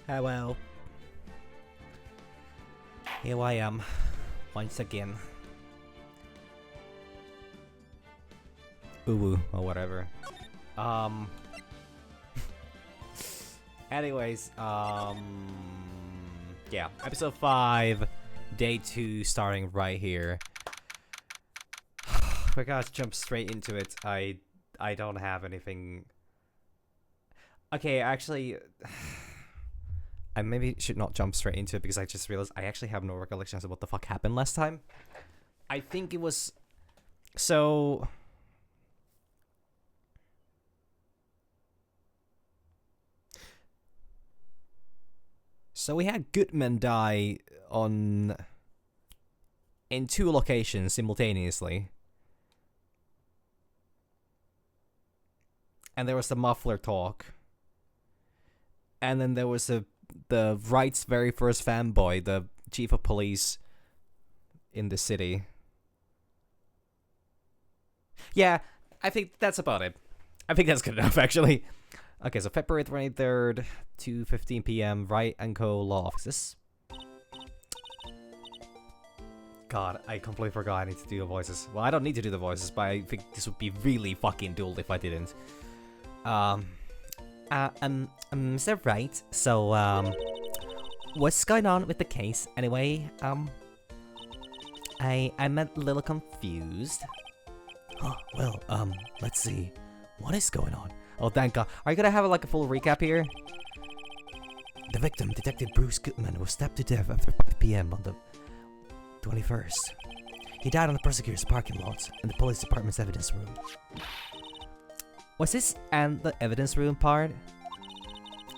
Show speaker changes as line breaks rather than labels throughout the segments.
Well, here I am, once again. Ooh, or whatever. Anyways, yeah, episode 5, day 2, starting right here. We gotta jump straight into it. I don't have anything. Okay, actually, I maybe should not jump straight into it because I just realized I actually have no recollections of what the fuck happened last time. I think it was so. So we had Goodman die in 2 locations simultaneously. And there was the muffler talk. And then there was the Wright's very first fanboy, the chief of police in the city. Yeah, I think that's about it. I think that's good enough, actually. Okay, so February 23rd, 2:15 p.m., Wright & Co. Law Offices. God, I completely forgot I need to do the voices. Well, I don't need to do the voices, but I think this would be really fucking dull if I didn't. Mr. Wright, so, what's going on with the case, anyway? I'm a little confused. Oh, well, let's see. What is going on? Oh, thank God. Are you gonna have, like, a full recap here? The victim, Detective Bruce Goodman, was stabbed to death after 5 p.m. on the 21st. He died on the prosecutor's parking lot in the police department's evidence room. Was this and the evidence room part?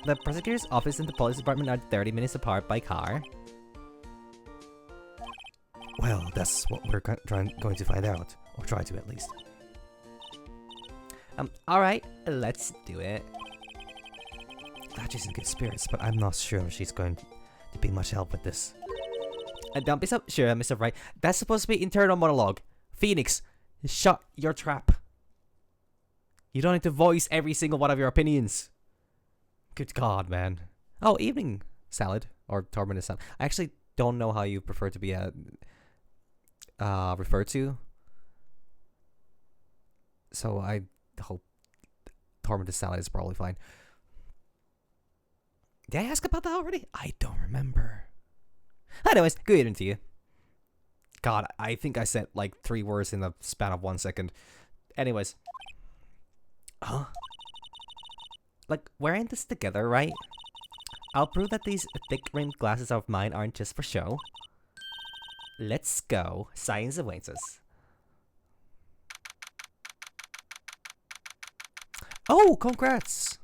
The prosecutor's office and the police department are 30 minutes apart by car. Well, that's what we're going to find out. Or try to, at least. Alright, let's do it. Glad she's in good spirits, but I'm not sure she's going to be much help with this. Don't be so sure, Mr. Wright. That's supposed to be internal monologue. Phoenix, shut your trap. You don't need to voice every single one of your opinions. Good God, man. Oh, evening salad. Or tormented salad. I actually don't know how you prefer to be referred to. So I hope tormented salad is probably fine. Did I ask about that already? I don't remember. Anyways, good evening to you. God, I think I said like 3 words in the span of 1 second. Anyways. Huh? Like, we're in this together, right? I'll prove that these thick-rimmed glasses of mine aren't just for show. Let's go. Science awaits us. Oh, congrats!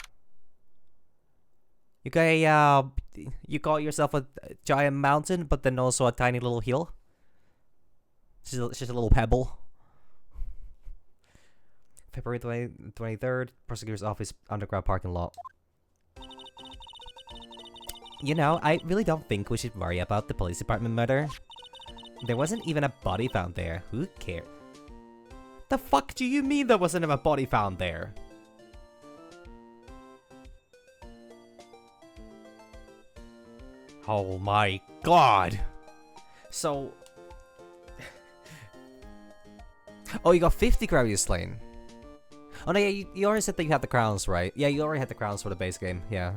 You got you call yourself a giant mountain, but then also a tiny little hill? It's just a little pebble. February 23rd, prosecutor's office, underground parking lot. You know, I really don't think we should worry about the police department murder. There wasn't even a body found there. Who cares? The fuck do you mean there wasn't a body found there? Oh my God. So... oh, you got 50 Gravity Slain. Oh no, yeah, you already said that you had the crowns, right? Yeah, you already had the crowns for the base game, yeah.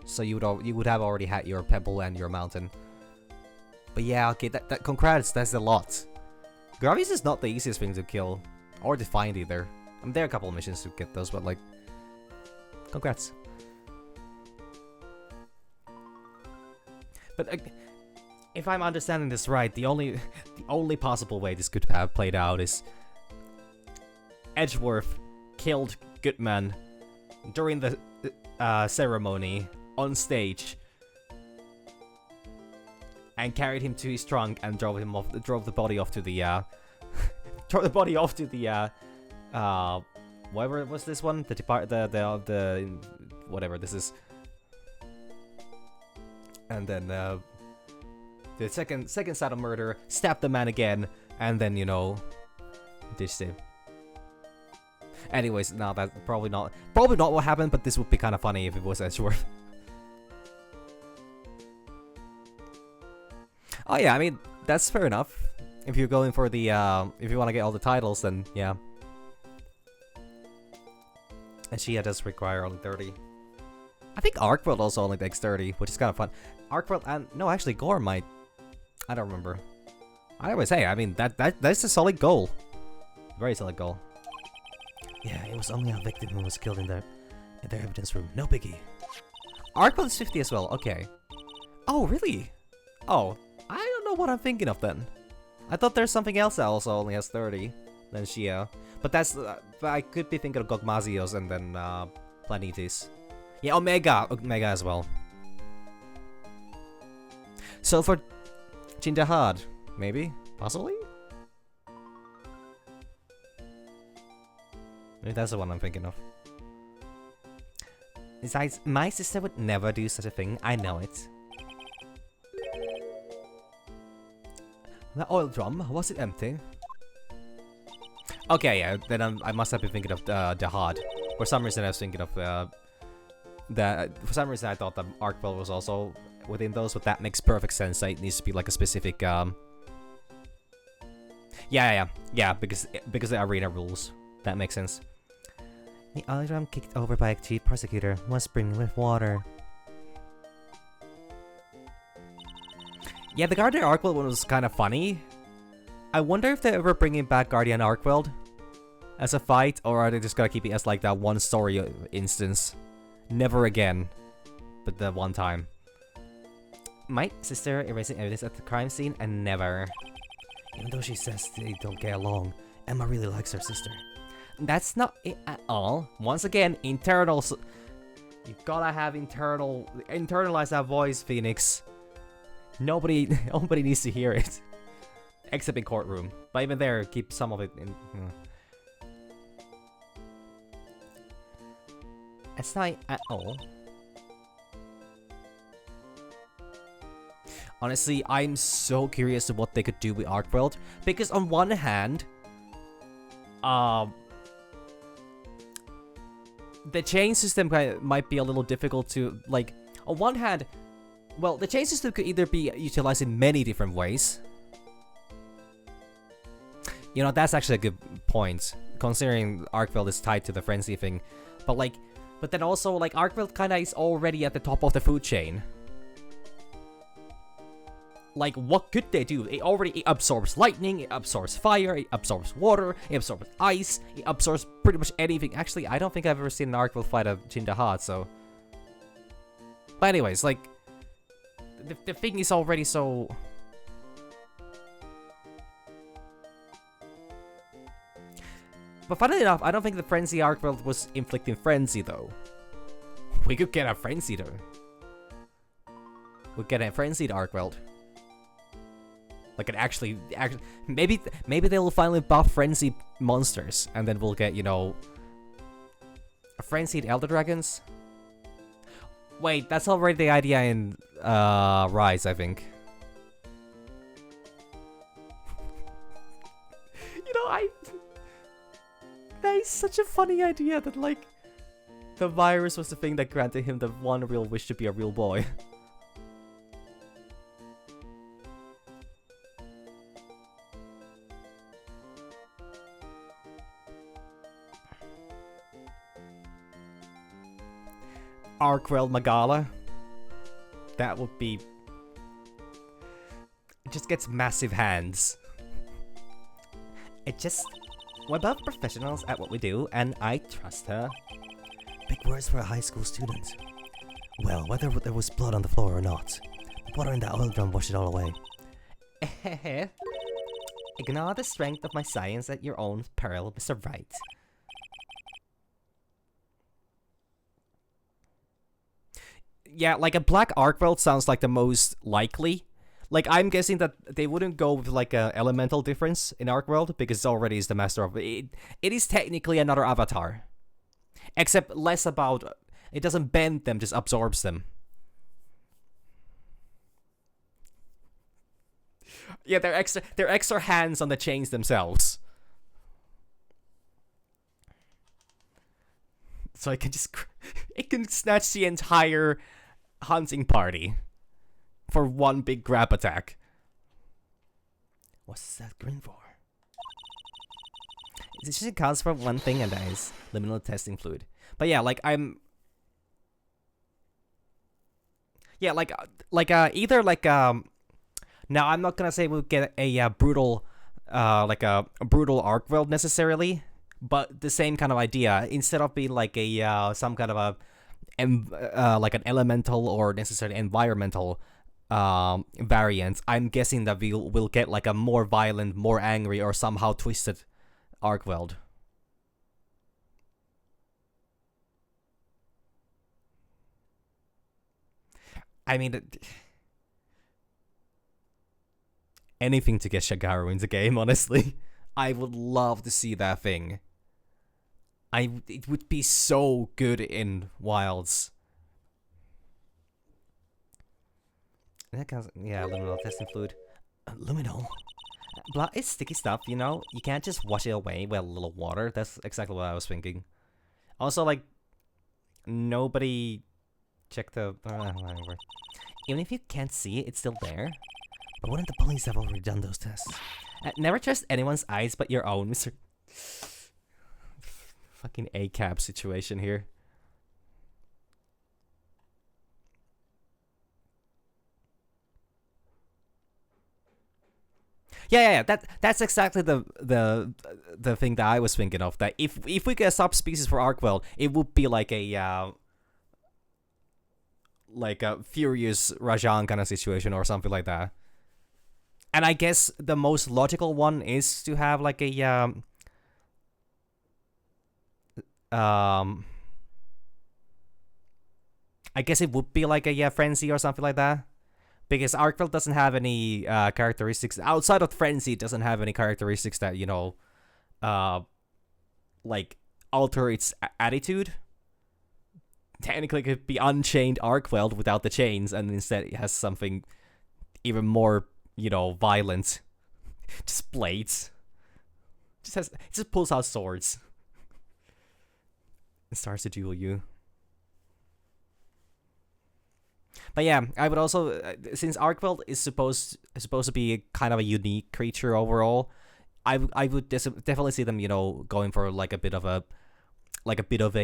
So you would have already had your pebble and your mountain. But yeah, okay, that congrats, that's a lot. Gravies is not the easiest thing to kill. Or to find either. I mean, there are a couple of missions to get those, but like... congrats. But if I'm understanding this right, the only possible way this could have played out is Edgeworth killed Goodman during the ceremony on stage and carried him to his trunk and drove the body off to the whatever was this one? The whatever this is. And then the second side of murder, stabbed the man again, and then, you know, dished him. Anyways, no, that's probably not what happened, but this would be kind of funny if it was Edgeworth. Oh yeah, I mean, that's fair enough. If you're going for the, if you want to get all the titles, then yeah. And Shia does require only 30. I think Arcworld also only takes 30, which is kind of fun. Arcworld and, no, actually Gore might. I don't remember. I always say, I mean, that's a solid goal. Very solid goal. Yeah, it was only a victim who was killed in their evidence room. No biggie. Arcworld is 50 as well, okay. Oh, really? Oh, I don't know what I'm thinking of then. I thought there's something else that also only has 30 than Shia. But that's, I could be thinking of Gogmazios and then Planitis. Yeah, Omega as well. So for Chindahad, maybe? Possibly? Maybe that's the one I'm thinking of. Besides, my sister would never do such a thing, I know it. The oil drum, was it empty? Okay, yeah, then I must have been thinking of Dahad. For some reason I was thinking of for some reason I thought that Arcville was also within those, but that makes perfect sense. It needs to be like a specific yeah, because the arena rules. That makes sense. The oil drum kicked over by a cheat prosecutor was brimming with water. Yeah, the Guardian Arcveld one was kind of funny. I wonder if they're ever bringing back Guardian Arcveld as a fight, or are they just gonna keep it as like that one story instance? Never again, but the one time. My sister erasing evidence at the crime scene, and never. Even though she says they don't get along, Emma really likes her sister. That's not it at all. Once again, internal. You gotta have internalize that voice, Phoenix. Nobody needs to hear it, except in courtroom. But even there, keep some of it in. It's not at all. Honestly, I'm so curious of what they could do with Arcworld, because on one hand, the chain system might be a little difficult to, like, on one hand, well, the chain system could either be utilized in many different ways. You know, that's actually a good point, considering Arcveld is tied to the frenzy thing. But then also, like, Arcveld kinda is already at the top of the food chain. Like, what could they do? It absorbs lightning, it absorbs fire, it absorbs water, it absorbs ice, it absorbs pretty much anything. Actually, I don't think I've ever seen an Arcveld fight a Chindahad, so... But anyways, like... The thing is already so... But funnily enough, I don't think the Frenzy Arcveld was inflicting frenzy, though. We could get a Frenzy, though. We'd get a Frenzied Arcveld. Like, it actually... Maybe they'll finally buff Frenzy monsters, and then we'll get, you know... Frenzied Elder Dragons? Wait, that's already the idea in Rise, I think. You know, that is such a funny idea that, like, the virus was the thing that granted him the one real wish to be a real boy. Arcveld Magala. That would be... It just gets massive hands. It just... We're both professionals at what we do, and I trust her. Big words for a high school student. Well, whether there was blood on the floor or not, the water in that oil drum washed it all away. Ignore the strength of my science at your own peril, Mr. Wright. Yeah, like a black Arcveld sounds like the most likely. Like, I'm guessing that they wouldn't go with like a elemental difference in Arcveld because it already is the master of it. It is technically another avatar, except less about it doesn't bend them, just absorbs them. Yeah, they're extra hands on the chains themselves, so it can snatch the entire hunting party for one big grab attack. What's that green for? It just counts for one thing, and that is liminal testing fluid. But yeah, like yeah, either now I'm not gonna say we'll get a brutal, like a brutal arc world necessarily, but the same kind of idea. Instead of being like a some kind of like an elemental or necessarily environmental variant, I'm guessing that we'll get like a more violent, more angry, or somehow twisted arc world. I mean, anything to get Shagaru in the game, honestly. I would love to see that thing. It would be so good in Wilds. That counts, yeah, luminal testing fluid. Luminal? Blood is sticky stuff, you know? You can't just wash it away with a little water. That's exactly what I was thinking. Also, like, nobody checked the... whatever. Even if you can't see it, it's still there. But wouldn't the police have already done those tests? Never trust anyone's eyes but your own, Mr. Fucking ACAB situation here. Yeah. That's exactly the thing that I was thinking of. That if we get a subspecies for Arcwell, it would be like a Furious Rajan kind of situation or something like that. And I guess the most logical one is to have like a I guess it would be like a Frenzy or something like that. Because Arcveld doesn't have any characteristics outside of Frenzy. It doesn't have any characteristics that, you know, like alter its attitude. Technically, it could be Unchained Arcveld without the chains, and instead it has something even more, you know, violent. Just blades. It just pulls out swords. It starts to duel you. But yeah, I would also, since Arcveld is supposed to be kind of a unique creature overall, I would definitely see them, you know, going for like a bit of a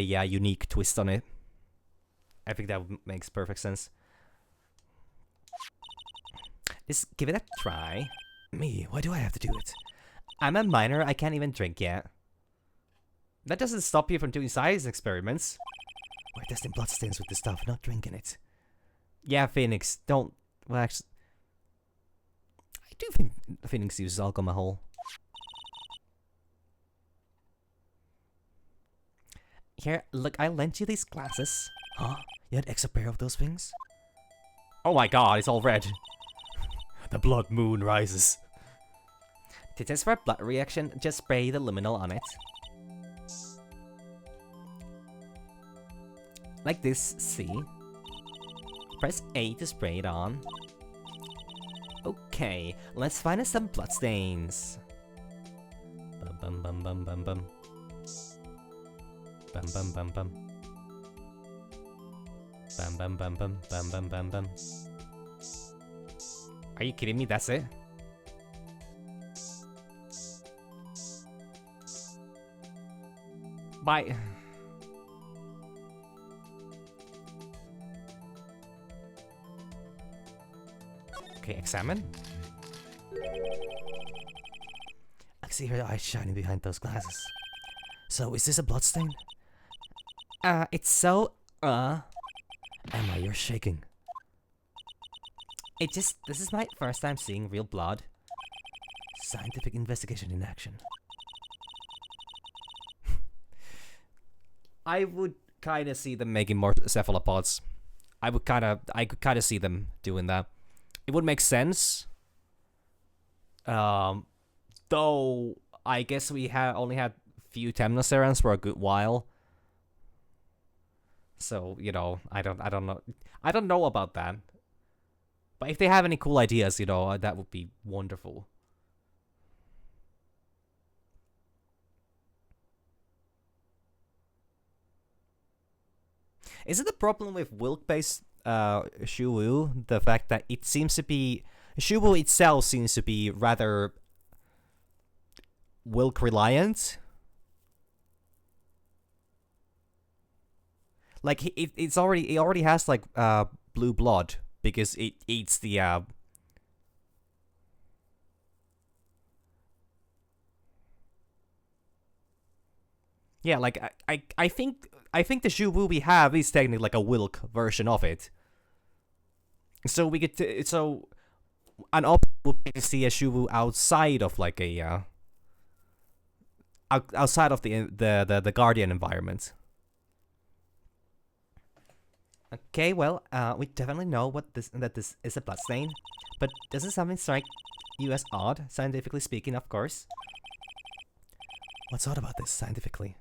unique twist on it. I think that makes perfect sense. Just give it a try. Me? Why do I have to do it? I'm a minor. I can't even drink yet. That doesn't stop you from doing science experiments. We're testing bloodstains with this stuff, not drinking it. Yeah, Phoenix, don't... Well, actually... I do think Phoenix uses alcohol. Here, look, I lent you these glasses. Huh? You had extra pair of those things? Oh my god, it's all red. The blood moon rises. To test for a blood reaction, just spray the luminal on it. Like this, see? Press A to spray it on. Okay, let's find us some bloodstains. Bum bum bum bum bum bum. Bum bum bum bum. Bum bum bum bum bum bum bum bum. Are you kidding me? That's it? Bye. Okay, examine. I see her eyes shining behind those glasses. So, is this a bloodstain? It's so, Emma, you're shaking. This is my first time seeing real blood. Scientific investigation in action. I would kind of see them making more cephalopods. I could kind of see them doing that. It would make sense. Though I guess we only had few Temnocerans for a good while. So, you know, I don't know. I don't know about that. But if they have any cool ideas, you know, that would be wonderful. Is it the problem with Wilk-based Shuwu, the fact that it seems to be... Shuwu itself seems to be rather Wilk reliant. Like it already has like blue blood because it eats the yeah, like I think the Shuwu we have is technically like a Wilk version of it. So we get to, so an op would be to see a Shuwu outside of like a outside of the Guardian environment. Okay, well, we definitely know that this is a bloodstain, but doesn't something strike you as odd, scientifically speaking, of course? What's odd about this, scientifically?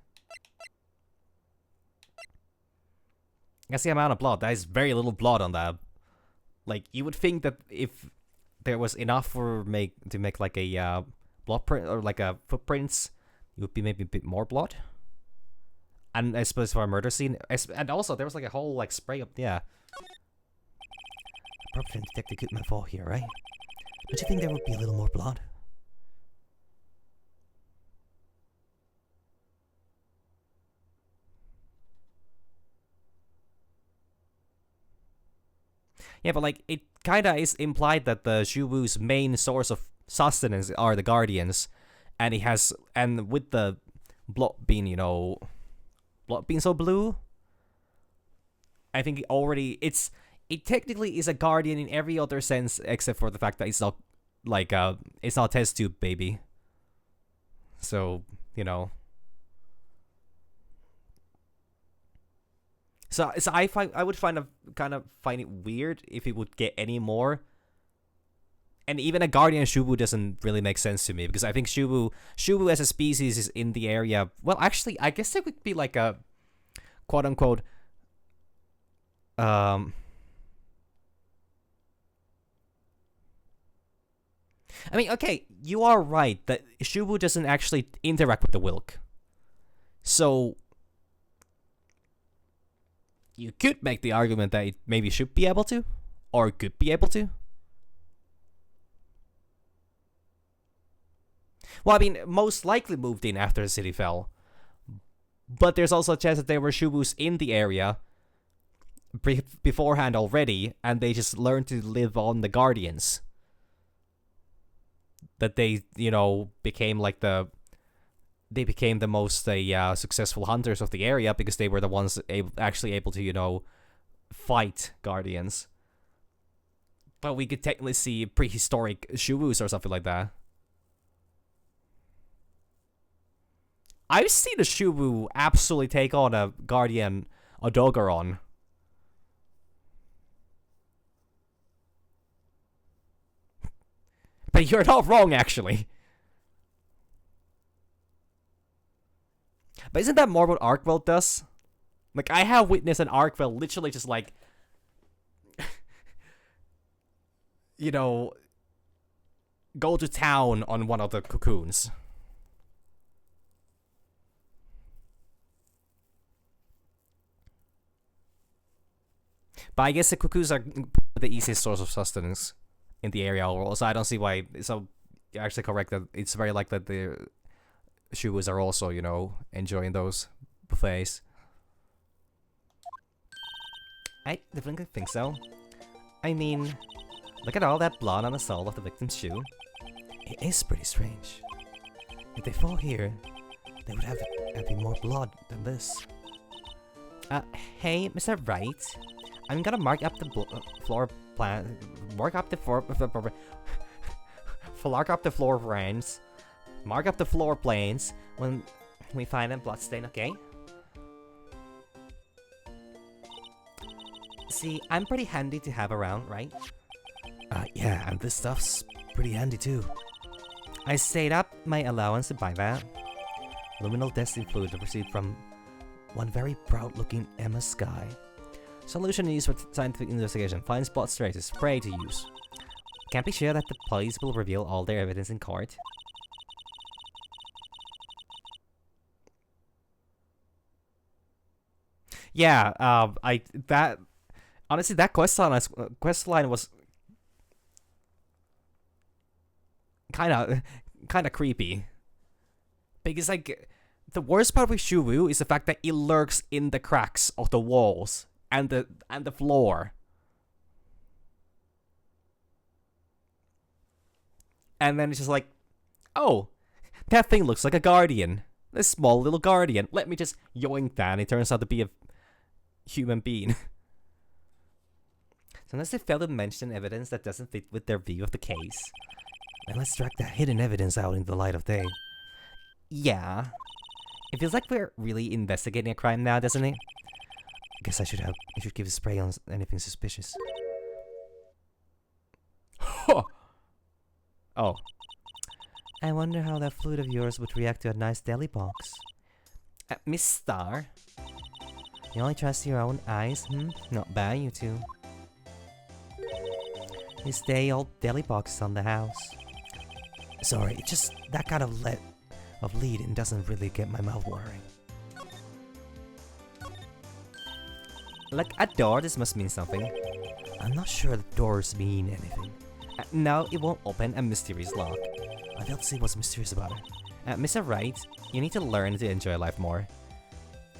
That's the amount of blood. That is very little blood on that. Like, you would think that if there was enough for to make like a blood print or like a footprints, it would be maybe a bit more blood. And I suppose for a murder scene, and also there was like a whole like spray up, yeah. Probably didn't detect a good metaphor here, right? Don't you think there would be a little more blood? Yeah, but like it kinda is implied that the Shuwu's main source of sustenance are the Guardians, and with the blood being, blood being so blue, I think it technically is a Guardian in every other sense except for the fact that it's not like it's not a test tube baby. So, So I would find it weird if it would get any more. And even a Guardian Shubu doesn't really make sense to me because I think Shubu as a species is in the area. Well, actually, I guess it would be like a quote unquote I mean, okay, you are right that Shubu doesn't actually interact with the Wilk. So you could make the argument that it maybe should be able to, or could be able to. Well, I mean, most likely moved in after the city fell. But there's also a chance that there were Shubus in the area beforehand already, and they just learned to live on the Guardians. That they, became like they became the most successful hunters of the area because they were the ones actually able to, fight Guardians. But we could technically see prehistoric Shubus or something like that. I've seen a Shubu absolutely take on a Guardian, a Dogoron. But you're not wrong, actually. But isn't that more what Arkwell does? Like, I have witnessed an Arkwell literally just like, go to town on one of the cocoons. But I guess the cuckoos are the easiest source of sustenance in the area overall, so I don't see why. So you're actually correct that it's very likely that the Shuwas are also, enjoying those buffets. I definitely think so. I mean, look at all that blood on the sole of the victim's shoe. It is pretty strange. If they fall here, they would have to be more blood than this. Hey, Mr. Wright. I'm gonna mark up the floor plan. Mark up the floor. Mark up the floor plans. Mark up the floor planes when we find a bloodstain, okay? See, I'm pretty handy to have around, right? Yeah, and this stuff's pretty handy too. I saved up my allowance to buy that. Luminal Destiny Fluid received from one very proud-looking Emma Sky. Solution used for scientific investigation. Find spot traces. Spray to use. Can't be sure that the police will reveal all their evidence in court. Yeah, honestly, that quest line was kind of creepy. Because, like, the worst part with Shuwu is the fact that it lurks in the cracks of the walls and the floor. And then it's just like, oh, that thing looks like a guardian. This small little guardian. Let me just yoink that, and it turns out to be a human being. Sometimes they fail to mention evidence that doesn't fit with their view of the case. And let's drag that hidden evidence out into the light of day. Yeah. It feels like we're really investigating a crime now, doesn't it? I guess I should give a spray on anything suspicious. Huh. Oh. I wonder how that flute of yours would react to a nice deli box. Miss Star? You only trust your own eyes? Not bad, you two. This day old deli box is on the house. Sorry, it's just that kind of lead-in doesn't really get my mouth watering. Like a door, this must mean something. I'm not sure the doors mean anything. No, it won't open a mysterious lock. I fail to see what's mysterious about it. Mr. Wright, you need to learn to enjoy life more.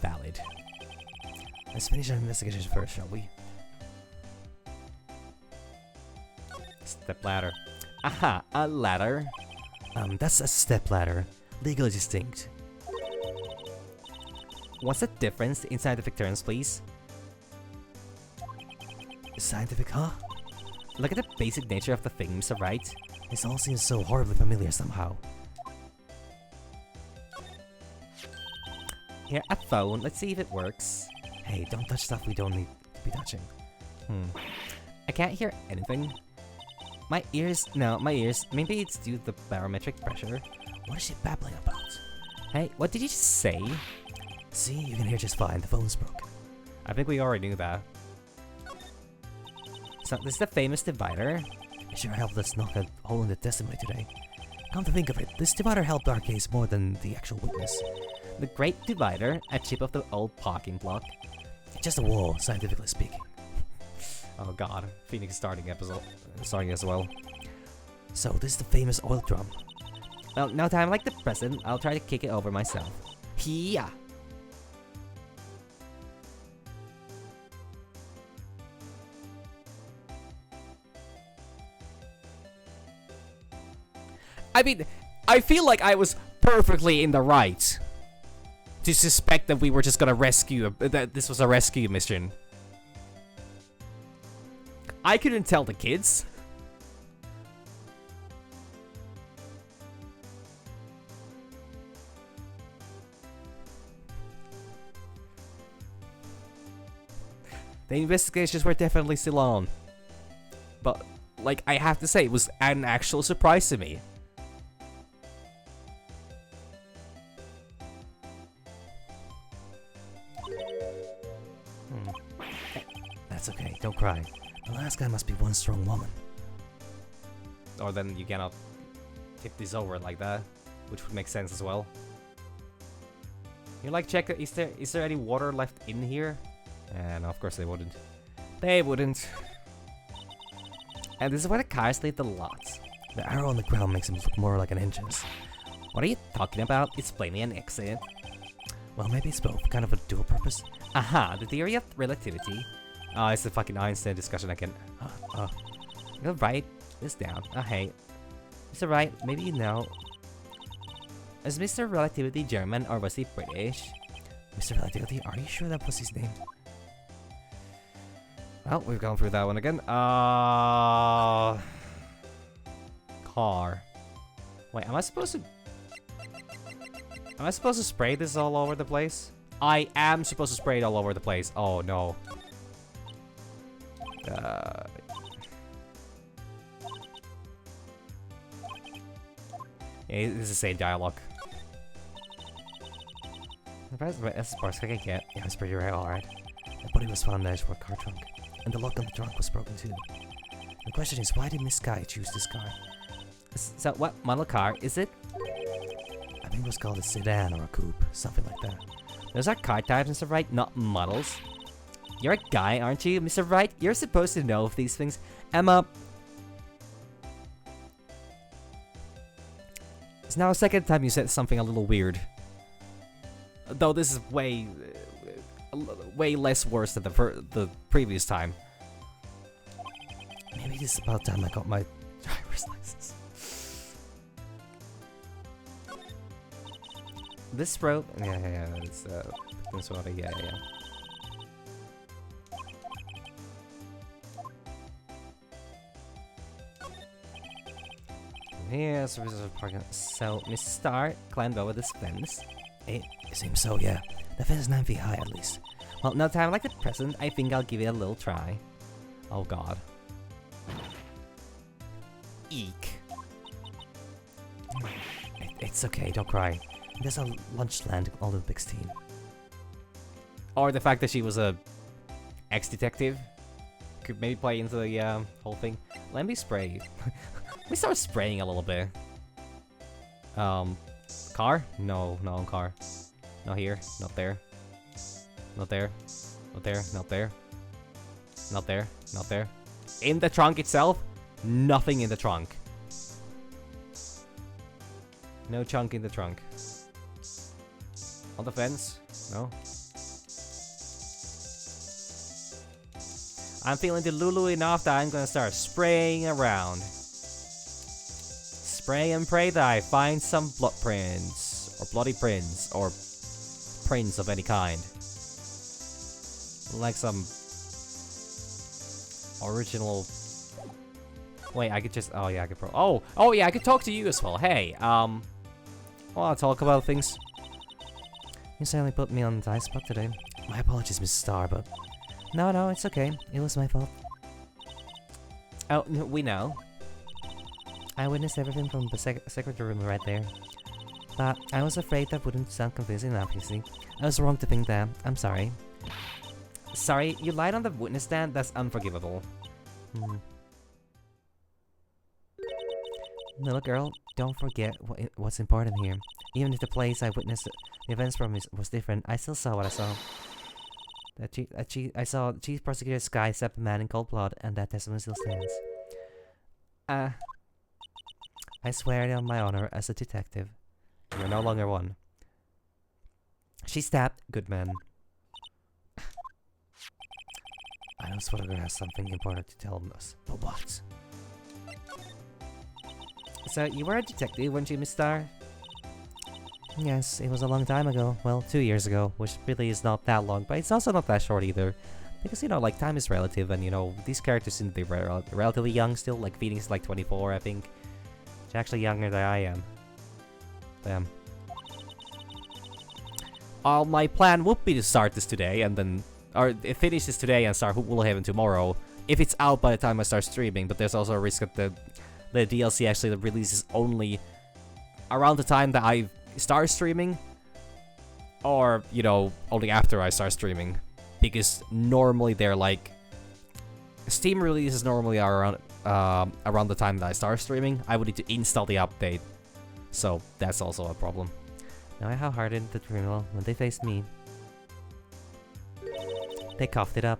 Valid. Let's finish our investigation first, shall we? Step ladder. Aha, a ladder. That's a step ladder. Legally distinct. What's the difference in scientific terms, please? Scientific, huh? Look at the basic nature of the thing, Mr. Wright. This all seems so horribly familiar somehow. Here, a phone. Let's see if it works. Hey, don't touch stuff we don't need to be touching. I can't hear anything. My ears. No, my ears. Maybe it's due to the barometric pressure. What is she babbling about? Hey, what did you just say? See, you can hear just fine. The phone's broken. I think we already knew that. So, this is the famous divider. It sure helped us knock a hole in the testimony today. Come to think of it, this divider helped our case more than the actual witness. The Great Divider, a chip of the old parking block. Just a wall, scientifically speaking. Oh god, Phoenix starting as well. So, this is the famous oil drum. Well, now that I'm like the president, I'll try to kick it over myself. Hiya! I mean, I feel like I was perfectly in the right to suspect that we were just gonna rescue, that this was a rescue mission. I couldn't tell the kids. The investigations were definitely still on. But, like, I have to say, it was an actual surprise to me. That's okay, don't cry. The last guy must be one strong woman. Or then you cannot tip this over like that, which would make sense as well. You like check, is there any water left in here? And of course they wouldn't. They wouldn't. And this is where the cars leave the lot. The arrow on the ground makes him look more like an engine. What are you talking about? It's plainly an exit. Well, maybe it's both, kind of a dual purpose. Aha, the theory of relativity. Oh, it's the fucking Einstein discussion again. You'll write this down. Oh, hey. Mr. Wright, maybe you know. Is Mr. Relativity German or was he British? Mr. Relativity, are you sure that was his name? Well, we've gone through that one again. Car. Wait, am I supposed to spray this all over the place? I am supposed to spray it all over the place. Oh no. Yeah, this is the same dialogue. That's as far as I can get. Yeah, it's pretty rare, alright. The body was found next to a car trunk, and the lock on the trunk was broken too. The question is, why did Miss Sky choose this car? So, what model car is it? I think it was called a sedan or a coupe, something like that. Those are car types, Mr. Wright, not models. You're a guy, aren't you, Mr. Wright? You're supposed to know of these things. Emma. It's now the second time you said something a little weird. Though this is way less worse than the previous time. Maybe this is about time I got my driver's license. This road, yeah, it's sorta, yeah. Here's a reserve parking. So, Mr. Star climbed over this fence. It seems so, yeah. The fence is 9 feet high, at least. Well, no time like the present, I think I'll give it a little try. Oh god. Eek. It's okay, don't cry. There's a Lunchland Olympics team. Or the fact that she was a ex-detective. Could maybe play into the whole thing. Let me spray. Let me start spraying a little bit. Car? No, car. Not here, not there. Not there. Not there, not there. Not there, not there. In the trunk itself? Nothing in the trunk. No chunk in the trunk. On the fence? No. I'm feeling delulu enough that I'm gonna start spraying around. Spray and pray that I find some blood prints, or bloody prints, or prints of any kind. Like some original. Wait, I could just. Oh yeah, I could. Oh yeah, I could talk to you as well. Hey, well, I'll talk about things. You certainly put me on the tight spot today. My apologies, Mrs. Star, but no, it's okay. It was my fault. Oh, we know. I witnessed everything from the secretary room right there. But I was afraid that wouldn't sound convincing enough, you see. I was wrong to think that. I'm sorry. Sorry, you lied on the witness stand? That's unforgivable. Little girl, don't forget what's important here. Even if the place I witnessed the events from was different, I still saw what I saw. I saw Chief Prosecutor Sky step a man in cold blood, and that testimony still stands. I swear it on my honor as a detective. You're no longer one. She stabbed. Good man. I know Swagger has something important to tell us, but what? So, you were a detective, weren't you, Miss Star? Yes, it was a long time ago. Well, 2 years ago, which really is not that long, but it's also not that short either. Because, you know, like, time is relative, and, you know, these characters seem to be relatively young still. Like, Phoenix is like 24, I think. She's actually younger than I am. Damn. My plan would be to start this today, and then... Or finish this today and start Woolhaven tomorrow. If it's out by the time I start streaming, but there's also a risk that the DLC actually releases only around the time that I start streaming. Or, you know, only after I start streaming. Because normally they're like... Steam releases normally are around the time that I start streaming. I would need to install the update. So, that's also a problem. Now I how-hardened the criminal when they faced me. They coughed it up.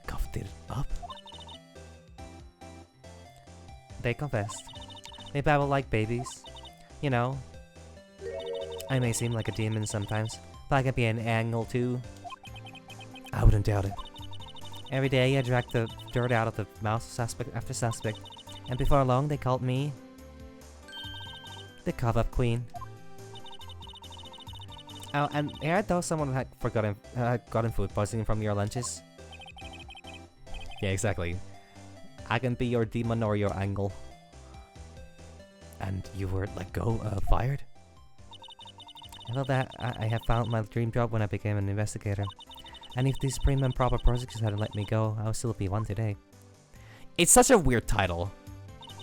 Coughed it up? They confessed. They babble like babies. You know. I may seem like a demon sometimes, but I can be an angel too. I wouldn't doubt it. Every day I dragged the dirt out of the mouth of suspect after suspect, and before long they called me the cover-up queen. Oh, and here I thought someone had gotten food poisoning from your lunches. Yeah, exactly. I can be your demon or your angel. And you were let go, fired? I felt that I had found my dream job when I became an investigator. And if these prim and proper prosecutors hadn't let me go, I would still be one today. It's such a weird title.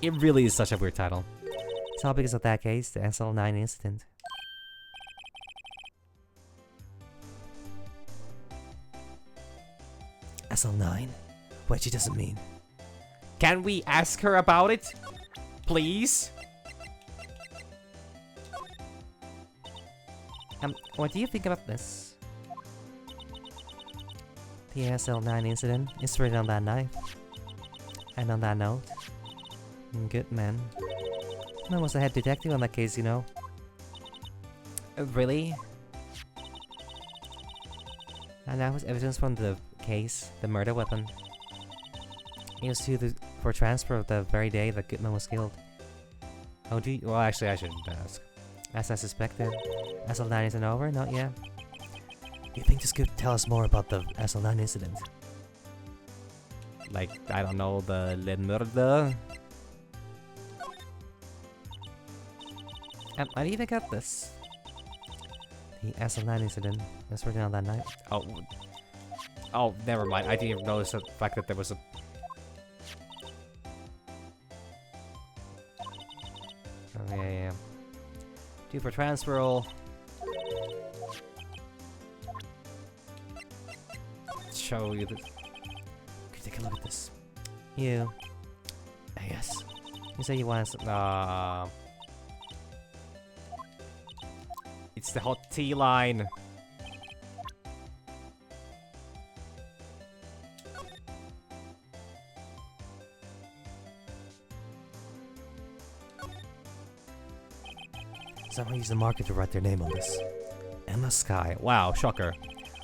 It really is such a weird title. It's all because of that case, the SL9 incident. SL9? What she doesn't mean. Can we ask her about it? Please? What do you think about this? The SL9 incident is written on that knife. And on that note, good man. I was the head detective on that case, you know. Really? And that was evidence from the case, the murder weapon. Used for transfer of the very day that Goodman was killed. Oh, do you? Well, actually, I shouldn't ask. As I suspected. SL9 isn't over? Not yet. Do you think this could tell us more about the SL9 incident? Like, I don't know, the murder? I need to get this. The SL9 incident was written on that night. Oh, never mind. I didn't even notice the fact that there was a... Oh, yeah. 2 for transferal. Show you this. Could you take a look at this? You. Yes. You say you want some... It's the hot tea line. Someone used the marker to write their name on this. Emma Sky. Wow, shocker.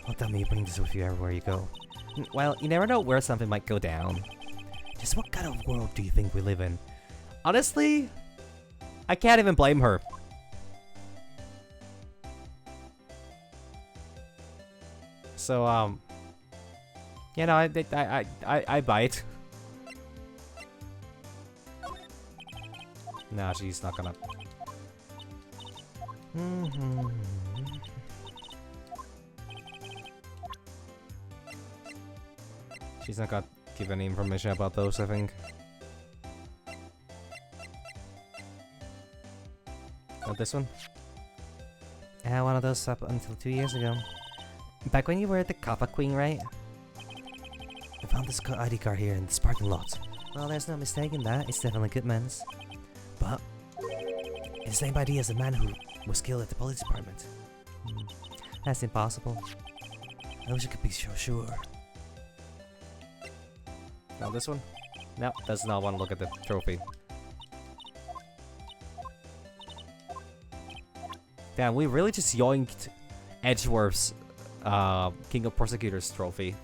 Don't tell me you bring this with you everywhere you go. Well, you never know where something might go down. Just what kind of world do you think we live in? Honestly, I can't even blame her. So, you know, I bite. Nah, she's not gonna. She's not gonna give any information about those, I think. Not this one? I had one of those up until 2 years ago. Back when you were at the Kappa Queen, right? I found this ID card here in this parking lot. Well, there's no mistake in that. It's definitely Goodman's. But it's the same ID as the man who was killed at the police department. That's impossible. I wish I could be so sure. Now this one? No, does not want to look at the trophy. Damn, we really just yoinked Edgeworth's King of Prosecutors trophy.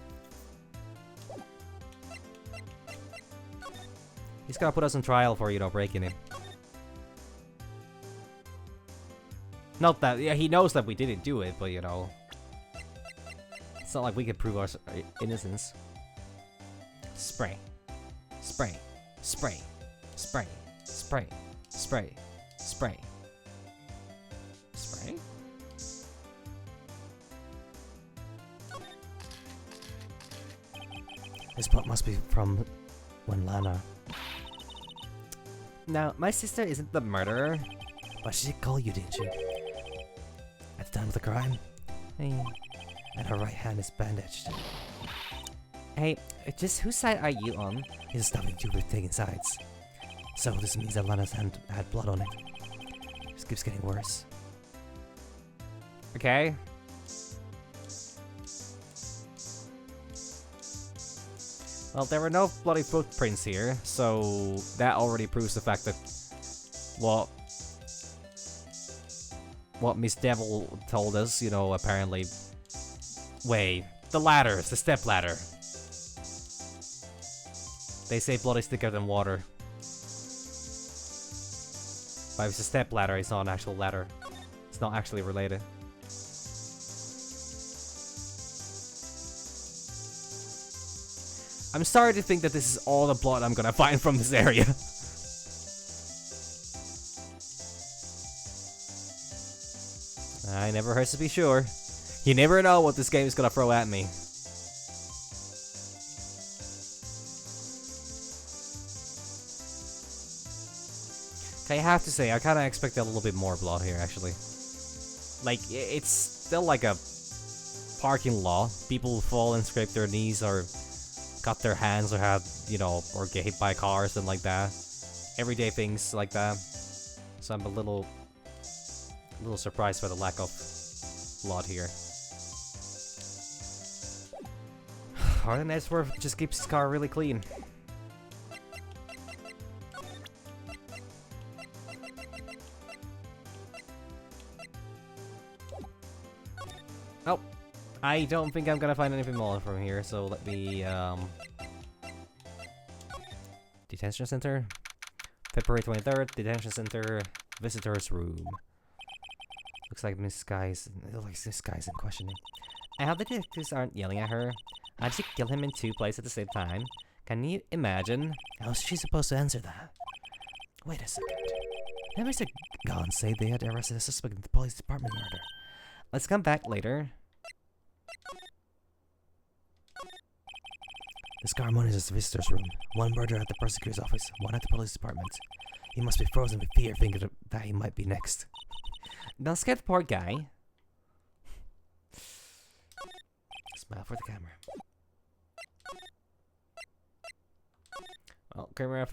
He's gonna put us on trial for, you know, breaking it. Not that, yeah, he knows that we didn't do it, but you know, it's not like we could prove our innocence. Spray. Spray. Spray. Spray. Spray. Spray. Spray. Spray? This plot must be from when Lana. Now, my sister isn't the murderer, but she did call you, didn't she? At the time of the crime? Hey. And her right hand is bandaged. Hey, just whose side are you on? It has nothing to do with taking sides. So this means that Lana's hand had blood on it. Just keeps getting worse. Okay. Well, there were no bloody footprints here, so that already proves the fact that what Miss Devil told us, you know, apparently. Wait, the ladder, it's the step ladder. They say blood is thicker than water. But if it's a step ladder, it's not an actual ladder. It's not actually related. I'm starting to think that this is all the blood I'm gonna find from this area. I never hurts to be sure. You never know what this game is gonna throw at me. I have to say, I kinda expected a little bit more blood here, actually. Like, it's still like a parking lot. People fall and scrape their knees or cut their hands or have, you know, or get hit by cars and like that. Everyday things like that. So I'm a little surprised by the lack of blood here. Arden Edgeworth just keeps his car really clean. I don't think I'm gonna find anything more from here, so let me, Detention Center? February 23rd, Detention Center, Visitors Room. Looks like Miss Sky's, it looks like Miss Sky's in questioning. I hope the detectives aren't yelling at her. How'd she kill him in 2 places at the same time? Can you imagine? How's she supposed to answer that? Wait a second. Did Mr. Gone say they had arrested a suspect in the police department murder? Let's come back later. The Scar monitors the visitor's room. 1 murder at the prosecutor's office, 1 at the police department. He must be frozen with fear, thinking that he might be next. Don't scare the poor guy. Smile for the camera. Oh, February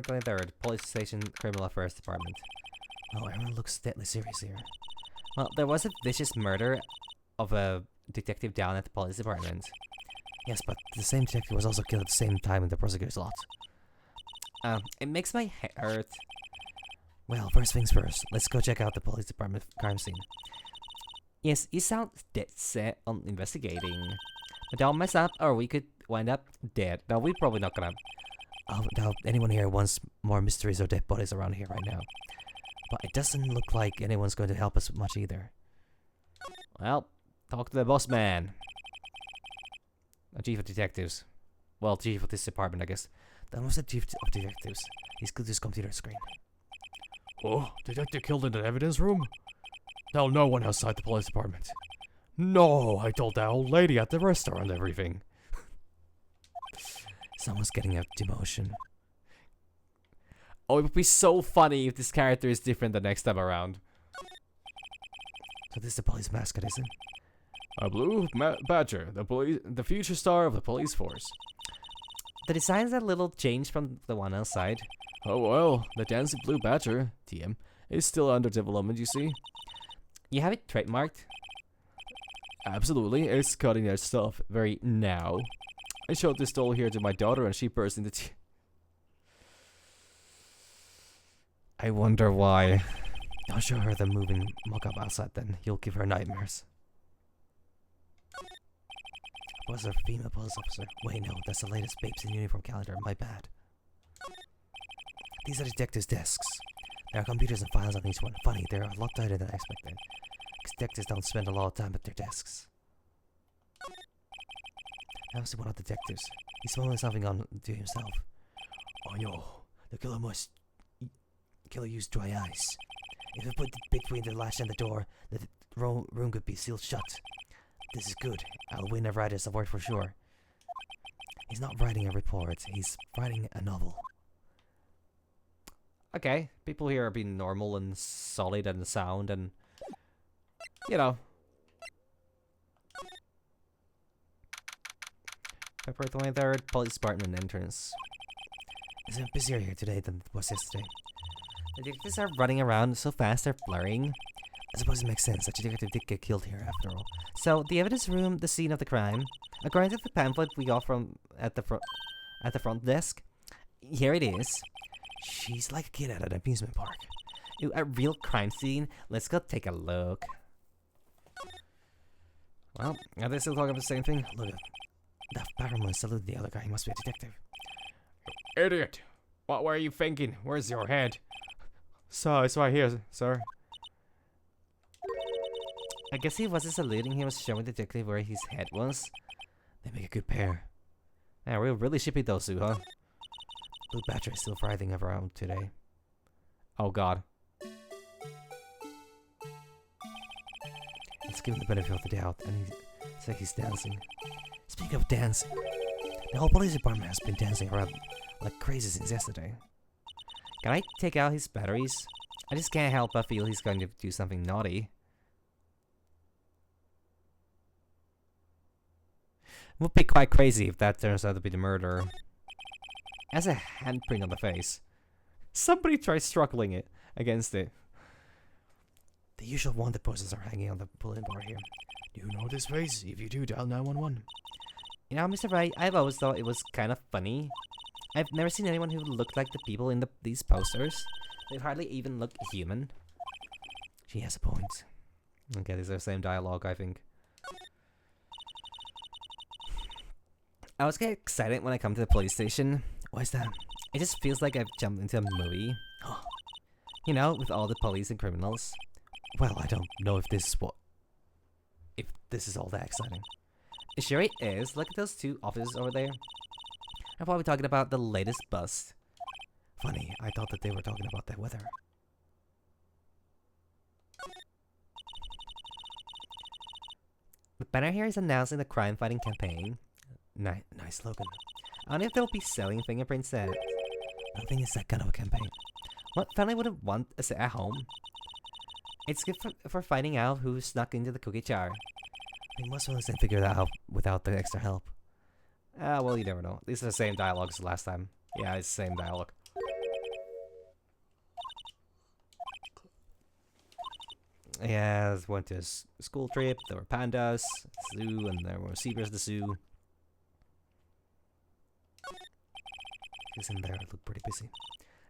23rd, Police Station Criminal Affairs Department. Oh, everyone looks deadly serious here. Well, there was a vicious murder of a detective down at the police department. Yes, but the same detective was also killed at the same time in the prosecutor's lot. It makes my head hurt. Well, first things first, let's go check out the police department crime scene. Yes, you sound dead set on investigating. But don't mess up or we could wind up dead. No, we're probably not gonna. I doubt anyone here wants more mysteries or dead bodies around here right now. But it doesn't look like anyone's going to help us much either. Well, talk to the boss man. A chief of detectives. Well, chief of this department, I guess. That was the chief of detectives. He's good to his computer screen.
Oh, detective killed in the evidence room? Tell no one outside the police department. No, I told that old lady at the restaurant everything.
Someone's getting a demotion. Oh, it would be so funny if this character is different the next time around. So this is the police mascot, isn't it?
A blue badger, the future star of the police force.
The design's a little changed from the one outside.
Oh well, the dancing blue badger, TM, is still under development, you see.
You have it trademarked?
Absolutely, it's cutting edge stuff, very now. I showed this doll here to my daughter and she burst into tears.
I wonder why. Don't show her the moving mock-up outside then, you'll give her nightmares. Was a female police officer? Wait, no, that's the latest Babes in Uniform calendar, my bad. These are detectives' desks. There are computers and files on each one. Funny, they're a lot tighter than I expected. Detectives don't spend a lot of time at their desks. I was one of the detectives. He's smuggling something on to himself. Oh no, the killer used dry ice. If we put it between the latch and the door, the room could be sealed shut. This is good. I'll win a writer's award for sure. He's not writing a report, he's writing a novel. Okay, people here are being normal and solid and sound and... You know. February 23rd, police department entrance. It's busier here today than it was yesterday. The detectives are running around so fast they're blurring. I suppose it makes sense that the detective did get killed here after all. So, the evidence room, the scene of the crime. According to the pamphlet we got from at the front desk, here it is. She's like a kid at an amusement park. Ooh, a real crime scene. Let's go take a look. Well, are they still talking about the same thing? Look at that fireman saluted the other guy. He must be a detective.
Idiot! What were you thinking? Where's your head? So, it's right here, sir.
I guess he wasn't saluting, he was showing the detective where his head was. They make a good pair. Yeah, we're really shipping those two, huh? Blue Badger is still writhing around today. Oh god. Let's give him the benefit of the doubt, and it's like he's dancing. Speaking of dancing, the whole police department has been dancing around like crazy since yesterday. Can I take out his batteries? I just can't help but feel he's going to do something naughty. Would be quite crazy if that turns out to be the murderer. Has a handprint on the face. Somebody tried struggling it against it. The usual wanted posters are hanging on the bulletin board here.
Do you know this face? If you do, dial 911.
You know, Mr. Wright, I've always thought it was kind of funny. I've never seen anyone who looked like the people in these posters. They hardly even look human. She has a point. Okay, these are the same dialogue, I think. I always get excited when I come to the police station. Why is that? It just feels like I've jumped into a movie. You know, with all the police and criminals. Well, I don't know if this is all that exciting. It sure is. Look at those two officers over there. I'm probably talking about the latest bust. Funny, I thought that they were talking about the weather. The banner here is announcing the crime-fighting campaign. Nice slogan. I wonder if they'll be selling fingerprints at... I don't think it's that kind of a campaign. What family wouldn't want a set at home? It's good for finding out who snuck into the cookie jar. We must have figured that out without the extra help. Well, you never know. These are the same dialogues as last time. Yeah, it's the same dialogue. Yeah, went to a school trip. There were pandas, zoo, and there were zebras at the zoo. Who's in there? Look pretty busy.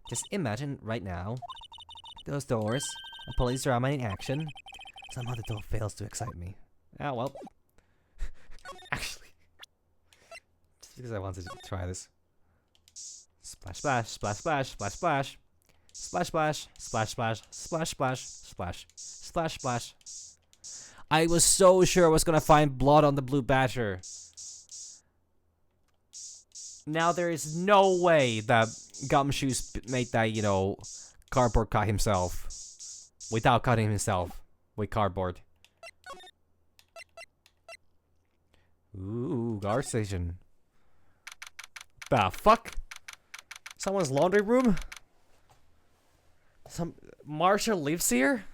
Just imagine right now, those doors, a police drama in action. Somehow the door fails to excite me. Ah, well. Actually, just because I wanted to try this. Splash, splash, splash, splash, splash, splash. Splash, splash, splash, splash, splash, splash, splash, splash, splash. I was so sure I was gonna find blood on the blue badger. Now there is no way that Gumshoes made that, you know, cardboard cut himself. Without cutting himself. With cardboard. Ooh, guard station. The fuck? Someone's laundry room? Some Marsha lives here?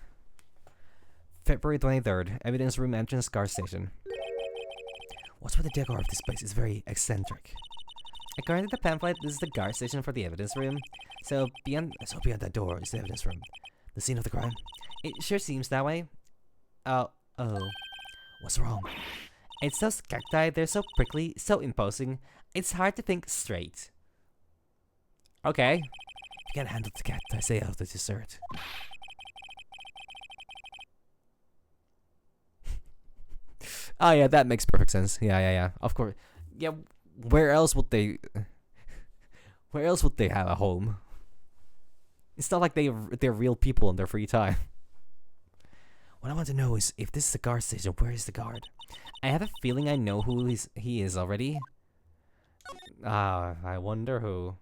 February 23rd. Evidence room entrance guard station. What's with the decor of this place? It's very eccentric. According to the pamphlet, this is the guard station for the evidence room. So beyond that door is the evidence room. The scene of the crime. It sure seems that way. Oh. What's wrong? It's those cacti. They're so prickly, so imposing. It's hard to think straight. Okay. You can't handle the cacti. Say out the dessert. Oh yeah, that makes perfect sense. Yeah. Of course. Yeah. Where else would they have a home? It's not like they're real people in their free time. What I want to know is if this is the guard station, where is the guard? I have a feeling I know who he is already. I wonder who.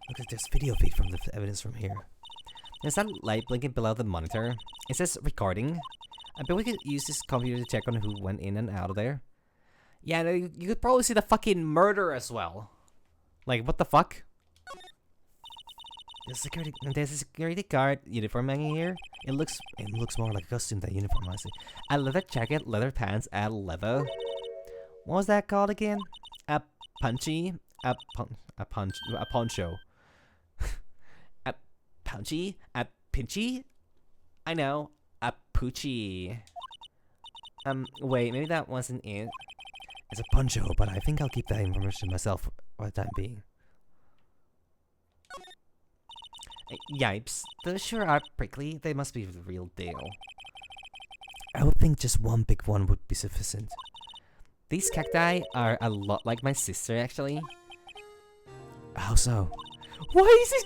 Look at this video feed from the evidence room here. There's that light blinking below the monitor. It says recording. I bet we could use this computer to check on who went in and out of there. Yeah, you could probably see the fucking murder as well. Like, what the fuck? There's a security guard uniform hanging here. It looks more like a costume than uniform, honestly. A leather jacket, leather pants, and leather. What was that called again? A punchy? A poncho. A punchy? A pinchy? I know. A poochie. Wait, maybe that wasn't it. It's a poncho, but I think I'll keep that information myself for the time being. Yipes. Those sure are prickly. They must be the real deal. I would think just one big one would be sufficient. These cacti are a lot like my sister, actually. How so? Why is it...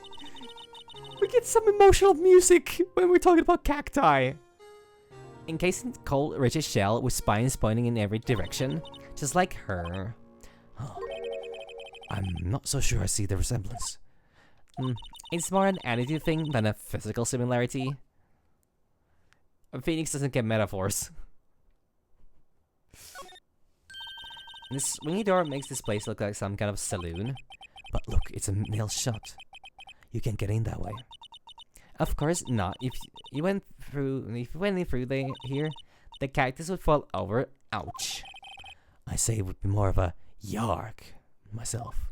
We get some emotional music when we're talking about cacti. Encased in cold, rigid shell with spines pointing in every direction. Just like her. Huh. I'm not so sure I see the resemblance. It's more an attitude thing than a physical similarity. Phoenix doesn't get metaphors. This swingy door makes this place look like some kind of saloon. But look, it's a nail shut. You can't get in that way. Of course not. If you went in through here, the cactus would fall over. Ouch. I say it would be more of a yark myself.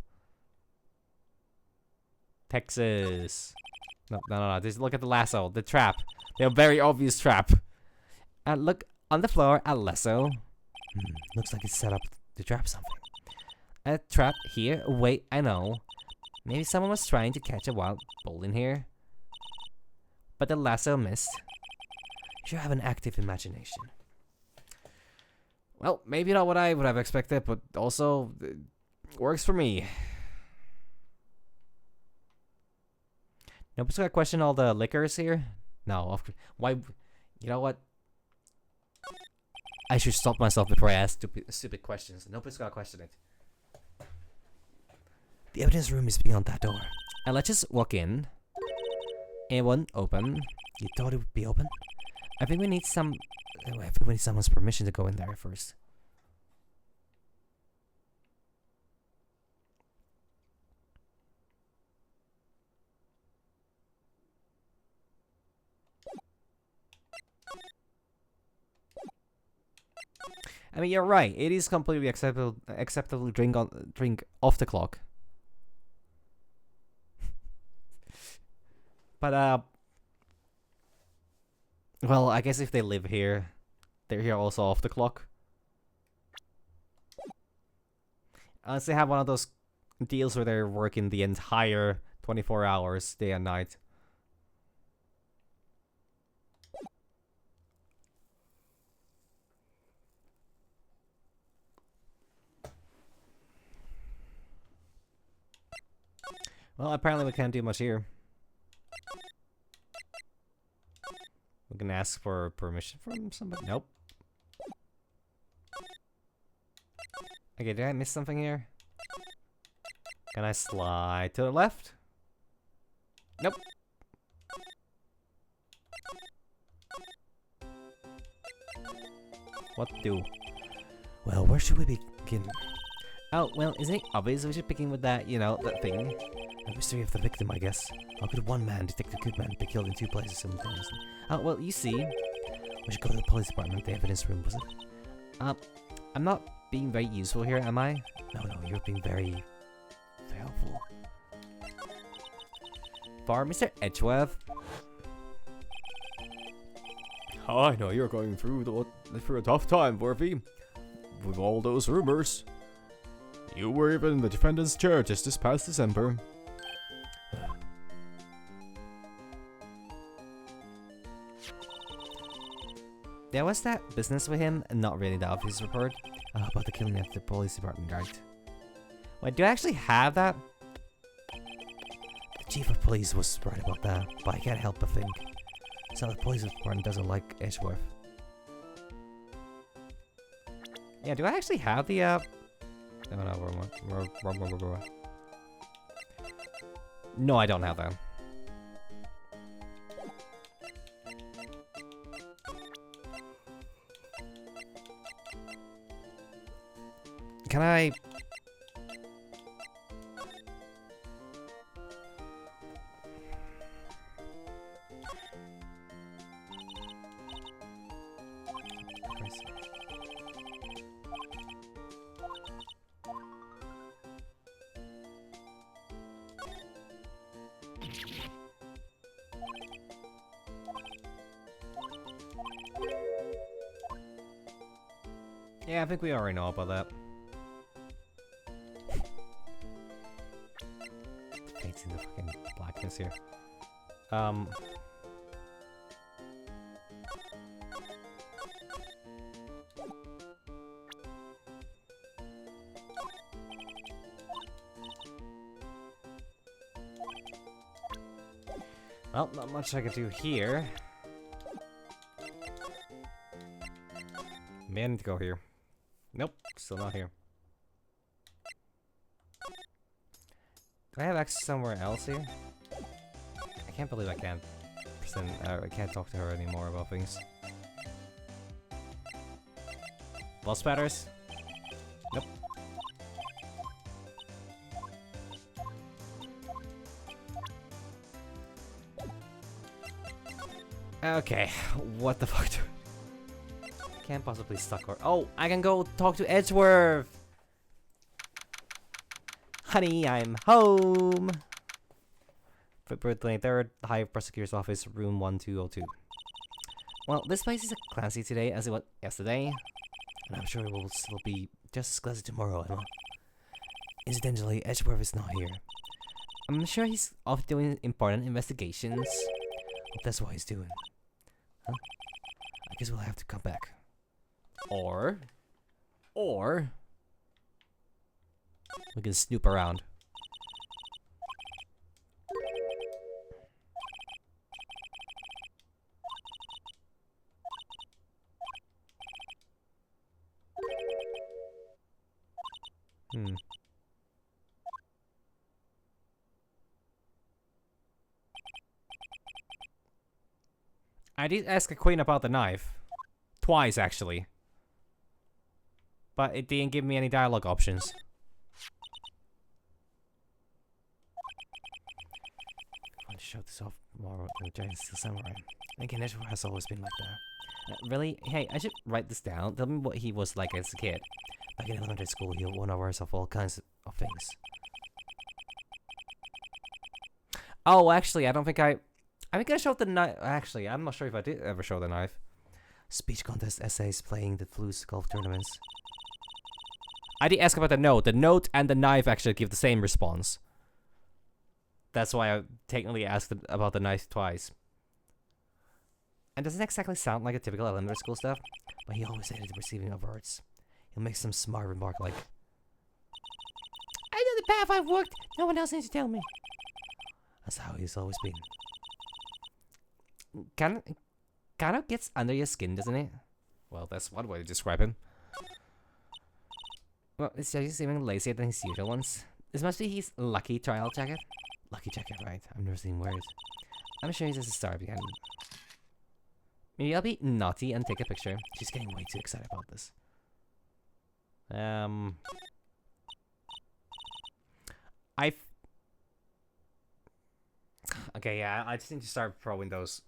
Texas. No. Just look at the lasso. The trap. The very obvious trap. Look on the floor. A lasso. Looks like it's set up to trap something. A trap here? Wait, I know. Maybe someone was trying to catch a wild bull in here. but the lasso missed. You should have an active imagination. Well, maybe not what I would have expected, but also it works for me. Nobody's gonna question all the liquors here? No, why? You know what? I should stop myself before I ask stupid questions. Nobody's gonna question it. The evidence room is beyond that door. And let's just walk in. It won't open. You thought it would be open? I think we need some... I think we need someone's permission to go in there first. I mean, you're right. It is completely acceptable to drink off the clock. But well, I guess if they live here, they're here also off the clock. Unless they have one of those deals where they're working the entire 24 hours, day and night. Well, apparently we can't do much here. We can ask for permission from somebody. Nope. Okay, did I miss something here? Can I slide to the left? Nope. What to do? Well, where should we begin? Oh, well, isn't it obvious we should begin with that, you know, that thing? The mystery of the victim, I guess. How could one man, Detective Goodman, be killed in two places simultaneously? Oh, well, you see, we should go to the police department, the evidence room, was it? I'm not being very useful here, am I? No, you're being very helpful. For Mr. Edgeworth.
I know you're going through a tough time, Worthy. With all those rumors. You were even in the defendant's chair just this past December.
There was that business with him, and not really the office report. About the killing at the police department, right? Wait, do I actually have that? The chief of police was right about that, but I can't help but think. So the police department doesn't like Edgeworth. Yeah, do I actually have the, No, wrong. No, I don't have that. Can I... Yeah, I think we already know about that. Fates in the fucking blackness here. Well, not much I can do here. May I need to go here. Nope, still not here. Do I have access somewhere else here? I can't believe I can't I can't talk to her anymore about things. Ball spatters? Nope. Okay, what the fuck do can't possibly stuck her. Oh, I can go talk to Edgeworth! Honey, I'm home! February 23rd, High Prosecutor's Office, room 1202. Well, this place is classy today as it was yesterday, and I'm sure it will still be just as classy tomorrow, Emma. Incidentally, Edgeworth is not here. I'm sure he's off doing important investigations. That's what he's doing. Huh? I guess we'll have to come back. Or we can snoop around. I did ask a queen about the knife. Twice, actually. But it didn't give me any dialogue options. I'll show this off more with the giant steel samurai. Again, Edgeworth has always been like that. Really? Hey, I should write this down. Tell me what he was like as a kid. Back in elementary school, he won awards of all kinds of things. Oh, actually, I think I showed the knife. Actually, I'm not sure if I did ever show the knife. Speech contest essays playing the Flu's golf tournaments. I did ask about the note. The note and the knife actually give the same response. That's why I technically asked about the knife twice. And doesn't exactly sound like a typical elementary school stuff, but he always hated the receiving of words. He'll make some smart remark like, I know the path I've walked. No one else needs to tell me. That's how he's always been. Kind of gets under your skin, doesn't it? Well, that's one way to describe him. Well, it's just even lazier than his usual ones. This must be his lucky trial jacket. Lucky jacket, right? I've never seen him wear it. I'm sure he's just a star behind him. Maybe I'll be naughty and take a picture. She's getting way too excited about this. Okay, yeah, I just need to start probing those.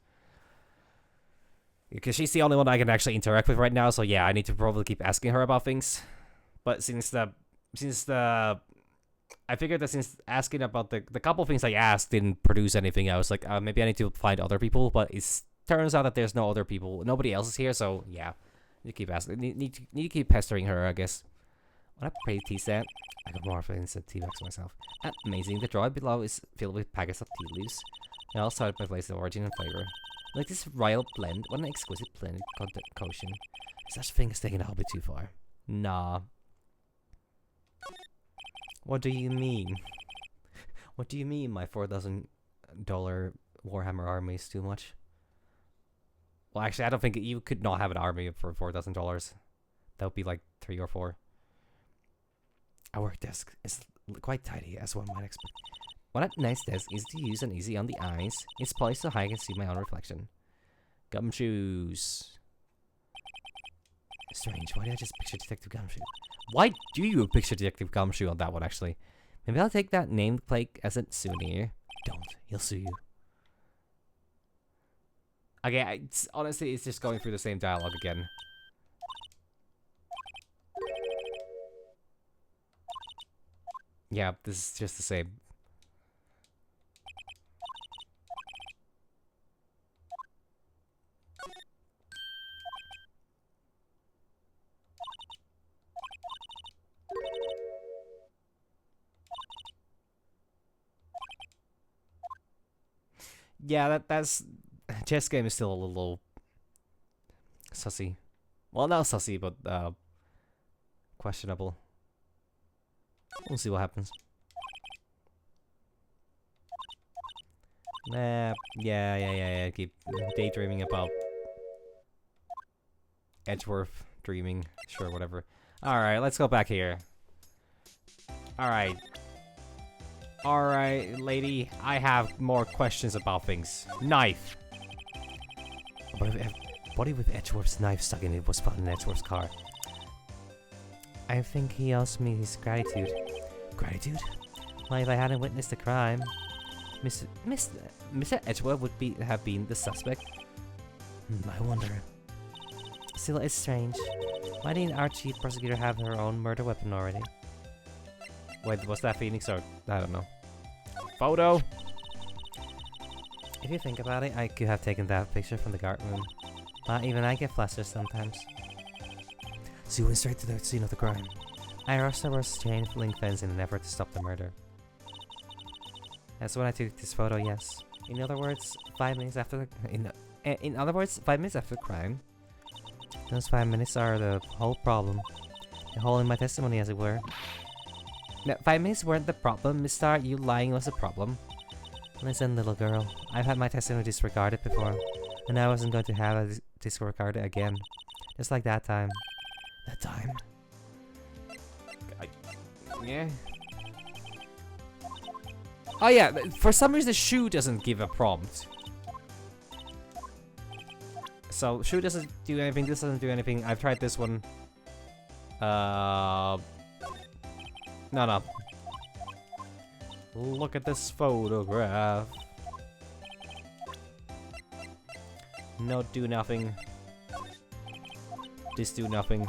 Because she's the only one I can actually interact with right now, so yeah, I need to probably keep asking her about things. But since I figured that since asking about the couple things I asked didn't produce anything, I was like, maybe I need to find other people, but it turns out that there's no other people, nobody else is here, so yeah. Need to keep asking, need to keep pestering her, I guess. What a pretty tea set. I got more things than tea bags myself. Amazing, the drawer below is filled with packets of tea leaves. They all started by place of origin and flavor. Like this royal blend, what an exquisite blended concoction. Such thing is taking a little bit too far. Nah. What do you mean? What do you mean my $4,000 Warhammer army is too much? Well, actually, I don't think you could not have an army for $4,000. That would be like 3 or 4. Our work desk is quite tidy, as one might expect. What a nice desk, easy to use and easy on the eyes. It's poised so high I can see my own reflection. Gumshoes. Strange, why did I just picture Detective Gumshoe? Why do you picture Detective Gumshoe on that one, actually? Maybe I'll take that nameplate as a souvenir. Don't, he'll sue you. Okay, honestly, it's just going through the same dialogue again. Yeah, this is just the same. Yeah, that's chess game is still a little sussy. Well, not sussy, but questionable. We'll see what happens. Yeah. Keep daydreaming about Edgeworth dreaming. Sure, whatever. Alright, let's go back here. Alright, lady. I have more questions about things. Knife. Body with Edgeworth's knife stuck in it was found in Edgeworth's car. I think he owes me his gratitude. Gratitude? Why, if I hadn't witnessed the crime, Mr. Edgeworth would have been the suspect. I wonder. Still, it's strange. Why didn't our chief prosecutor have her own murder weapon already? Wait, was that Phoenix or... I don't know. Photo! If you think about it, I could have taken that picture from the guard room. But even I get flustered sometimes. So you went straight to the scene of the crime. I rushed over a chain link fence in an effort to stop the murder. That's when I took this photo, yes. In other words, 5 minutes after the... In other words, 5 minutes after the crime. Those 5 minutes are the whole problem. The hole in my testimony, as it were. Now, 5 minutes weren't the problem, Miss Star. You lying was the problem. Listen, little girl. I've had my testimony disregarded before. And I wasn't going to have it disregarded again. Just like that time. That time? Yeah. Oh yeah, for some reason the shoe doesn't give a prompt. So, shoe doesn't do anything, this doesn't do anything. I've tried this one. No. Look at this photograph. No, do nothing. This do nothing.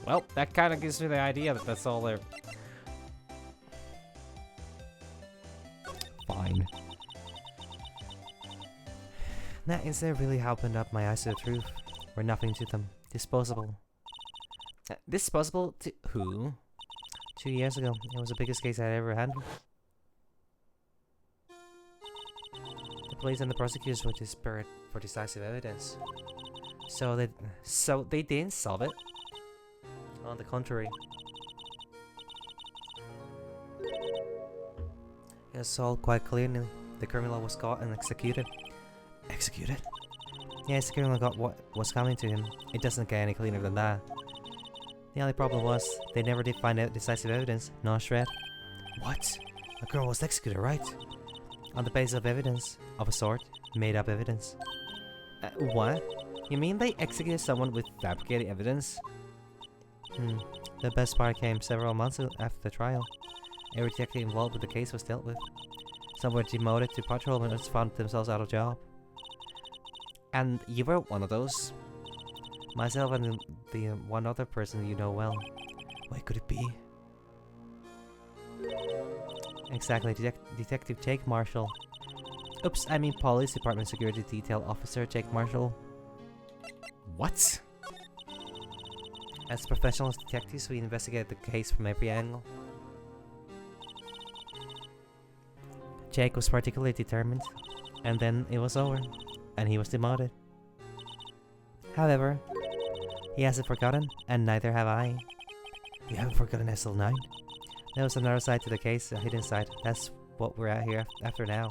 Well, that kind of gives me the idea that that's all there. Fine. That incident really opened up my eyes to the truth. We're nothing to them. Disposable. Disposable to who? 2 years ago. It was the biggest case I'd ever handled. The police and the prosecutors were desperate for decisive evidence. So they didn't solve it. On the contrary. It was solved quite clearly. The criminal was caught and executed. Executed? Yes, the criminal got what was coming to him. It doesn't get any cleaner than that. The only problem was, they never did find out decisive evidence. No shred. What? A girl was executed, right? On the basis of evidence. Of a sort. Made up evidence. What? You mean they executed someone with fabricated evidence? The best part came several months after the trial. Every detective involved with the case was dealt with. Some were demoted to patrol and others found themselves out of job. And you were one of those? Myself and the one other person you know well. What could it be? Exactly, Detective Jake Marshall. Oops, I mean Police Department Security Detail Officer Jake Marshall. What? As professional detectives, we investigated the case from every angle. Jake was particularly determined, and then it was over, and he was demoted. However, he hasn't forgotten, and neither have I. You haven't forgotten SL9? There was another side to the case, a hidden side. That's what we're at here after now.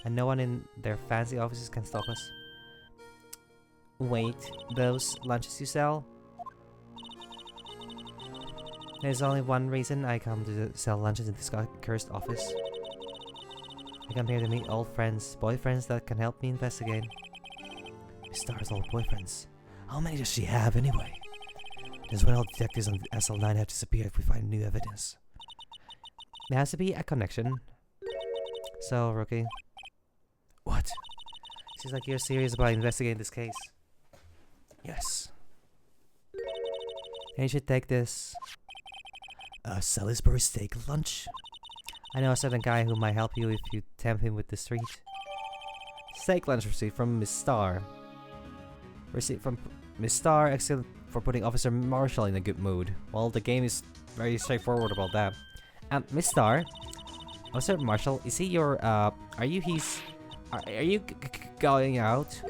And no one in their fancy offices can stop us. Wait, those lunches you sell? There's only one reason I come to sell lunches in this cursed office. I come here to meet old friends, boyfriends that can help me investigate. Miss Star's old boyfriends. How many does she have anyway? Does one of the detectives on SL9 have to disappear if we find new evidence? There has to be a connection. So, Rookie. What? Seems like you're serious about investigating this case. Yes. And you should take this. A Salisbury steak lunch? I know a certain guy who might help you if you tempt him with the street. Steak lunch receipt from Miss Star. Receipt from Miss Star, excellent for putting Officer Marshall in a good mood. Well, the game is very straightforward about that. Miss Star, Officer Marshall, is he your, are you his, are you going out?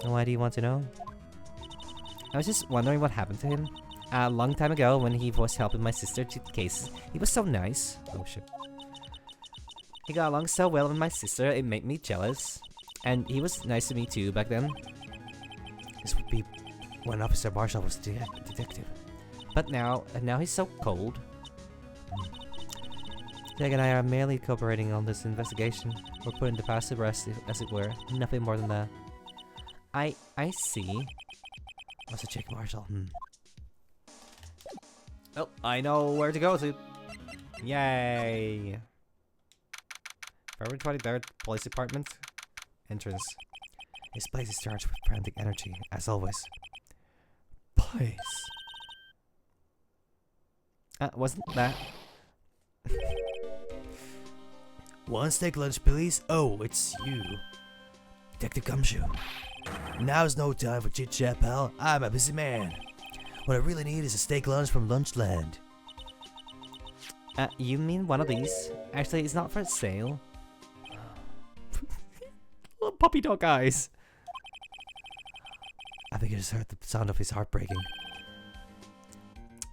Why do you want to know? I was just wondering what happened to him. A long time ago, when he was helping my sister to cases, he was so nice. Oh shit. He got along so well with my sister, it made me jealous. And he was nice to me too back then. This would be when Officer Marshall was detective. But now he's so cold. Jack and I are merely cooperating on this investigation. We're putting the past to rest, as it were. Nothing more than that. I see. Officer Jake Marshall, Oh, I know where to go to. Yay! February 23rd, Police Department. Entrance. This place is charged with frantic energy, as always. Place. Wasn't that? One steak lunch, please. Oh, it's you. Detective Gumshoe. Now's no time for chit-chat, pal. I'm a busy man. What I really need is a steak lunch from Lunchland. You mean one of these? Actually, it's not for sale. Little puppy dog eyes. I think I just heard the sound of his heart breaking.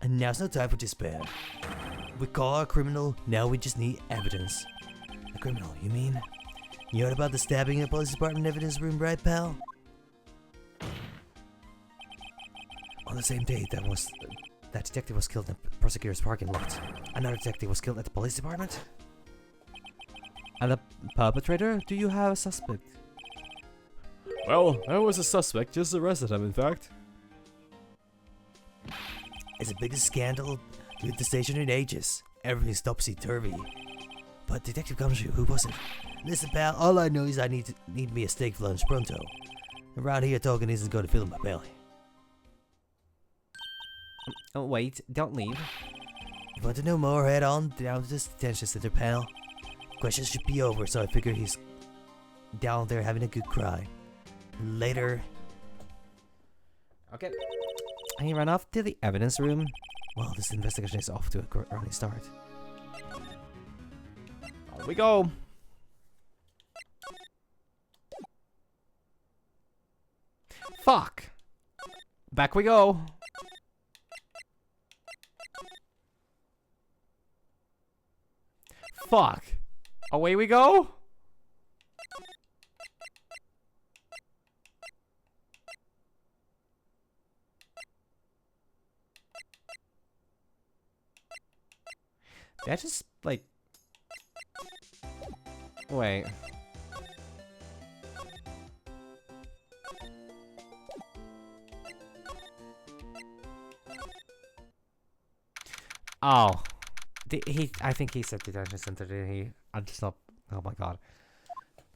And now's no time for despair. We caught a criminal, now we just need evidence. A criminal, you mean? You heard about the stabbing in the police department evidence room, right, pal? On the same day that detective was killed in the prosecutor's parking lot, another detective was killed at the police department? And the perpetrator? Do you have a suspect?
Well, there was a suspect, just arrested him, in fact.
It's the biggest scandal with the station in ages. Everything's topsy-turvy. But Detective Gumshoe, who was it? Listen, pal, all I know is I need me a steak for lunch pronto. Around here, talking isn't going to fill my belly. Oh, wait, don't leave. You want to know more? Head on down to this detention center, pal. Questions should be over, so I figure he's down there having a good cry. Later. Okay. He ran off to the evidence room. Well, this investigation is off to a early start.
On we go.
Fuck. Back we go.
Fuck. Away we go.
Did I just, like... Wait. Oh. I think he said detention center, didn't he? I'm just not... Oh my god.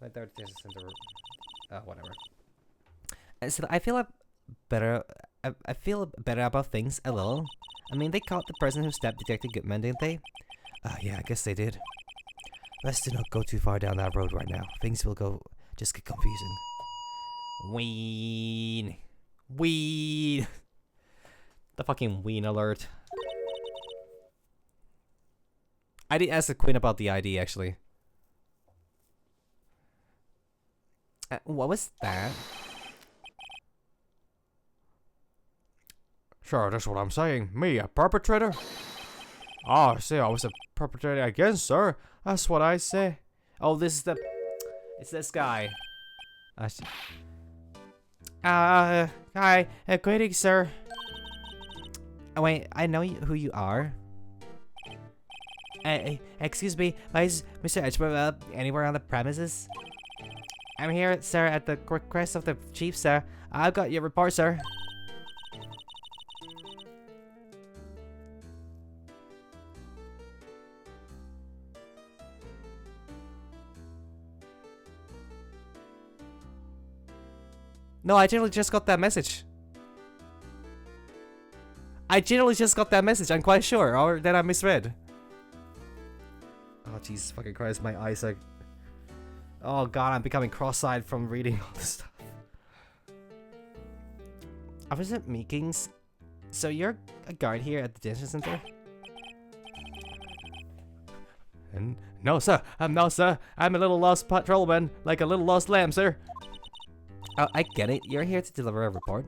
Like, their detention center... whatever. So I feel better... I feel better about things, a little. I mean, they caught the person who stabbed Detective Goodman, didn't they? Yeah, I guess they did. Let's do not go too far down that road right now. Things will just get confusing. Ween. Ween. The fucking ween alert. I did ask the queen about the ID, actually. What was that?
Sure, that's what I'm saying. Me, a perpetrator? Oh, see, I was a perpetrator again, sir. That's what I say.
Oh, this is it's this guy. Hi, greetings, sir. Oh, wait, I know who you are. Excuse me, is Mr. Edgeworth anywhere on the premises? I'm here, sir, at the request of the chief, sir. I've got your report, sir. No, I generally just got that message. I'm quite sure, or that I misread. Oh, Jesus fucking Christ, my eyes are... Oh god, I'm becoming cross-eyed from reading all this stuff. Officer Meekings, so you're a guard here at the detention center?
And no, sir. No, sir. I'm a little lost patrolman, like a little lost lamb, sir.
Oh, I get it. You're here to deliver a report.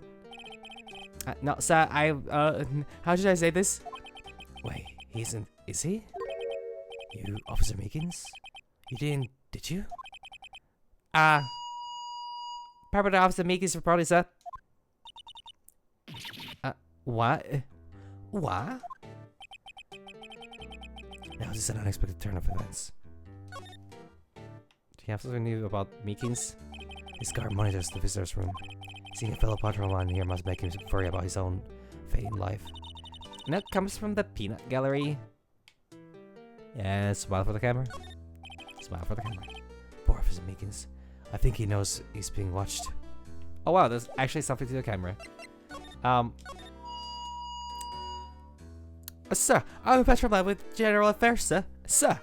No, sir, how should I say this? Wait, he isn't... Is he? You, Officer Meekins? You didn't... Did you? Perpetrator Officer Meekins reported, sir. What? What? Now this is an unexpected turn of events. Do you have something new about Meekins? His guard monitors the visitor's room. Seeing a fellow patrolman here must make him worry about his own fate in life. And that comes from the peanut gallery. Yeah, smile for the camera. Smile for the camera. Poor Officer Meekins. I think he knows he's being watched. Oh wow, there's actually something to the camera. Sir, I'm a patrolman with General Affairs, sir. Sir!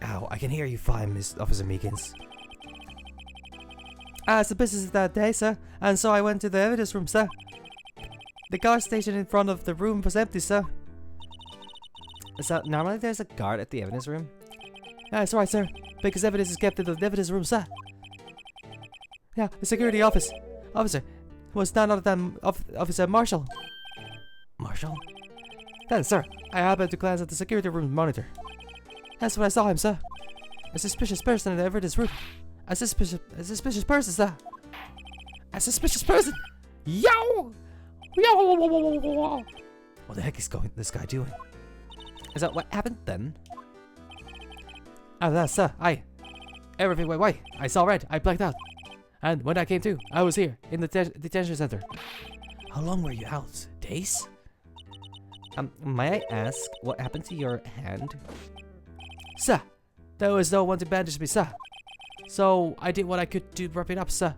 Ow, I can hear you fine, Miss Officer Meekins. It's the business of that day, sir, and so I went to the evidence room, sir. The guard station in front of the room was empty, sir. So, normally there's a guard at the evidence room? That's right, sir. Because evidence is kept in the evidence room, sir. Yeah, the security officer was none other than Officer Marshall. Marshall? Then, sir, I happened to glance at the security room monitor. That's when I saw him, sir. A suspicious person in the evidence room. A suspicious person, sir. A suspicious person! Yo! Yo! What the heck is this guy doing? Is that what happened then? That, sir, everything went white. I saw red. I blacked out. And when I came to, I was here, in the detention center. How long were you out? Days? May I ask what happened to your hand? Sir, there was no one to bandage me, sir. So, I did what I could to wrap it up, sir.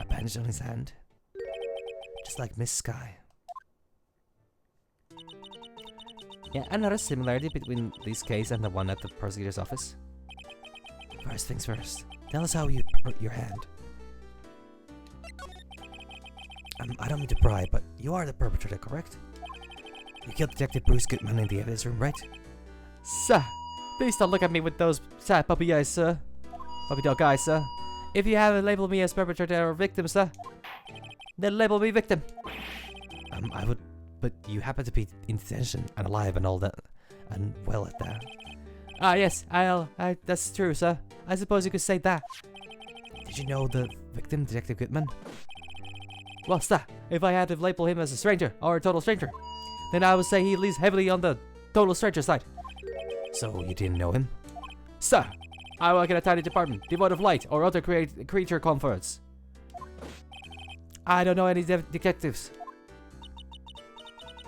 A bandage on his hand? Just like Miss Sky. Yeah, another similarity between this case and the one at the prosecutor's office. First things first, tell us how you hurt your hand. I don't mean to pry, but you are the perpetrator, correct? You killed Detective Bruce Goodman in the evidence room, right? Sir, please don't look at me with those sad puppy eyes, sir. Puppy dog eyes, sir. If you haven't labeled me as perpetrator or victim, sir, then label me victim. I would, but you happen to be in detention and alive and all that, and well at that. Ah, yes, that's true, sir. I suppose you could say that. Did you know the victim, Detective Goodman? Well, sir, if I had to label him as a stranger, or a total stranger, then I would say he leans heavily on the total stranger side. So, you didn't know him? Sir, I work in a tiny department, devoid of light or other creature comforts. I don't know any detectives.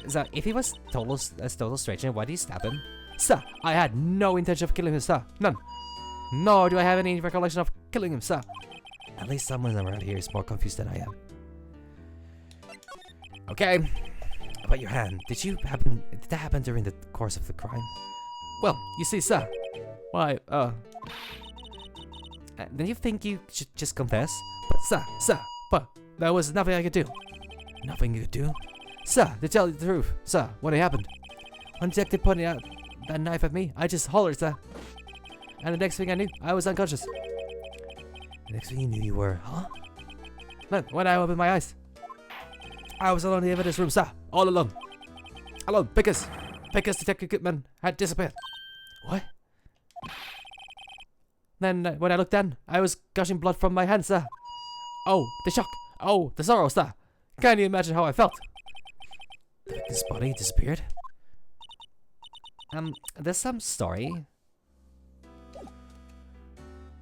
So, if he was a total stranger, why did you stab him? Sir, I had no intention of killing him, sir. None. Nor do I have any recollection of killing him, sir. At least someone around here is more confused than I am. Okay. About your hand, did that happen during the course of the crime? Well, you see, sir. Why, then you think you should just confess? But, sir, but there was nothing I could do. Nothing you could do? Sir, to tell you the truth, sir, what happened? When Detective pointed out that knife at me, I just hollered, sir. And the next thing I knew, I was unconscious. The next thing you knew, you were, huh? Then, when I opened my eyes, I was alone in the evidence room, sir. All alone. Alone, because Detective Goodman had disappeared. What? Then, when I looked down, I was gushing blood from my hands, sir. Oh, the shock. Oh, the sorrow, sir. Can you imagine how I felt? The victim's body disappeared? There's some story.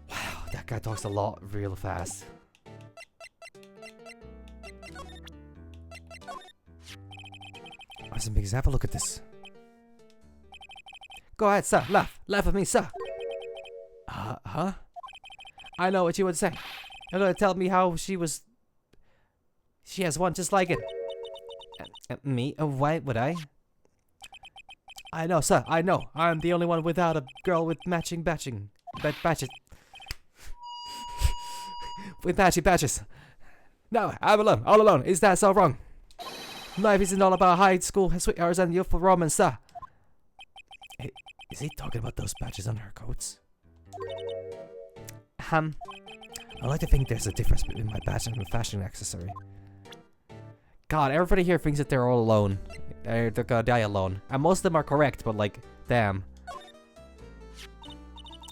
Wow, that guy talks a lot real fast. Listen, because have a look at this. Go ahead, sir. Laugh at me, sir. Huh? I know what you would say. You're gonna tell me how she has one just like it. Me? Why would I? I know, sir. I know. I'm the only one without a girl with matching batches. With matching batches. No, I'm alone. All alone. Is that so wrong? Life isn't all about high school sweethearts and youthful romance, sir. Hey, is he talking about those patches on her coats? I like to think there's a difference between my badge and my fashion accessory. God, everybody here thinks that they're all alone. They're gonna die alone. And most of them are correct, but like, damn.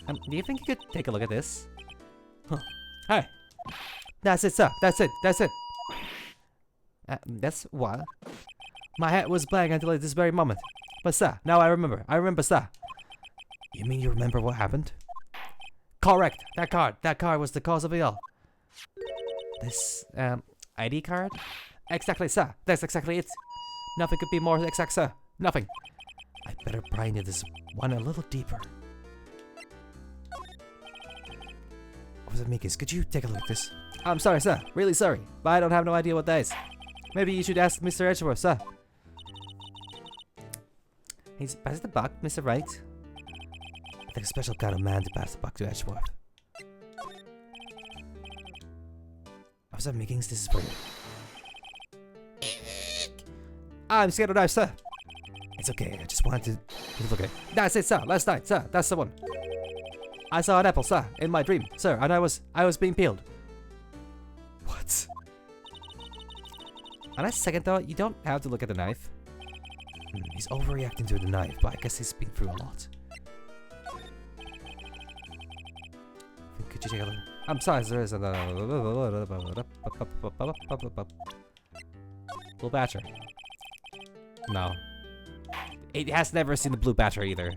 Do you think you could take a look at this? Huh. Hey! That's it, sir. That's it. That's what? My head was blank until this very moment. But sir, now I remember. Sir. You mean you remember what happened? Correct. That card was the cause of it all. This, ID card? Exactly, sir. That's exactly it. Nothing could be more exact, sir. Nothing. I better pry into this one a little deeper. Officer Mikis, could you take a look at this? I'm sorry, sir. Really sorry. But I don't have no idea what that is. Maybe you should ask Mr. Edgeworth, sir. He's passed the buck, Mr. Wright. I think a special kind of man to pass the buck to Edgeworth. Officer Mikis, this is for you. I'm scared of knives, sir. It's okay, I just wanted to look at it. That's it, sir. Last night, sir. That's the one. I saw an apple, sir, in my dream, sir, and I was being peeled. What? On a second thought, you don't have to look at the knife. He's overreacting to the knife, but I guess he's been through a lot. Could you take a look? I'm sorry, there is a blue badger. No. It has never seen the blue badger either.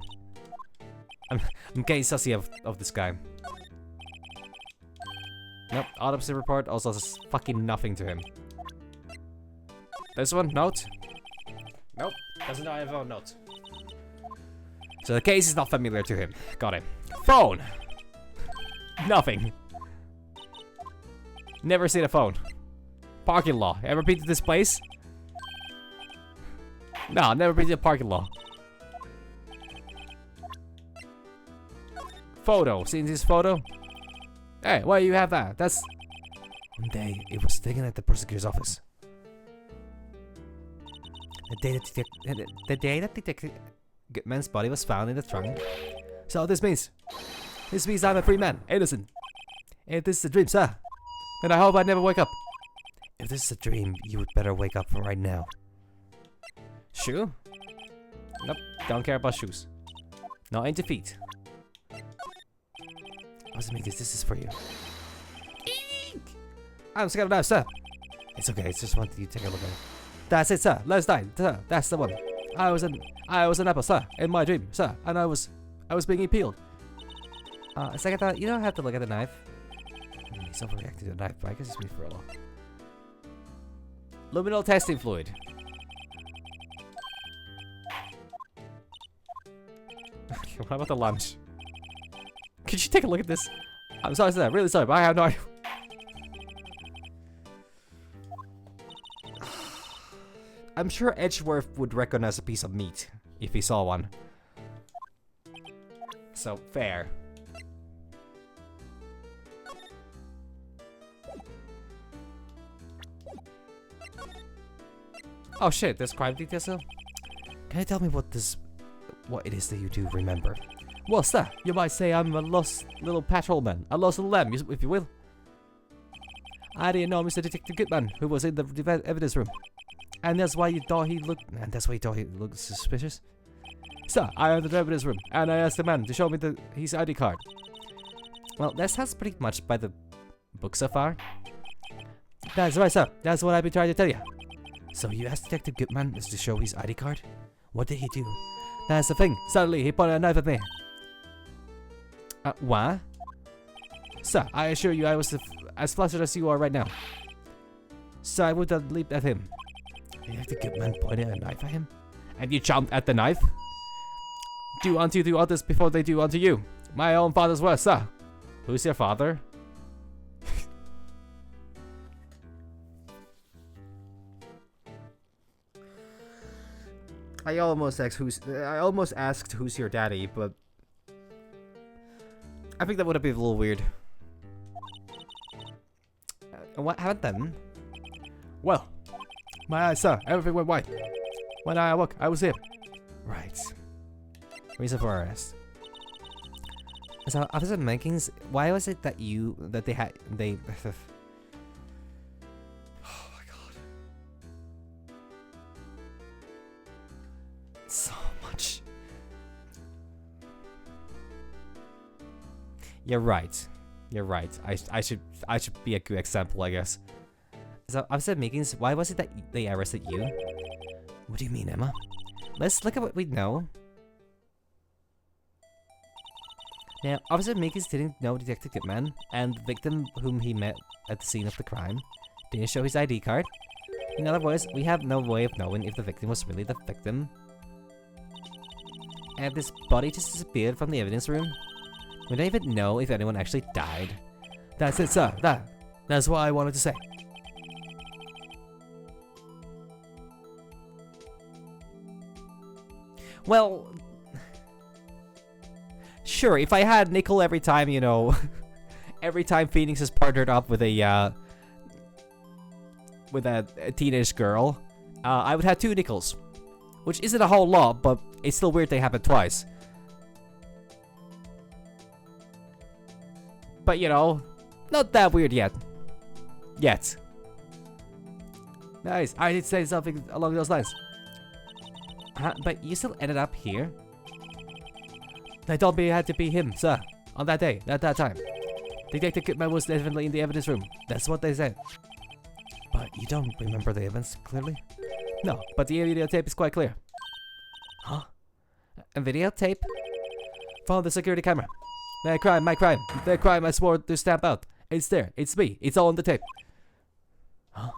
I'm getting sussy of this guy. Nope, autopsy report also says fucking nothing to him. This one, note? Nope, doesn't know I have a note. So the case is not familiar to him. Got it. Phone! Nothing. Never seen a phone. Parking lot. Ever been to this place? No, never been to a parking lot. Photo. Seen this photo? Hey, why you have that? That's... One day, it was taken at the prosecutor's office. The day that Detective Goodman's body was found in the trunk. So this means I'm a free man, innocent. If this is a dream, sir, then I hope I never wake up. If this is a dream, you would better wake up from right now. Shoe? Nope, don't care about shoes. Not into feet. What's it mean? This is for you. Eek! I'm scared of that, sir. It's okay, it's just wanted you to take a look at it. That's it, sir. Last night, sir. That's the one. I was an apple, sir, in my dream, sir, and I was being peeled. A second thought, you don't have to look at the knife. He's overreacting to the knife, but I guess he's been for a lot. Luminal testing fluid. What about the lunch? Could you take a look at this? I'm sorry, sir. Really sorry, but I have no idea. I'm sure Edgeworth would recognize a piece of meat if he saw one. So, fair. Oh shit, there's crime details still? Can you tell me what it is that you do remember? Well, sir, you might say I'm a lost little patrolman, a lost little lamb, if you will. I didn't know Mr. Detective Goodman, who was in the evidence room. And that's why you thought he looked suspicious? Sir, I entered the evidence room, and I asked the man to show me his ID card. Well, that sounds pretty much by the book so far. That's right, sir. That's what I've been trying to tell you. So you asked Detective Goodman to show his ID card? What did he do? That's the thing. Suddenly, he pointed a knife at me. What? Sir, I assure you I was as flustered as you are right now. So I would have leaped at him. Detective Goodman pointed a knife at him? And you jumped at the knife? Do unto others before they do unto you. My own father's words, sir. Who's your father? I almost asked who's your daddy, but I think that would have been a little weird. What happened then? Well, my eyes, sir, everything went white. When I awoke, I was here. Right. Reason for arrest. So, Officer Menkins, why was it that they oh my god. So much. You're right. You're right. I should be a good example, I guess. So, Officer Menkins, why was it that they arrested you? What do you mean, Emma? Let's look at what we know. Now, Officer Menkins didn't know Detective Goodman, and the victim whom he met at the scene of the crime didn't show his ID card. In other words, we have no way of knowing if the victim was really the victim. And this body just disappeared from the evidence room. We don't even know if anyone actually died. That's it, sir. That's what I wanted to say. Well, sure, if I had nickel every time, you know, every time Phoenix is partnered up with a teenage girl, I would have 2 nickels. Which isn't a whole lot, but it's still weird they happened twice. But you know, not that weird yet. Yet. Nice, I did say something along those lines. But you still ended up here? They told me it had to be him, sir. On that day, at that time. Detective Goodman was definitely in the evidence room. That's what they said. But you don't remember the events clearly? No, but the videotape is quite clear. Huh? A videotape? Follow the security camera. My crime, the crime I swore to stamp out. It's there, it's me, it's all on the tape. Huh?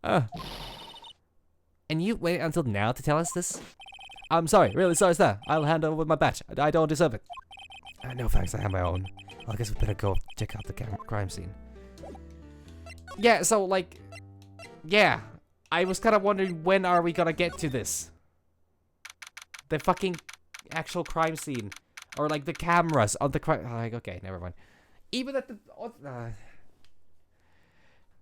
Huh? And you wait until now to tell us this? I'm sorry, really sorry, sir. I'll hand over my badge. I don't deserve it. No thanks, I have my own. Well, I guess we better go check out the crime scene. Yeah, so like, yeah, I was kind of wondering when are we gonna get to this? The fucking actual crime scene, or like the cameras on the crime. Like, okay, never mind. Even at the,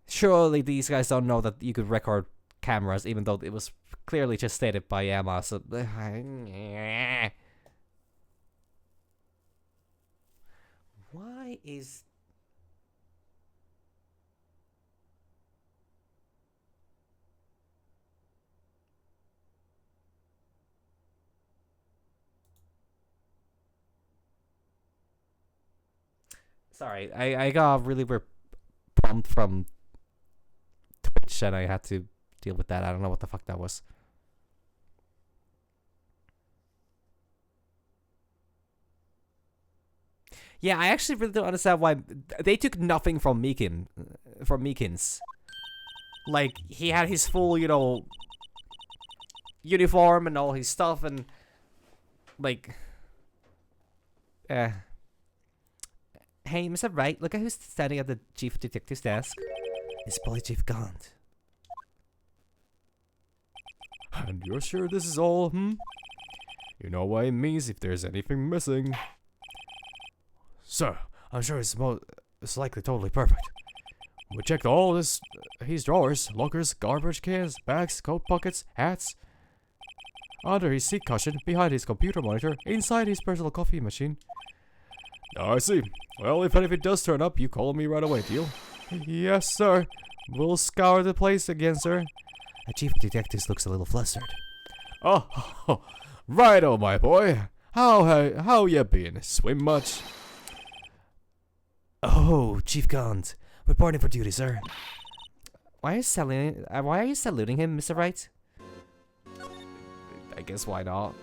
surely these guys don't know that you could record cameras, even though it was clearly just stated by Emma. So, why is? Sorry, I got a really weird prompt from Twitch and I had to deal with that. I don't know what the fuck that was. Yeah, I actually really don't understand why they took nothing from Meekins. Like, he had his full, you know, uniform and all his stuff and, like, Hey, Mr. Wright, look at who's standing at the chief detective's desk. It's Police Chief Gaunt.
And you're sure this is all, You know what it means if there's anything missing. Sir, I'm sure it's likely totally perfect. We checked all his drawers, lockers, garbage cans, bags, coat pockets, hats. Under his seat cushion, behind his computer monitor, inside his personal coffee machine. I see. Well, if anything does turn up, you call me right away, deal? Yes, sir. We'll scour the place again, sir.
The chief detective looks a little flustered.
Oh, righto, my boy. How you been? Swim much?
Oh, Chief Gaunt. Reporting for duty, sir. Why are you saluting him, Mr. Wright? I guess why not?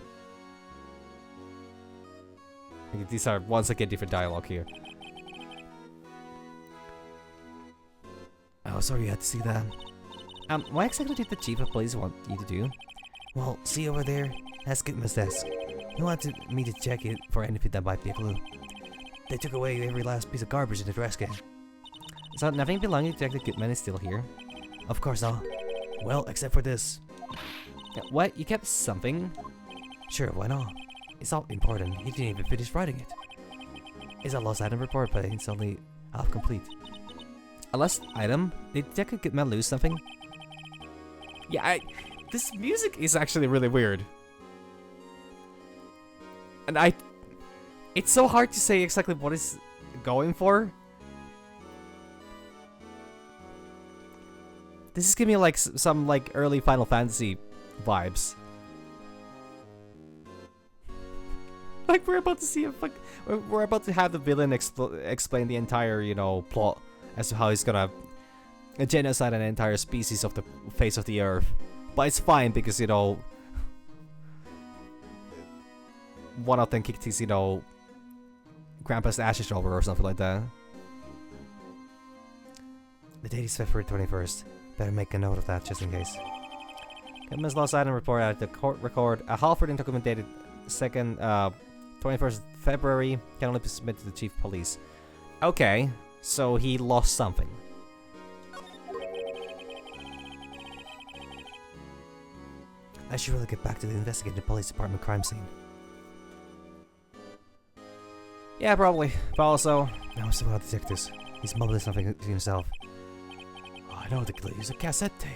These are once again different dialogue here. Oh, sorry you had to see that. What exactly did the chief of police want you to do? Well, see over there? That's Goodman's desk. He wanted me to check it for anything that might be a clue. They took away every last piece of garbage in the trash can. So nothing belonging to Detective Goodman is still here? Of course not. Well, except for this. What? You kept something? Sure, why not? It's all important. He didn't even finish writing it. It's a lost item report, but it's only half complete. A lost item? Did Detective Goodman lose something? Yeah, this music is actually really weird. And it's so hard to say exactly what it's going for. This is giving me like some like early Final Fantasy vibes. Like we're about to see we're about to have the villain explain the entire, you know, plot as to how he's gonna genocide an entire species of the face of the earth. But it's fine because, you know, one of them kicked his, you know, grandpa's ashes over or something like that. The date is February 21st. Better make a note of that just in case. Goodman's lost item report at the court record. A Halford document dated 21st February can only be submitted to the chief of police. Okay, so he lost something. I should really get back to the investigative police department crime scene. Yeah, probably. But also, now it's about detectives. He's mumbling something to himself. Oh,
I know the killer used a cassette tape.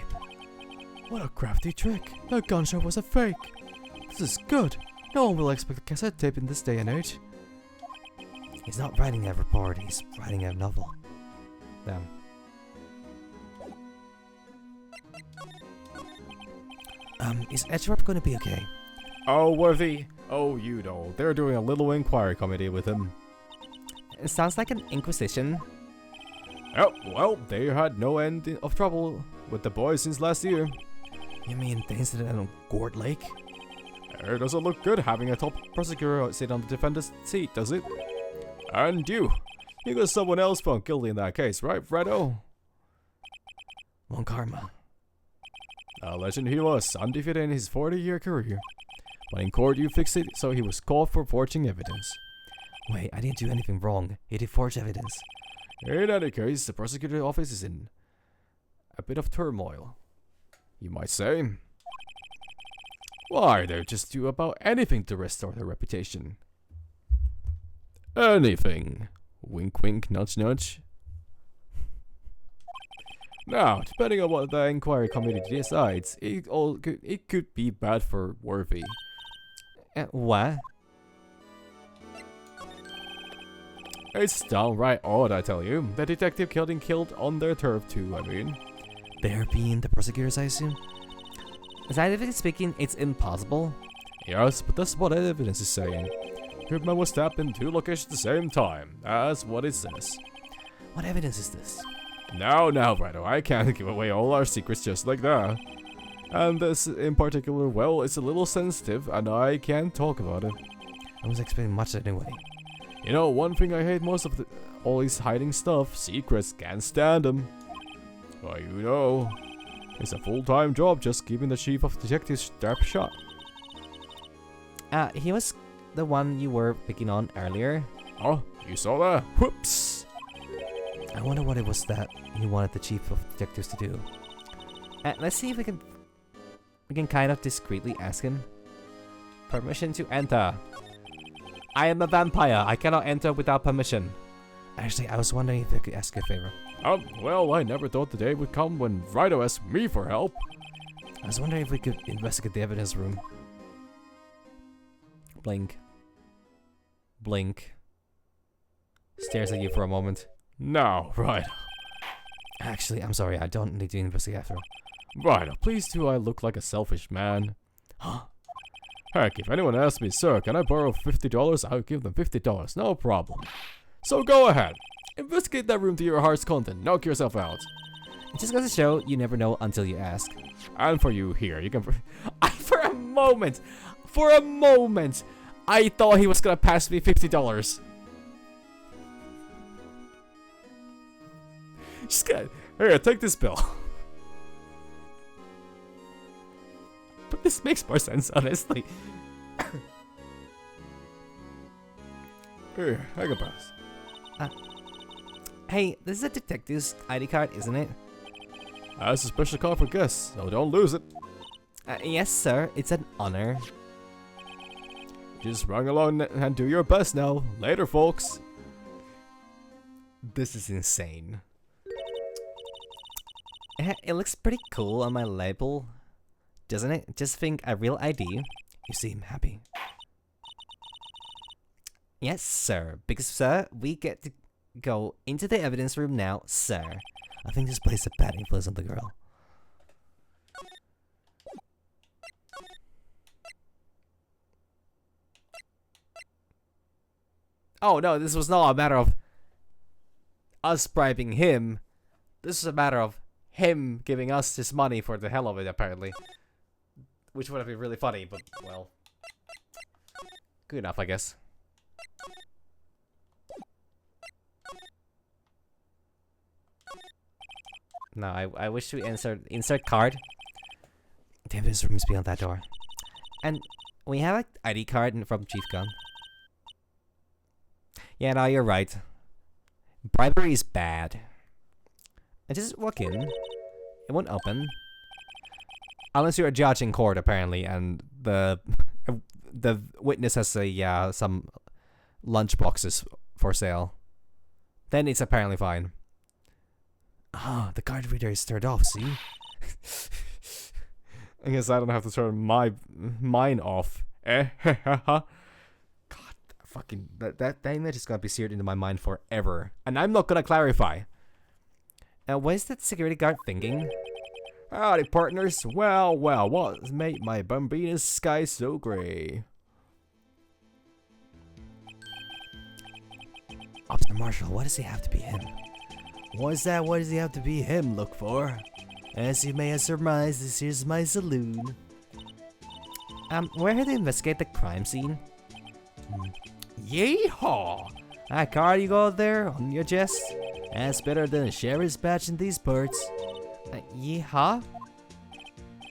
What a crafty trick. The gunshot was a fake. This is good. No one will expect a cassette tape in this day and age.
He's not writing a report, he's writing a novel. Damn. Is Edgeworth gonna be okay?
Oh, Worthy. Oh, you know, they're doing a little inquiry committee with him.
It sounds like an inquisition.
Oh, well, they had no end of trouble with the boys since last year.
You mean the incident on Gord Lake?
It doesn't look good having a top prosecutor sit on the defendant's seat, does it? And you got someone else found guilty in that case, right, Fredo?
One karma.
A legend he was, undefeated in his 40-year career. But in court you fixed it, so he was caught for forging evidence.
Wait, I didn't do anything wrong. He did forge evidence.
In any case, the prosecutor's office is in a bit of turmoil, you might say. Why, they'll just do about anything to restore their reputation. Anything. Wink wink, nudge nudge. Now, depending on what the inquiry committee decides, it could be bad for Worthy.
What?
It's downright odd, I tell you. The detective killed on their turf too, I mean.
They're being the prosecutors, I assume? Scientifically speaking, it's impossible.
Yes, but that's what the evidence is saying. Goodman was stabbed in 2 locations at the same time. That's what it says.
What evidence is this?
Now, Rido, I can't give away all our secrets just like that. And this in particular, well, it's a little sensitive, and I can't talk about it.
I was expecting much anyway.
You know, one thing I hate most of all this hiding stuff, secrets, can't stand them. Well, you know, it's a full-time job just keeping the chief of detectives sharp shut.
He was the one you were picking on earlier.
Oh, you saw that? Whoops!
I wonder what it was that he wanted the chief of detectives to do. Let's see if we can kind of discreetly ask him. Permission to enter. I am a vampire. I cannot enter without permission. Actually, I was wondering if I could ask you a favor.
Well, I never thought the day would come when Rido asked me for help.
I was wondering if we could investigate the evidence room. Blink. Blink. Stares at you for a moment.
No, Rido.
Actually, I'm sorry. I don't need to investigate after all.
Rido, please do I look like a selfish man? Heck, if anyone asks me, sir, can I borrow $50? I'll give them $50, no problem. So go ahead. Investigate that room to your heart's content. Knock yourself out.
It just goes to show you never know until you ask.
And for you here, you can...
For a moment, I thought he was gonna pass me $50.
Just get... Here, take this bill.
But this makes more sense, honestly.
Here, I can pass.
Hey, this is a detective's ID card, isn't it?
That's a special card for guests, so don't lose it.
Yes, sir. It's an honor.
Just run along and do your best now. Later, folks.
This is insane. It looks pretty cool on my label, doesn't it? Just think a real ID. You seem happy. Yes, sir. Because, sir, we get to go into the evidence room now, sir. I think this plays a bad influence on the girl. Oh no, this was not a matter of us bribing him. This is a matter of him giving us his money for the hell of it, apparently. Which would have been really funny, but, well. Good enough, I guess. No, I wish to insert card. The evidence room is beyond that door. And we have an ID card from Chief Gunn. Yeah, no, you're right. Bribery is bad. I just walk in. It won't open. Unless you're a judge in court, apparently, and the witness has some lunch boxes for sale. Then it's apparently fine. Ah, the card reader is turned off, see?
I guess I don't have to turn mine off. God,
Fucking, that image is gonna be seared into my mind forever. And I'm not gonna clarify. What is that security guard thinking?
Howdy, partners. Well, what's made my Bambina's sky so gray?
Officer Marshall, why does he have to be him?
What's that? What does he have to be him look for? As you may have surmised, this here's my saloon.
We're here to investigate the crime scene.
Yeehaw! That card you got there on your chest? That's better than a sheriff's badge in these parts.
Yeehaw?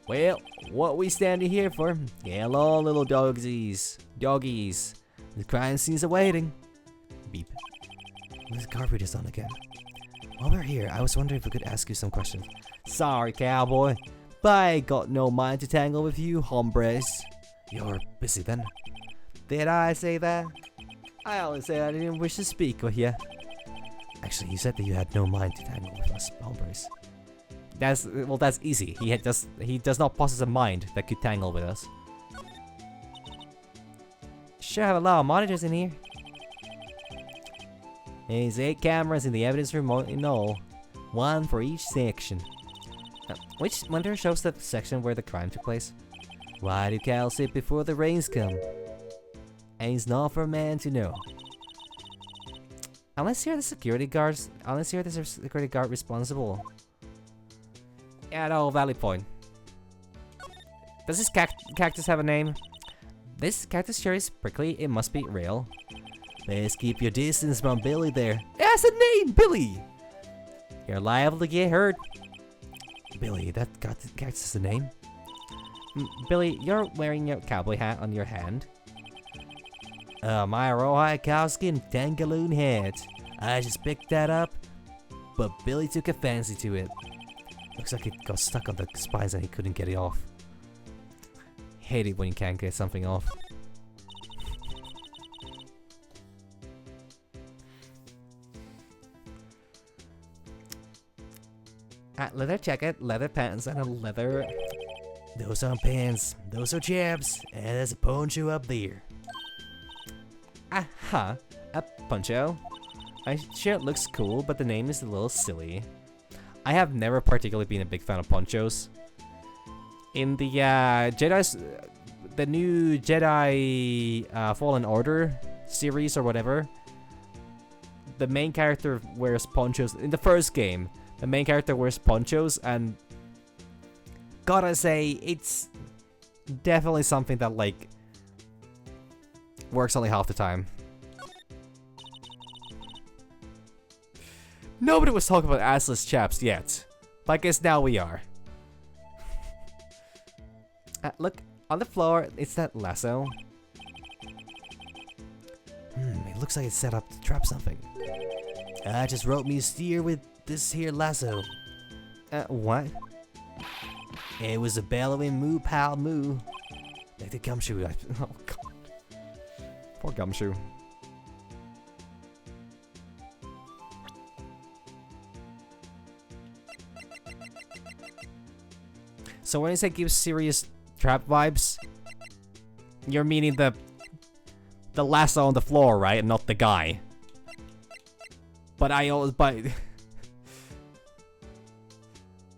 Well, what we standing here for? Hello, little doggies. The crime scene's awaiting.
Beep. The card reader's on again. While we're here, I was wondering if we could ask you some questions.
Sorry, cowboy, but I ain't got no mind to tangle with you, hombres.
You're busy then?
Did I say that? I only said I didn't wish to speak with you.
Actually, you said that you had no mind to tangle with us hombres.
That's easy. He does not possess a mind that could tangle with us.
Sure have a lot of monitors in here.
There's 8 cameras in the evidence room in all, 1 for each section.
Which monitor shows the section where the crime took place?
Why do cows sit before the rains come? Ain't not for a man to know.
Unless you're the security guards, unless you're the security guard responsible.
Yeah, no, valid point.
Does this cactus have a name? This cactus sure is prickly, it must be real.
Best keep your distance from Billy there.
It has a name, Billy!
You're liable to get hurt.
Billy, that cactus is a name? Billy, you're wearing your cowboy hat on your hand.
My rawhide cowskin tangaloon hat. I just picked that up, but Billy took a fancy to it.
Looks like it got stuck on the spines and he couldn't get it off. Hate it when you can't get something off. Leather jacket, leather pants, and a leather...
Those aren't pants, those are chaps, and there's a poncho up there.
Aha, a poncho. I sure it looks cool, but the name is a little silly. I have never particularly been a big fan of ponchos. In the the new Jedi Fallen Order series or whatever, the main character wears ponchos. In the first game, the main character wears ponchos, and gotta say, it's definitely something that, like, works only half the time. Nobody was talking about assless chaps yet, but I guess now we are. Look, on the floor, it's that lasso.
It looks like it's set up to trap something. I just wrote me a steer with this here lasso.
What?
It was a bellowing moo pal moo.
Like the gumshoe. Oh god. Poor gumshoe. So when you say gives serious trap vibes, you're meaning the lasso on the floor, right? Not the guy. But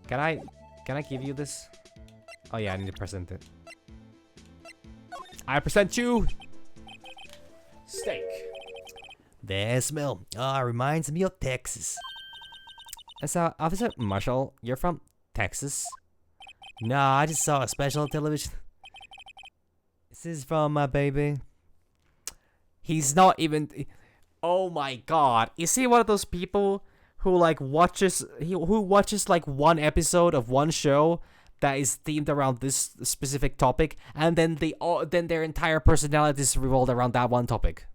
Can I give you this? Oh yeah, I need to present it. I present you steak.
That smell. Reminds me of Texas.
So, Officer Marshall, you're from Texas?
No, I just saw a special television.
This is from my baby. He's not even... Oh my god. Is he one of those people who like watches like one episode of one show that is themed around this specific topic, and then their entire personality is revolved around that one topic?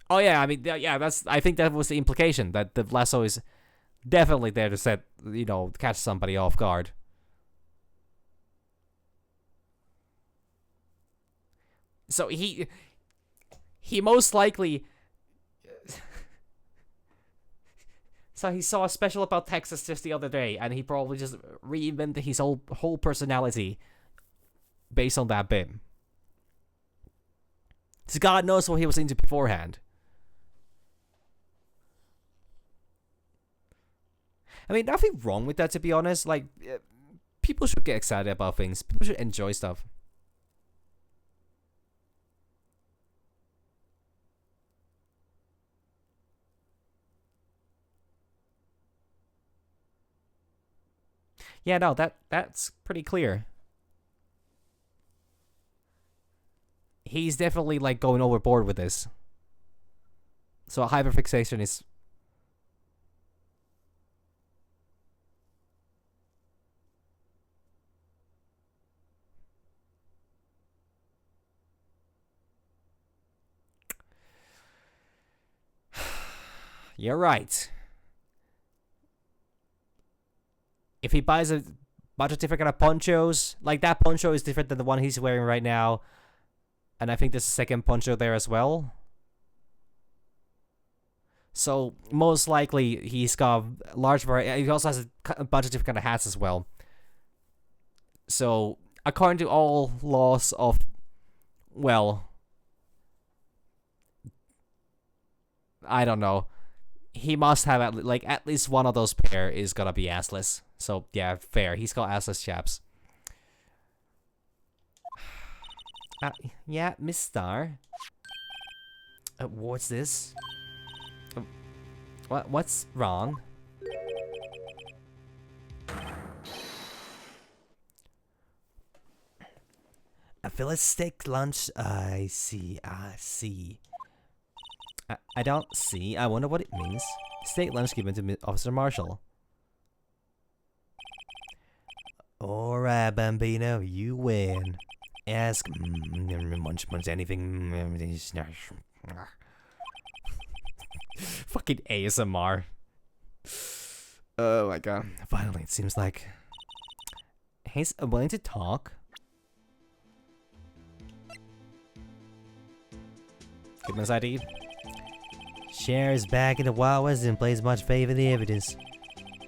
Oh yeah, I mean, yeah, I think that was the implication, that the lasso is definitely there to catch somebody off guard. So he most likely So he saw a special about Texas just the other day, and he probably just reinvented his whole personality based on that bit. So God knows what he was into beforehand. I mean, nothing wrong with that, to be honest. Like, people should get excited about things. People should enjoy stuff. Yeah, no, that's pretty clear. He's definitely like going overboard with this. So hyperfixation is. You're right. If he buys a bunch of different kind of ponchos, like that poncho is different than the one he's wearing right now. And I think there's a second poncho there as well. So most likely he's got a large variety. He also has a bunch of different kind of hats as well. So according to all laws of, well, I don't know. He must have at least one of those pair is gonna be assless. So yeah, fair. He's got assless chaps. Yeah, Miss Star. What's this? What's wrong? A fillet steak lunch. I see. I don't see. I wonder what it means. Steak lunch given to Officer Marshall. Alright, Bambino, you win. Ask munch anything. Fucking ASMR. Oh my god. Finally, it seems like he's willing to talk. Give him his ID. Sheriff's back in the Wild West and plays much favor in the evidence.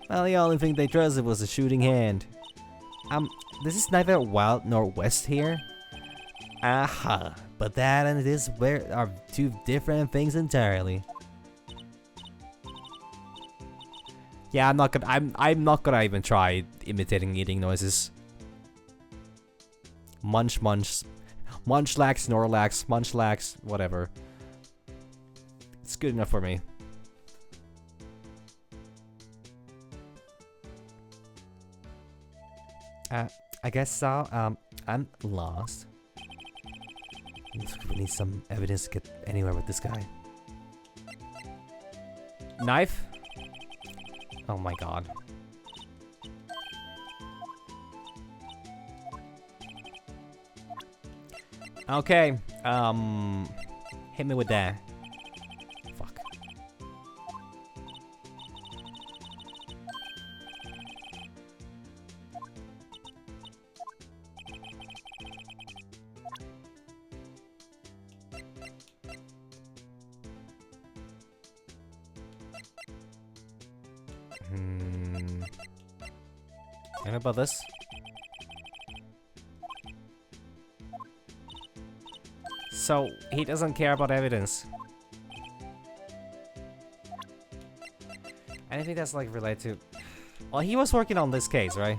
Well, the only thing they trusted was the shooting hand. This is neither Wild nor West here. Aha, but that and this are two different things entirely. Yeah, I'm not gonna even try imitating eating noises. Munch, munchlax, Snorlax, munchlax, whatever. It's good enough for me. I guess so. I'm lost. We need some evidence to get anywhere with this guy. Knife? Oh my god. Okay, hit me with that. Fuck. Anything about this? So, he doesn't care about evidence. Anything that's like related to... Well, he was working on this case, right?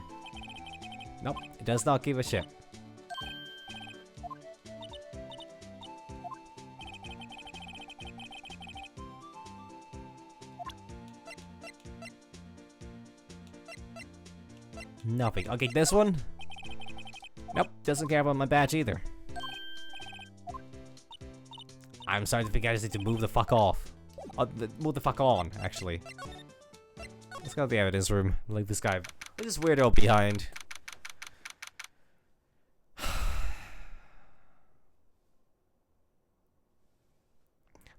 Nope, he does not give a shit. Nothing. Okay, this one? Nope, doesn't care about my badge either. I'm starting to think I just need to move the fuck off. Move the fuck on, actually. Let's go to the evidence room. Leave this guy, leave this weirdo behind.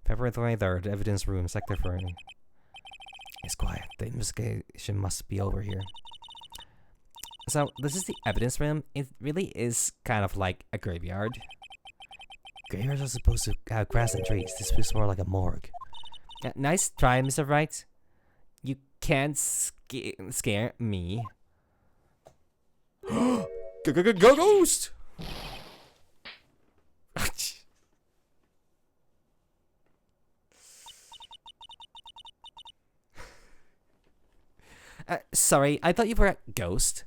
February 23rd, evidence room, sector 30. It's quiet. The investigation must be over here. So, this is the evidence room. It really is kind of like a graveyard. Graveyards are supposed to have grass and trees. This feels more like a morgue. Yeah, nice try, Mr. Wright.
You can't scare me.
Ghost!
Sorry, I thought you were a ghost.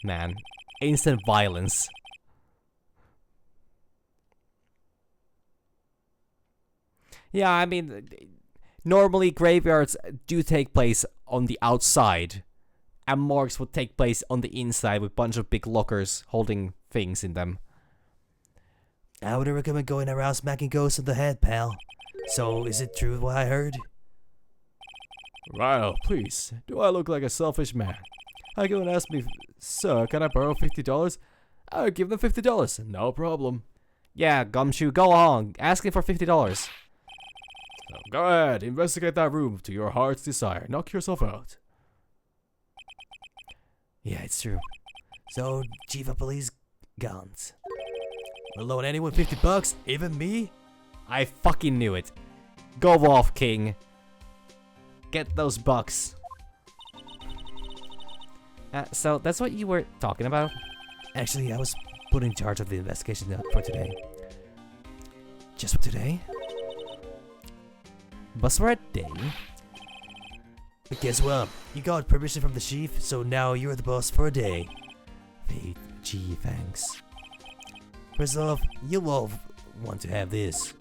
Man, instant violence. Yeah, I mean, normally graveyards do take place on the outside, and morgues would take place on the inside with a bunch of big lockers holding things in them.
I would recommend going around smacking ghosts in the head, pal. So, is it true what I heard?
Ryle, please, do I look like a selfish man? I go and ask me, sir, can I borrow $50? I would give them $50, no problem.
Yeah, Gumshoe, go on, asking for $50.
So go ahead, investigate that room to your heart's desire. Knock yourself out.
Yeah, it's true. So, Chief of Police Guns. Will loan anyone $50? Even me?
I fucking knew it. Go off, King. Get those bucks. So that's what you were talking about?
Actually, I was put in charge of the investigation for today. Just for today?
But for a day?
But guess what? You got permission from the chief, so now you're the boss for a day. Gee, thanks. First off, you'll all want to have this.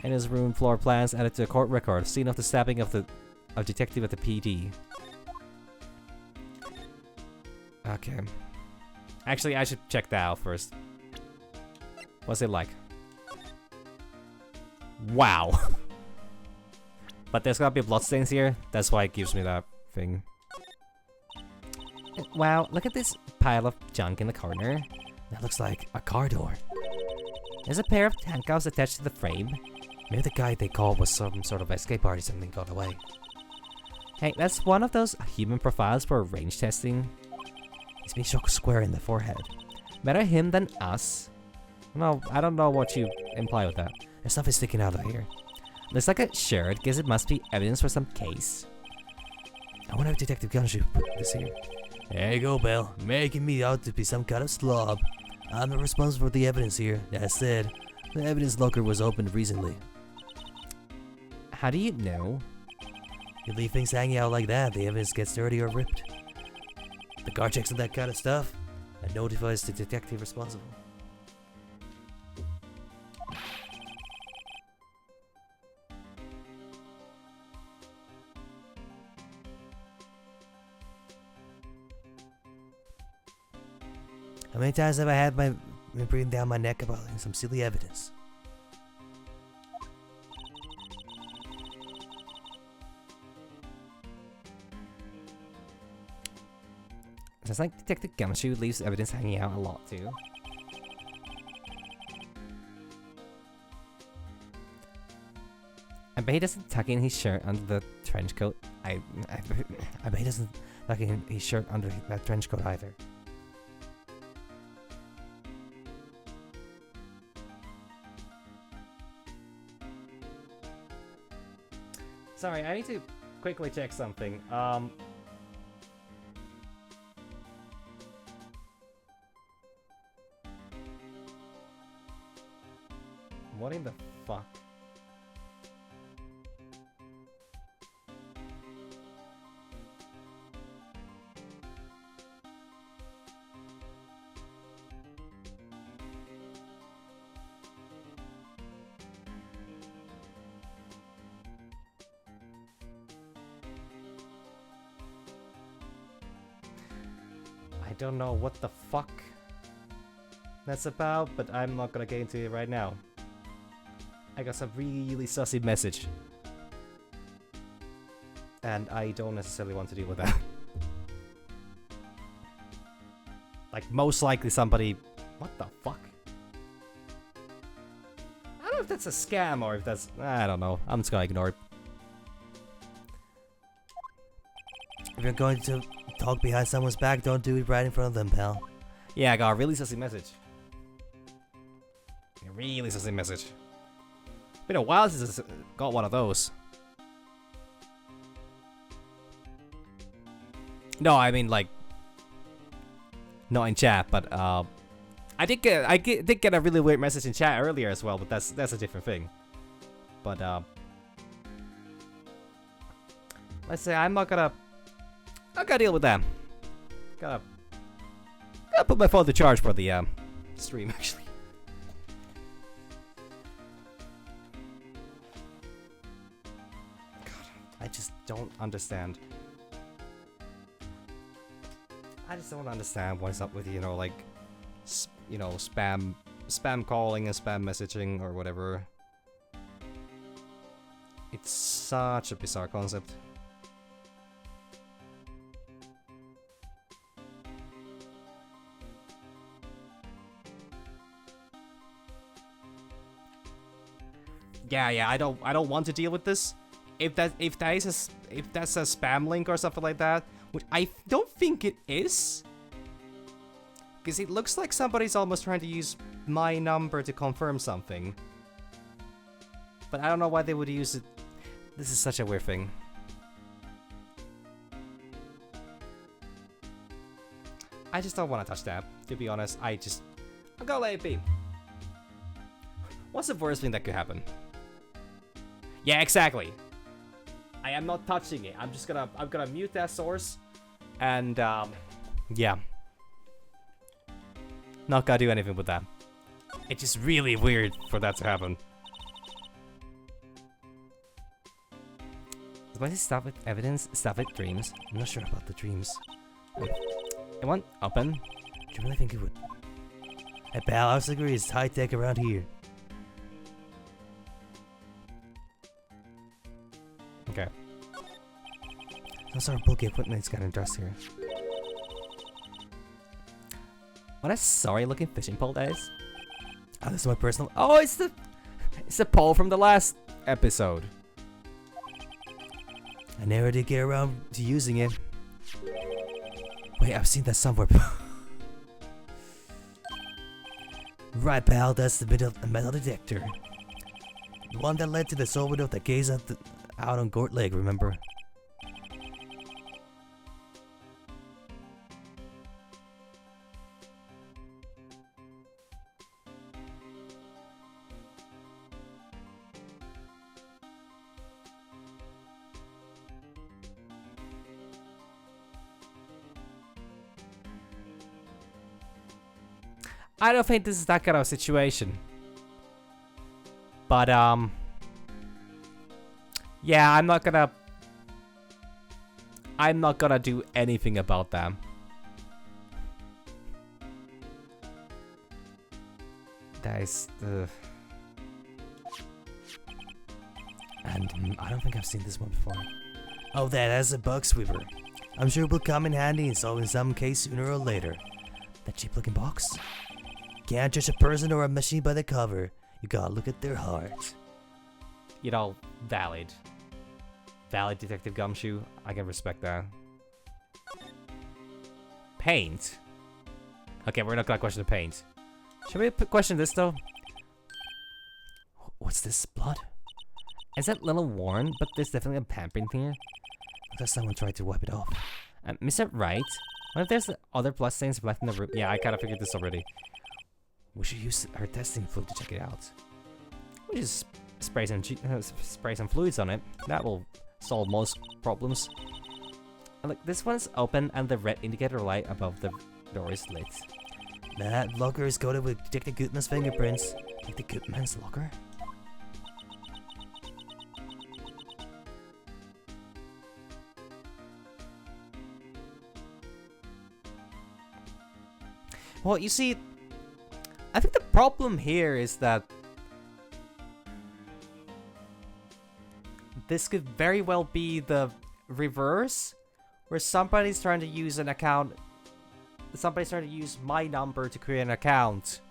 And his room floor plans added to a court record, scene of the stabbing of the detective at the PD. Okay. Actually, I should check that out first. What's it like? Wow. But there's gotta be bloodstains here. That's why it gives me that thing. Wow, look at this pile of junk in the corner.
That looks like a car door.
There's a pair of handcuffs attached to the frame.
Maybe the guy they called was some sort of escape artist and got away.
Hey, that's one of those human profiles for range testing.
He's been shot square in the forehead.
Better him than us. No, I don't know what you imply with that.
There's something sticking out of here.
Looks like a shirt, guess it must be evidence for some case.
I wonder if Detective Gunshoe put this here. There you go, Belle. Making me out to be some kind of slob. I'm not responsible for the evidence here. That said, the evidence locker was opened recently.
How do you know?
You leave things hanging out like that, the evidence gets dirty or ripped. The guard checks on that kind of stuff and notifies the detective responsible. How many times have I had my breathing down my neck about some silly evidence?
Sounds like Detective Gumshoe leaves evidence hanging out a lot too. I bet he doesn't tuck in his shirt under the trench coat. I
bet he doesn't tuck in his shirt under that trench coat either.
Sorry, I need to quickly check something. What in the fuck? I don't know what the fuck that's about, but I'm not gonna get into it right now. I got some really sussy message. And I don't necessarily want to deal with that. Like, most likely somebody... What the fuck? I don't know if that's a scam or if that's... I don't know. I'm just gonna ignore it.
If you're going to talk behind someone's back, don't do it right in front of them, pal.
Yeah, I got a really sussy message. A really sussy message. Been a while since I got one of those. No, I mean like not in chat, but did get a really weird message in chat earlier as well, but that's a different thing. But let's say I'm not gonna deal with that. Gotta put my phone to charge for the stream actually. God, I just don't understand. I just don't understand what's up with, you know, like, you know, spam calling and spam messaging or whatever. It's such a bizarre concept. Yeah, I don't want to deal with this. If that's a spam link or something like that, which I don't think it is, because it looks like somebody's almost trying to use my number to confirm something. But I don't know why they would use it. This is such a weird thing. I just don't want to touch that, to be honest. I'm gonna let it be. What's the worst thing that could happen? Yeah, exactly. I am not touching it. I'm gonna mute that source, and yeah, not gonna do anything with that. It's just really weird for that to happen. Why does it stop with evidence? Stop with dreams? I'm not sure about the dreams. It won't open.
Do you really think it would? Hey pal, our security is high tech around here.
Okay.
Some sort of bulky equipment's got addressed here.
What a sorry looking fishing pole that is.
Oh, this is my personal.
Oh, it's the pole from the last episode.
I never did get around to using it. Wait, I've seen that somewhere. Right, pal, that's the metal detector. The one that led to the overdose that case out on Gort Lake, remember?
I don't think this is that kind of situation. But, yeah, I'm not gonna do anything about that. That is,
And I don't think I've seen this one before. Oh, that's a bug sweeper. I'm sure it will come in handy in solving some case sooner or later. That cheap looking box? Can't judge a person or a machine by the cover. You gotta look at their heart.
you know, valid. Valid, Detective Gumshoe. I can respect that. Paint? Okay, we're not gonna question the paint. Should we question this, though?
What's this, blood?
Is that a little worn? But there's definitely a pampering here.
Looks like someone tried to wipe it off.
Mr. Wright? What if there's other blood stains left in the room? Yeah, I kind of figured this already.
We should use her testing fluid to check it out.
We just spray some fluids on it. That will solve most problems. And look, this one's open and the red indicator light above the door is lit.
That locker is coated with Detective Goodman's fingerprints. Detective Goodman's locker?
Well, you see, I think the problem here is that this could very well be the reverse, where somebody's trying to use an account, somebody's trying to use my number to create an account.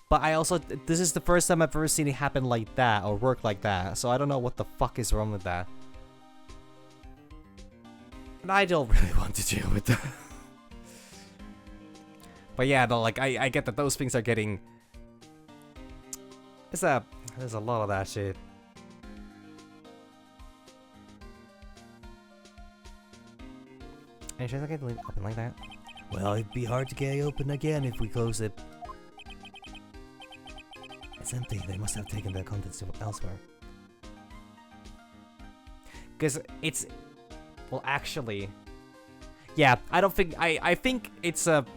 But I also, this is the first time I've ever seen it happen like that, or work like that, so I don't know what the fuck is wrong with that. And I don't really want to deal with that. But yeah, no, like, I get that those things are getting... there's a lot of that shit.
Any chance I can leave it open like that? Well, it'd be hard to get it open again if we close it. It's empty. They must have taken the contents elsewhere.
Because it's... Well, actually... Yeah, I don't think... I think it's like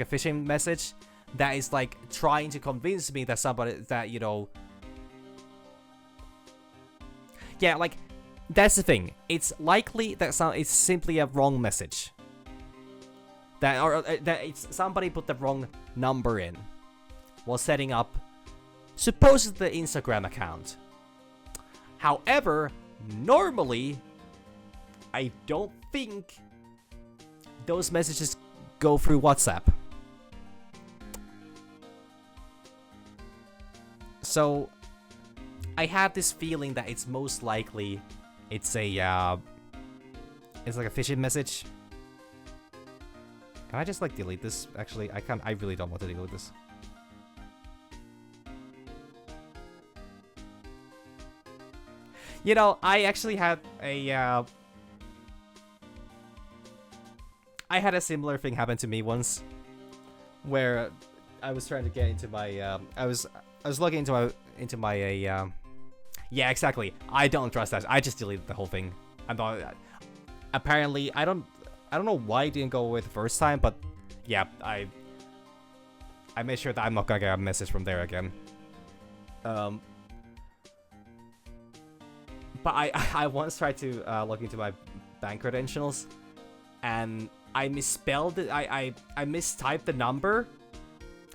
a phishing message that is like trying to convince me that somebody... That, you know... Yeah, like... That's the thing. It's likely that it's simply a wrong message. That it's somebody put the wrong number in while setting up supposedly the Instagram account. However, normally I don't think those messages go through WhatsApp. So I have this feeling that it's most likely it's like a phishing message. Can I just like delete this? Actually, I can't. I really don't want to delete this. You know, I actually had a I had a similar thing happen to me once, where I was trying to get into my I was logging into my yeah, exactly. I don't trust that. I just deleted the whole thing. I thought apparently I don't know why it didn't go away the first time, but yeah, I made sure that I'm not gonna get a message from there again. But I once tried to log into my bank credentials, and I misspelled it. I mistyped the number.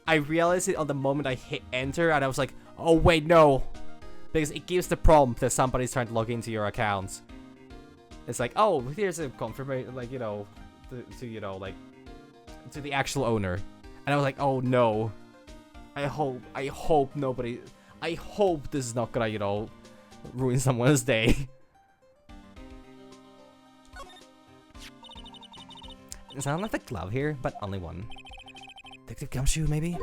I realized it on the moment I hit enter, and I was like, oh wait, no, because it gives the prompt that somebody's trying to log into your account. It's like, oh, here's a confirmation, like, you know, to the actual owner. And I was like, oh no. I hope nobody, I hope this is not gonna, you know, ruin someone's day. It sounds like the glove here, but only one.
Detective Gumshoe, maybe?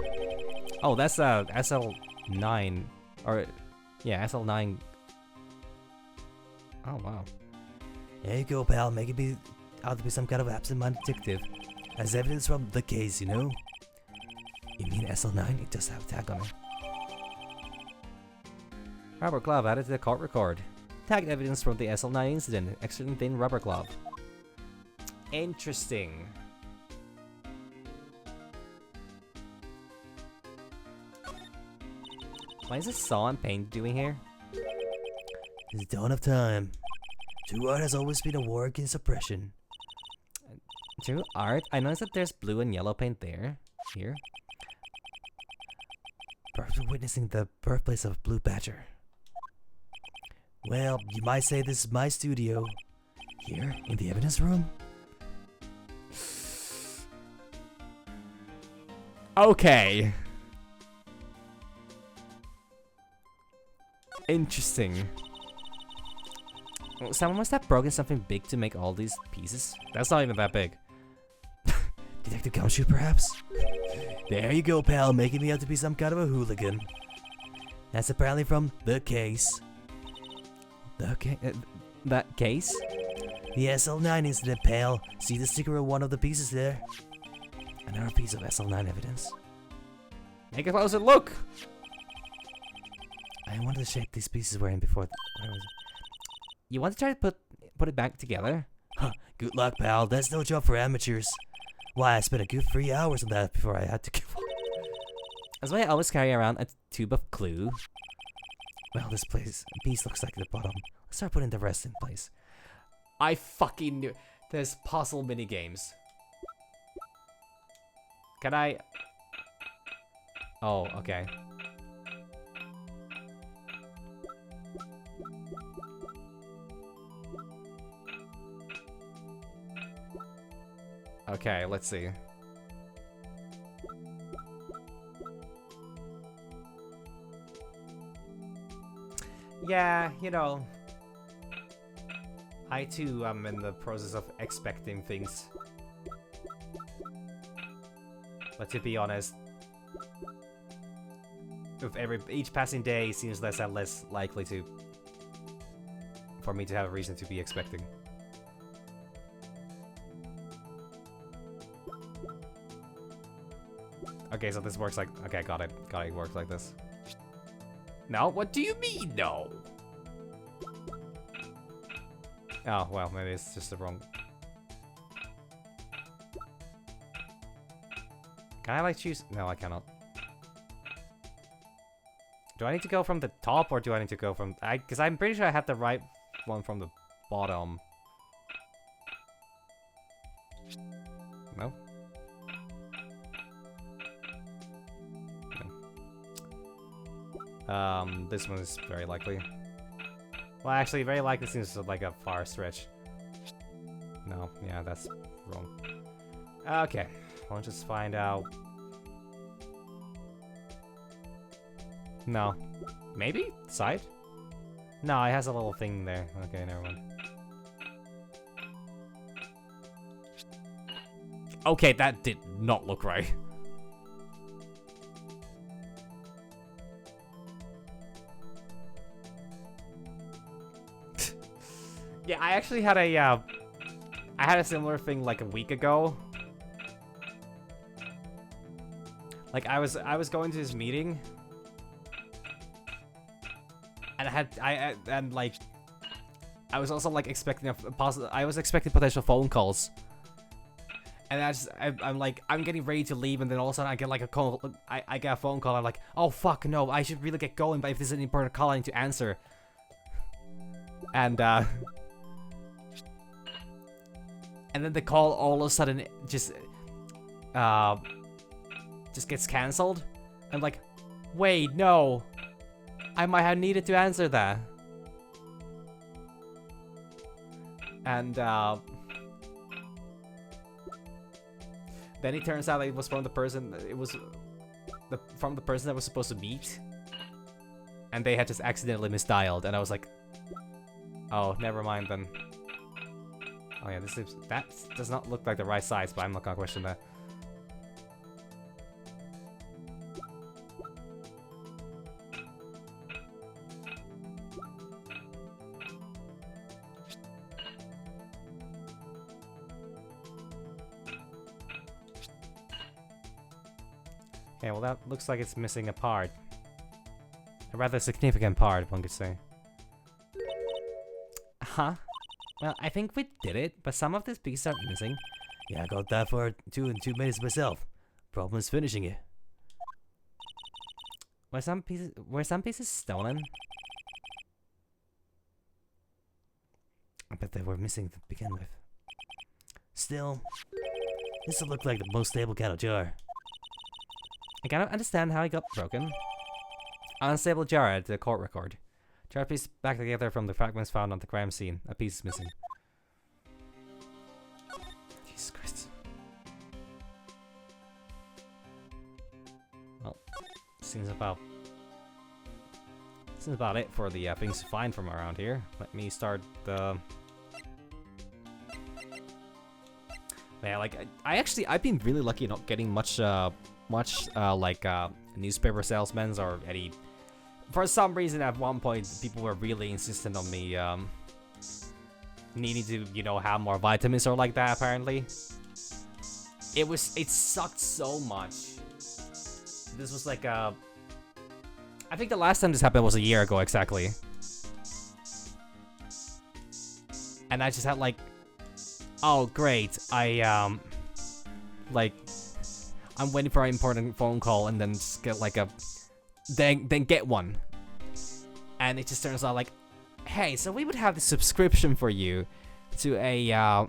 Oh, that's SL9. Or, yeah, SL9. Oh, wow.
There you go, pal. Make it be out to be some kind of absent-minded detective. As evidence from the case, you know? You mean SL9? It does have a tag on it.
Rubber glove added to the court record. Tagged evidence from the SL9 incident. Extra thin rubber glove. Interesting. What is this saw and paint doing here?
It's the dawn of time. True art has always been a war against oppression.
True art? I noticed that there's blue and yellow paint there. Here.
Perhaps we're witnessing the birthplace of Blue Badger. Well, you might say this is my studio. Here, in the evidence room?
Okay. Interesting. Someone must have broken something big to make all these pieces. That's not even that big.
Detective Gumshoe, perhaps? There you go, pal, making me out to be some kind of a hooligan. That's apparently from the case.
That case?
The SL9 incident, pal. See the sticker of one of the pieces there? Another piece of SL9 evidence.
Take a closer look!
I wonder the shape these pieces were in before. Where was it?
You want to try to put it back together?
Huh, good luck, pal. That's no job for amateurs. Why, I spent a good 3 hours on that before I had to give up.
That's why I always carry around a tube of glue.
Well, this piece looks like the bottom. Let's start putting the rest in place.
I fucking knew. There's puzzle mini games. Can I? Oh, okay. Okay, let's see. Yeah, you know, I too am in the process of expecting things. But to be honest, with each passing day seems less and less likely for me to have a reason to be expecting. Okay, so this works like... Okay, got it. Got it. It works like this. No? What do you mean, no? Oh, well, maybe it's just the wrong... Can I, like, choose? No, I cannot. Do I need to go from the top, or do I need to go from... Because I'm pretty sure I had the right one from the bottom. No? No. This one is very likely. Well, actually, very likely seems like a far stretch. No, yeah, that's wrong. Okay, let's just find out. No. Maybe? Side? No, it has a little thing there. Okay, never mind. Okay, that did not look right. Yeah, I actually had a, I had a similar thing like a week ago. Like, I was going to this meeting. And I was also like expecting I was expecting potential phone calls. And I'm getting ready to leave, and then all of a sudden I get like a call. I get a phone call. I'm like, oh fuck no, I should really get going. But if this is an important call, I need to answer. And then the call all of a sudden just gets cancelled. I'm like, wait, no, I might have needed to answer that. And then it turns out that it was from the person. It was from the person that was supposed to meet, and they had just accidentally misdialed. And I was like, oh, never mind then. Oh yeah, that does not look like the right size, but I'm not gonna question that. Okay, well that looks like it's missing a part. A rather significant part, one could say. Huh? Well, I think we did it, but some of these pieces are missing.
Yeah, I got that far too in 2 minutes myself. Problem is finishing it.
Were some pieces stolen?
I bet they were missing to begin with. Still, this will look like the most stable cattle jar.
I cannot understand how it got broken. Unstable jar at the court record. Jar piece back together from the fragments found on the crime scene. A piece is missing. Jesus Christ. Well, seems about it for the things to find from around here. Let me start the... Yeah, like I've been really lucky not getting much newspaper salesmen or any. For some reason, at one point, people were really insistent on me needing to, you know, have more vitamins or like that. Apparently, it sucked so much. This was like I think the last time this happened was a year ago exactly, and I just had like, oh great, I'm waiting for an important phone call and then just get like a then get one. And it just turns out like, hey, so we would have the subscription for you to a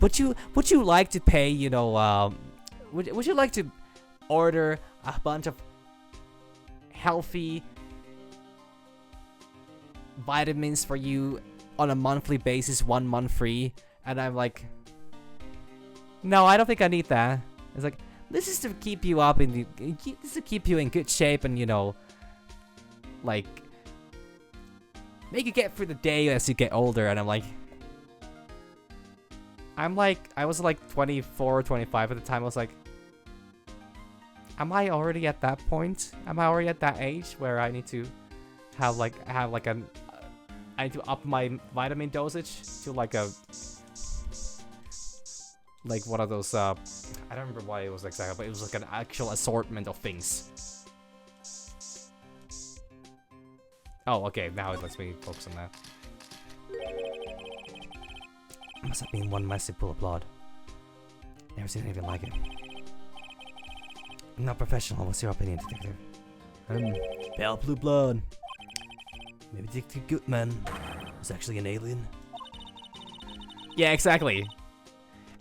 would you like to pay, you know, would you like to order a bunch of healthy vitamins for you on a monthly basis, 1 month free? And I'm like, no, I don't think I need that. It's like, this is to keep you up in this is to keep you in good shape and, you know, like make you get through the day as you get older. And I was like 24, 25 at the time. I was like, am I already at that point? Am I already at that age where I need to I need to up my vitamin dosage to like a, like one of those I don't remember why it was exactly, but it was like an actual assortment of things. Oh, okay, now it lets me focus on that.
Must have been one massive pool of blood. Never seen anything like it. I'm not professional. What's your opinion, detective? Pale blue blood. Maybe Detective Goodman was actually an alien.
Yeah, exactly.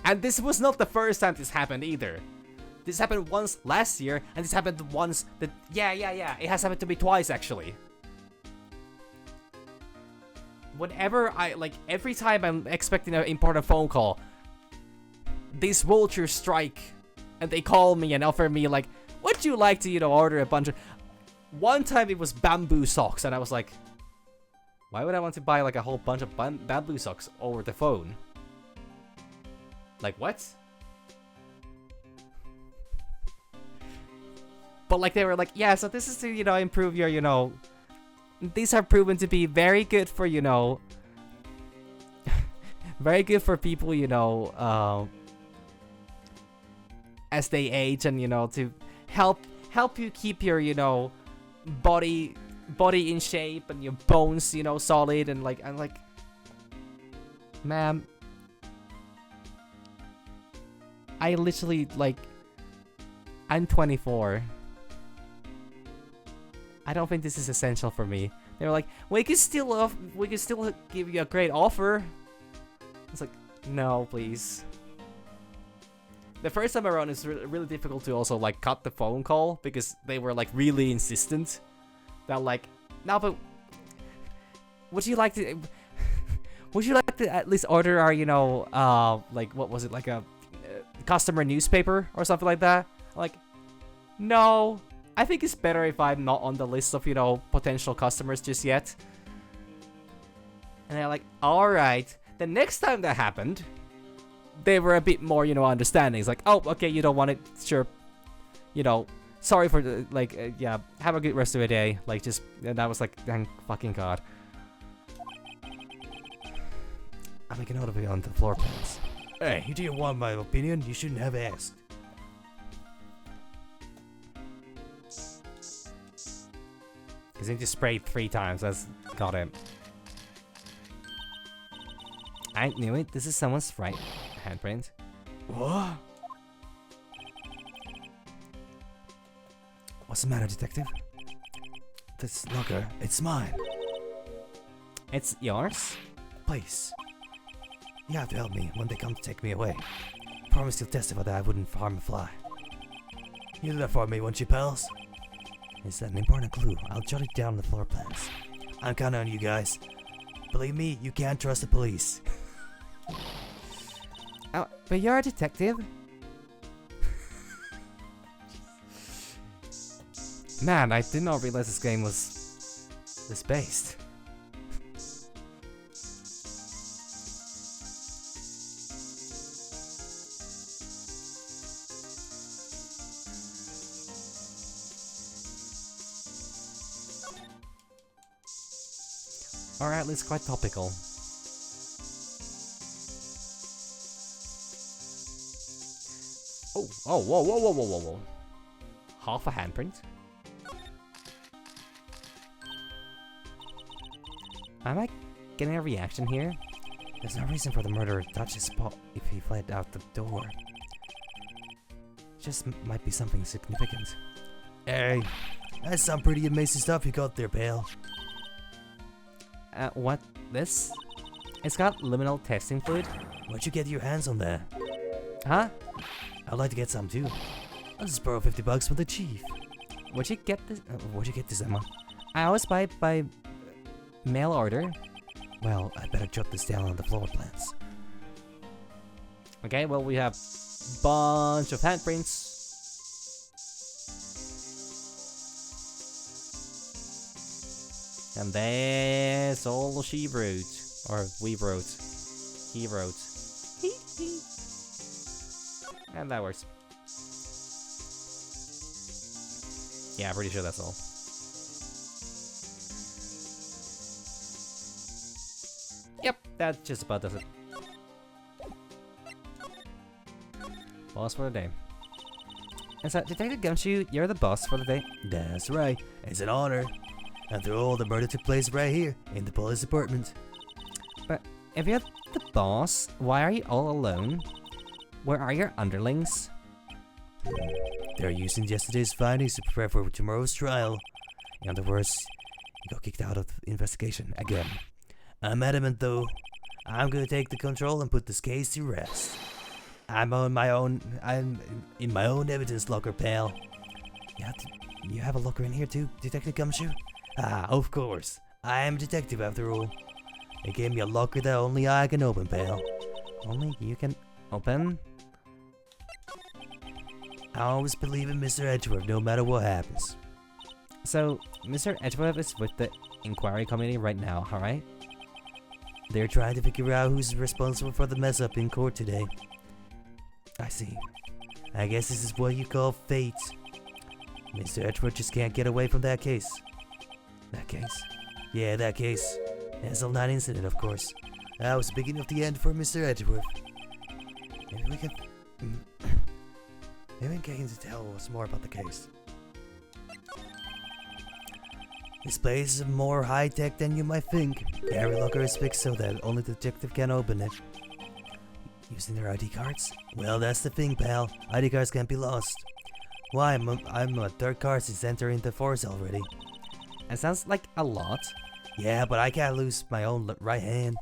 And this was not the first time this happened either. This happened once last year, and this happened once that... Yeah. It has happened to me twice, actually. Whenever I... Like, every time I'm expecting an important phone call, these vultures strike, and they call me and offer me, like, would you like to, order a bunch of... One time it was bamboo socks, and I was like, why would I want to buy, like, a whole bunch of bamboo socks over the phone? Like, what? But, like, they were like, yeah, so this is to, improve your, These are proven to be very good for, very good for people, as they age and, to help you keep your, body in shape and your bones, solid and like, ma'am, I literally, like, I'm 24. I don't think this is essential for me. They were like, we could still give you a great offer. It's like, no, please. The first time around, it's really difficult to also, like, cut the phone call because they were, like, really insistent. That, like, no, but would you like to at least order our, like, what was it, like a customer newspaper or something like that? Like, no, I think it's better if I'm not on the list of, potential customers just yet. And they're like, alright. The next time that happened, they were a bit more, understanding. It's like, oh, okay, you don't want it, sure. Sorry for the, like, yeah, have a good rest of your day. Like, just, and I was like, thank fucking God.
I'm making note of it on the floor plans. Hey, you didn't want my opinion? You shouldn't have asked.
Because he just sprayed 3 times. That's got him. I knew it. This is someone's Wright handprint.
What? What's the matter, detective? This locker, it's mine.
It's yours?
Please. You have to help me when they come to take me away. Promise you'll testify that I wouldn't harm a fly. You do that for me, won't you, pals? Is that an important clue? I'll jot it down on the floor plans. I'm counting on you guys. Believe me, you can't trust the police.
Oh, but you're a detective? Man, I did not realize this game was this based. Alright, it's quite topical. Oh, whoa. Half a handprint? Am I getting a reaction here?
There's no reason for the murderer to touch his spot if he fled out the door. Just might be something significant. Hey, that's some pretty amazing stuff you got there, pal.
What? This? It's got liminal testing fluid?
Where'd you get your hands on that?
Huh?
I'd like to get some too. I'll just borrow $50 from the chief.
Where'd you get this?
Where'd you get this, Emma?
I always buy it by mail order.
Well, I better jot this down on the floor plans.
Okay, well, we have bunch of handprints. And that's all she wrote. Or we wrote. He wrote. And that works. Yeah, I'm pretty sure that's all. Yep, that just about does it. Boss for the day. Is that Detective Gumshoe? You're the boss for the day.
That's right. It's an honor. After all, the murder took place right here, in the police department.
But if you're the boss, why are you all alone? Where are your underlings?
They're using yesterday's findings to prepare for tomorrow's trial. In other words, you got kicked out of the investigation again. I'm adamant though. I'm gonna take the control and put this case to rest. I'm in my own evidence locker, pal. You have a locker in here too, Detective Gumshoe? Ah, of course. I am a detective after all. They gave me a locker that only I can open, pal.
Only you can open?
I always believe in Mr. Edgeworth no matter what happens.
So, Mr. Edgeworth is with the inquiry committee right now, alright?
They're trying to figure out who's responsible for the mess up in court today. I see. I guess this is what you call fate. Mr. Edgeworth just can't get away from that case. That case? Yeah, that case. Hazel 9 incident, of course. That was the beginning of the end for Mr. Edgeworth. Maybe we can... Maybe we can get him to tell us more about the case. This place is more high-tech than you might think. Every locker is fixed so that only the detective can open it. Using their ID cards? Well, that's the thing, pal. ID cards can't be lost. Why, I'm a third card since entering the force already.
It sounds like a lot.
Yeah, but I can't lose my own right hand.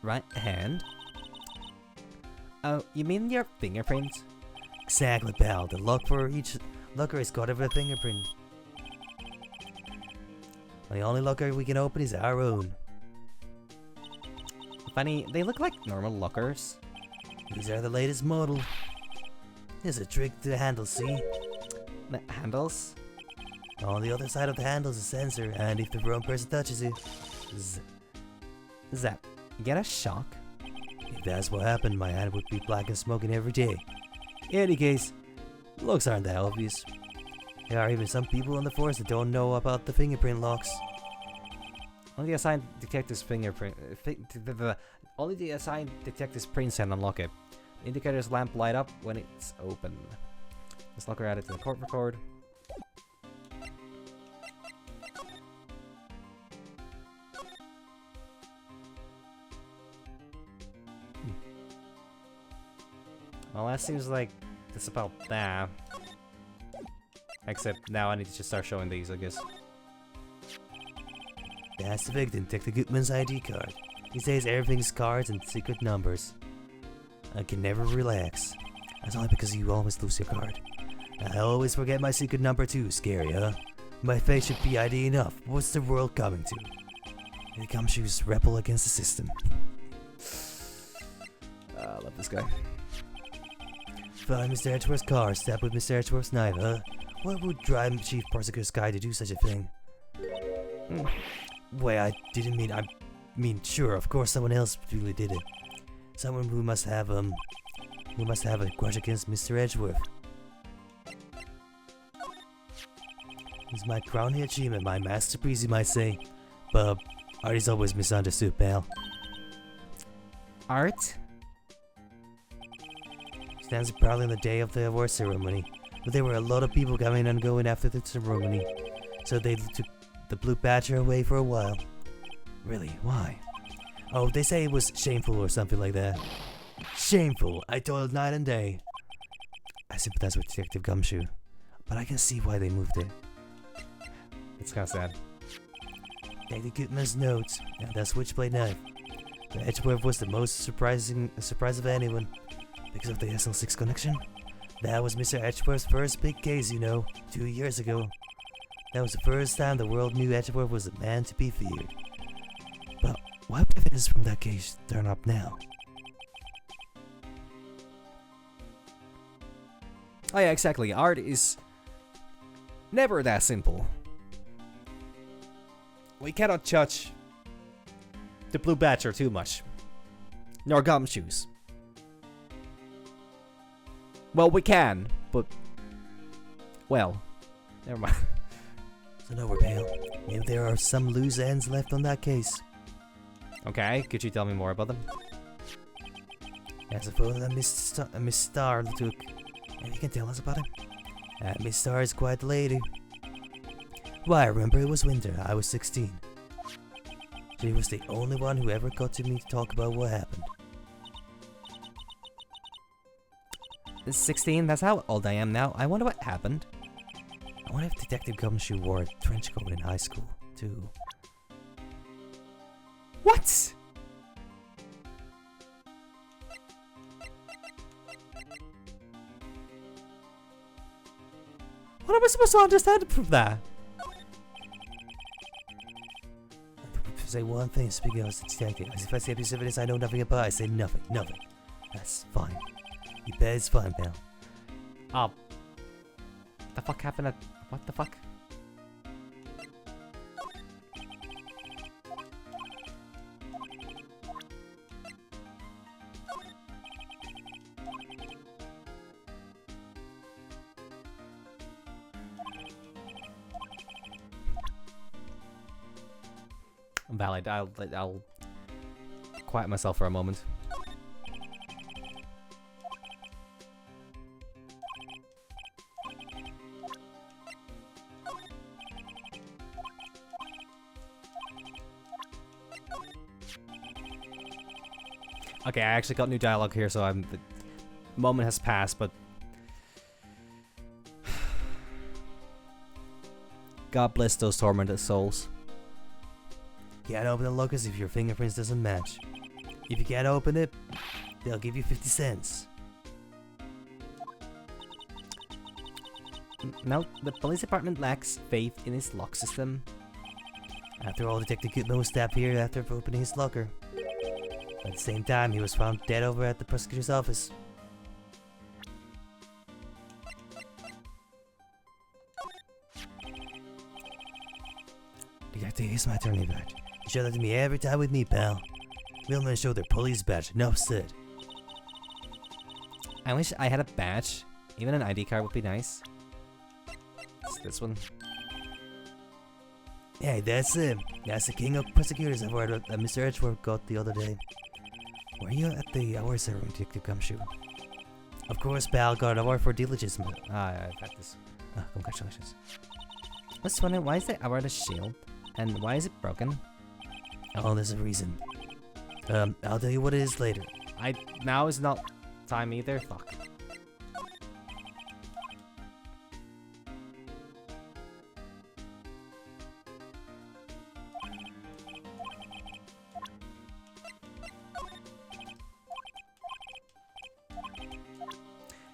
Right hand? Oh, you mean your fingerprints?
Exactly, pal. The lock for each locker is got every fingerprint. The only locker we can open is our own.
Funny, they look like normal lockers.
These are the latest model. There's a trick to the handle, see?
The handles?
On the other side of the handle is a sensor, and if the wrong person touches it,
Zap, you get a shock?
if that's what happened, my hand would be black and smoking every day. In any case, looks aren't that obvious. There are even some people on the force that don't know about the fingerprint locks.
Only the assigned detective's fingerprint. Only the assigned detective's prints can unlock it. The indicator's lamp light up when it's open. This locker added to the court record. Well, that seems like that's about that. Except now I need to just start showing these, I guess.
That's the victim, Detective Goodman's ID card. He says everything's cards and secret numbers. I can never relax. That's only because you always lose your card. I always forget my secret number too. Scary, huh? My face should be ID enough. What's the world coming to? Here comes Shoes, rebel against the system.
I love this guy.
Find Mr. Edgeworth's car, stab with Mr. Edgeworth's knife, huh? What would drive Chief Prosecutor Sky to do such a thing? Wait, I didn't mean... I mean, sure, of course someone else really did it. Someone who must have a grudge against Mr. Edgeworth. It's my crowning achievement, my masterpiece, you might say. But art is always misunderstood, pal.
Art?
Stands proudly on the day of the award ceremony, but there were a lot of people coming and going after the ceremony, so they took the Blue Badger away for a while. Really? Why? Oh, they say it was shameful or something like that. Shameful! I toiled night and day. I sympathize with Detective Gumshoe, but I can see why they moved it.
It's kind of sad.
Detective Goodman's notes, and that switchblade knife. The Edgeworth was the most surprise of anyone, because of the SL6 connection. That was Mr. Edgeworth's first big case, you know, 2 years ago. That was the first time the world knew Edgeworth was a man to be feared. But what evidence from that case turn up now?
Oh yeah, exactly. Art is never that simple. We cannot judge the Blue Badger too much. Nor Gumshoes. Well, we can, but... Well, never mind.
So no, we're pale. Maybe there are some loose ends left on that case.
Okay, could you tell me more about them?
As a photo that Miss Star took. Maybe you can tell us about him? Miss Star is quite the lady. Well, I remember it was winter. I was 16. She was the only one who ever got to me to talk about what happened.
16? That's how old I am now. I wonder what happened.
I wonder if Detective Gumshoe wore a trench coat in high school, too.
What? What am I supposed to understand from that?
Say one thing, speaking as a detective. As if I say a piece of evidence I know nothing about, I say nothing. That's fine. You bet it's fine, pal.
Oh. The fuck happened at... What the fuck? Valid. I'll quiet myself for a moment. Okay, I actually got new dialogue here, so the moment has passed, but God bless those tormented souls.
Can't open the lockers if your fingerprints doesn't match. If you can't open it, they'll give you 50 cents.
No, the police department lacks faith in its lock system.
After all, Detective Goodman was stabbed here after opening his locker. At the same time, he was found dead over at the prosecutor's office. Detective, here's my attorney badge. You show that to me every time with me, pal. Millmen show their police badge. Enough said.
I wish I had a badge. Even an ID card would be nice. It's this one.
Hey, that's him. That's the king of prosecutors I've heard that Mr. Edgeworth got the other day. Were you at the award ceremony, Detective Gumshoe? Of course, pal. Got an award for diligence.
I've had this.
Congratulations.
I was wondering, why is the award a shield? And why is it broken?
Oh, there's a reason. I'll tell you what it is later.
Now is not time either. Fuck.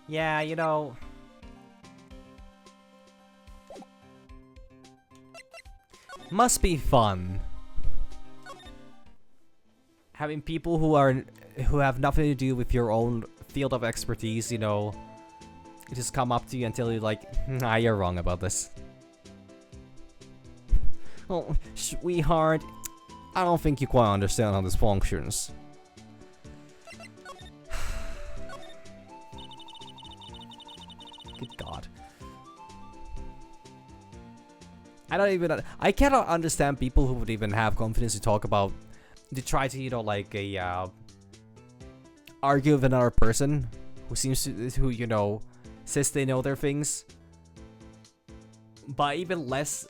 Yeah, you know... Must be fun. Having people who have nothing to do with your own field of expertise, you know, just come up to you and tell you like, nah, you're wrong about this. Oh, sweetheart, I don't think you quite understand how this functions. Good God. I cannot understand people who would even have confidence to talk about, to try to, you know, like argue with another person who seems to, who, you know, says they know their things. But even less,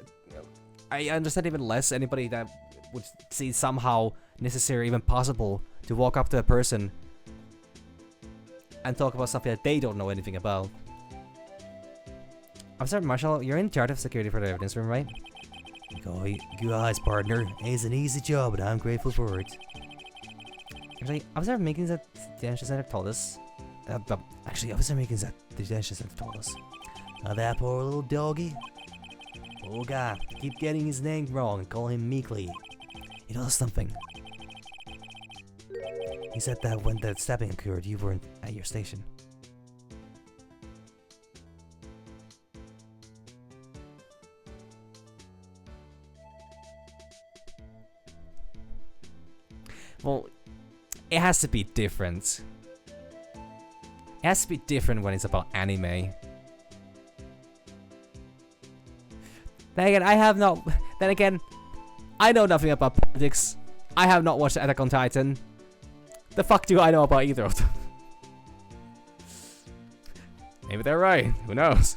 I understand even less anybody that would see somehow necessary, even possible, to walk up to a person and talk about something that they don't know anything about. I'm sorry, Marshall, you're in charge of security for the evidence room, right?
You guys, partner. It's an easy job, but I'm grateful for it.
Actually, Officer Meekins at the detention center told us.
Actually, Officer Meekins at the detention center told us. That poor little doggy. Oh God, keep getting his name wrong and call him Meekly. He knows something. He said that when the stabbing occurred, you weren't at your station.
Well, it has to be different. It has to be different when it's about anime. Then again, I know nothing about politics. I have not watched Attack on Titan. The fuck do I know about either of them?
they're right. Who knows?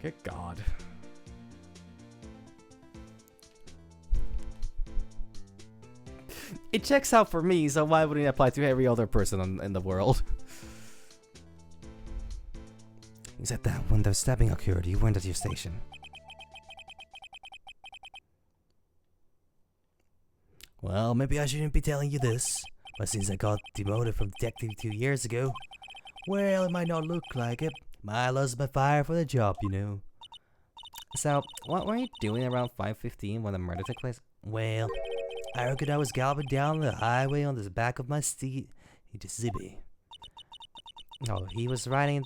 Good God.
It checks out for me, so why wouldn't it apply to every other person in the world?
Is that when the stabbing occurred, you weren't at your station? Well, maybe I shouldn't be telling you this, but since I got demoted from detective 2 years ago, well, it might not look like it. I lost my fire for the job, you know.
So, what were you doing around 5:15 when the murder took place?
Well, I reckon I was galloping down the highway on the back of my steed into Zippy.
No, he was riding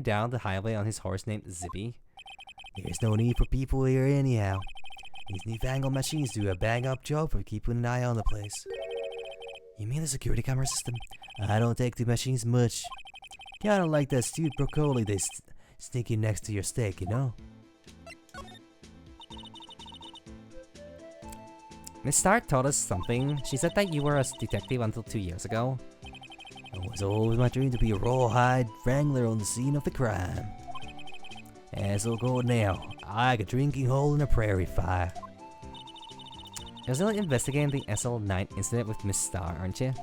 down the highway on his horse named Zippy.
There's no need for people here anyhow. These newfangled machines do a bang-up job for keeping an eye on the place. You mean the security camera system? I don't take the machines much. Kinda like that stewed broccoli they sneak in next to your steak, you know?
Miss Stark told us something. She said that you were a detective until 2 years ago.
It was always my dream to be a rawhide wrangler on the scene of the crime. As it'll go now, like a drinking hole in a prairie fire.
You're still investigating the SL9 incident with Miss Star, aren't you?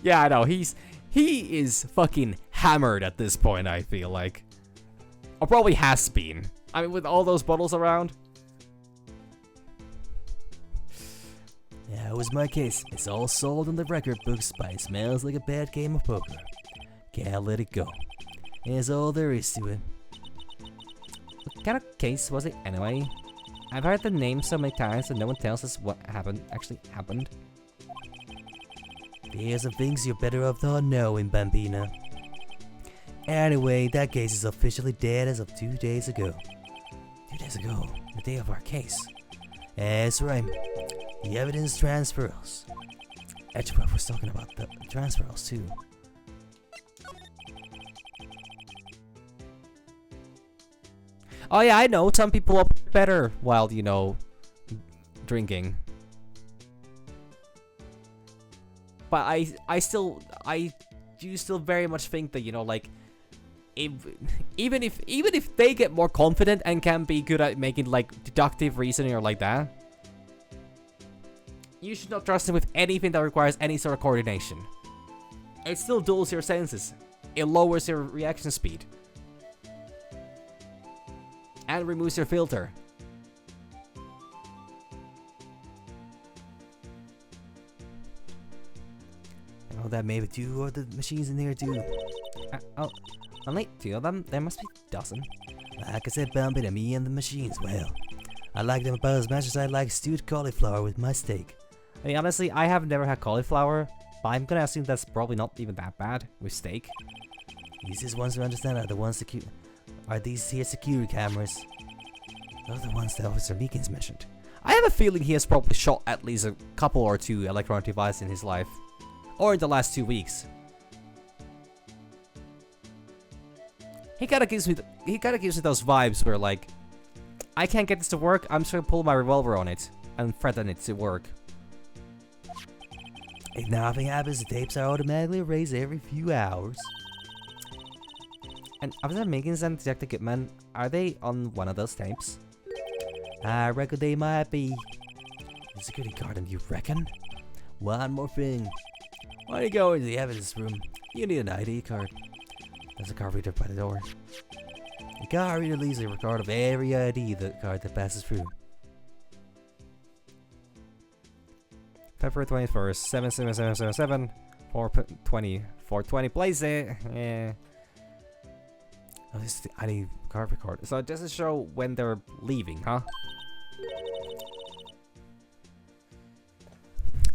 Yeah, I know. He is fucking hammered at this point, I feel like. Or probably has been. I mean, with all those bottles around.
Yeah, it was my case. It's all sold in the record books, but it smells like a bad game of poker. Can't let it go. That's all there is to it.
What kind of case was it anyway? I've heard the name so many times and no one tells us what actually happened.
There's some things you're better off not knowing, Bambina. Anyway, that case is officially dead as of 2 days ago. 2 days ago? The day of our case? That's right. The evidence transfers. Edgeworth was talking about the transfers too.
Oh yeah, I know. Some people are better while, you know, drinking. But I do still very much think that, you know, like, even if they get more confident and can be good at making like deductive reasoning or like that, you should not trust them with anything that requires any sort of coordination. It still dulls your senses. It lowers your reaction speed. And removes your filter.
Oh, that maybe 2 of the machines in here too.
Only 2 of them? There must be a dozen.
Like I said, Bambina, me and the machines, well, I like them about as much as I like stewed cauliflower with my steak.
I mean, honestly, I have never had cauliflower, but I'm gonna assume that's probably not even that bad with steak.
Easiest ones to understand are the ones are these here security cameras. Those are the ones that Officer Meekins mentioned.
I have a feeling he has probably shot at least a couple or 2 electronic devices in his life. Or in the last 2 weeks. He kinda gives me those vibes where, like, I can't get this to work, I'm just gonna pull my revolver on it and threaten it to work.
If nothing happens, the tapes are automatically erased every few hours.
And Officer Meekins and Detective Goodman, are they on one of those tapes?
I reckon they might be. The security guard, and you reckon? One more thing. When you go into the evidence room, you need an ID card. There's a card reader by the door. The card reader leaves a record of every ID card that passes through.
February 21st, 77777, 420, place it. Yeah.
Oh, this is the ID card record.
So does it show when they're leaving, huh?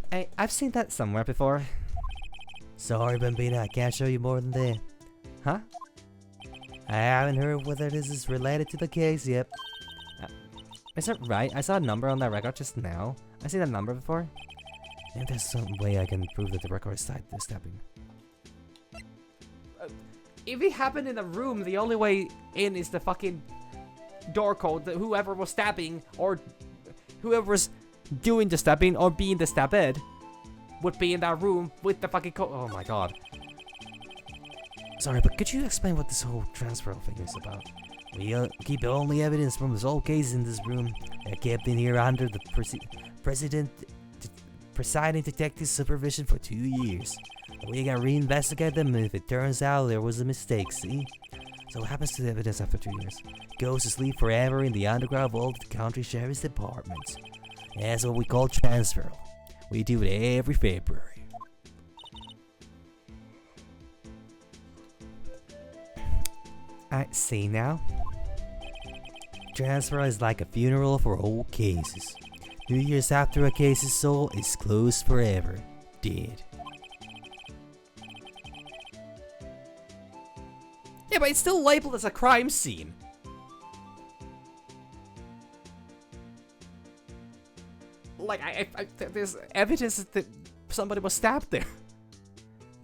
Hey, I've seen that somewhere before.
Sorry, Bambina, I can't show you more than that.
Huh?
I haven't heard whether this is related to the case yet.
Is it right? I saw a number on that record just now. I've seen that number before.
If there's some way I can prove that the record is tied to the stabbing.
If it happened in a room, the only way in is the fucking door code that whoever was stabbing or whoever was doing the stabbing or being the stabbed would be in that room with the fucking oh my god.
Sorry, but could you explain what this whole transfer thing is about? We keep only evidence from this old case in this room. They're kept in here under the presiding detective's supervision for 2 years. We can reinvestigate them if it turns out there was a mistake, see? So what happens to the evidence after 2 years? It goes to sleep forever in the underground vault of the county sheriff's department. That's what we call transfer. We do it every February. I see now. Transfer is like a funeral for old cases. 2 years after a case is sold, it's closed forever. Dead.
Yeah, but it's still labeled as a crime scene. Like, there's evidence that somebody was stabbed there.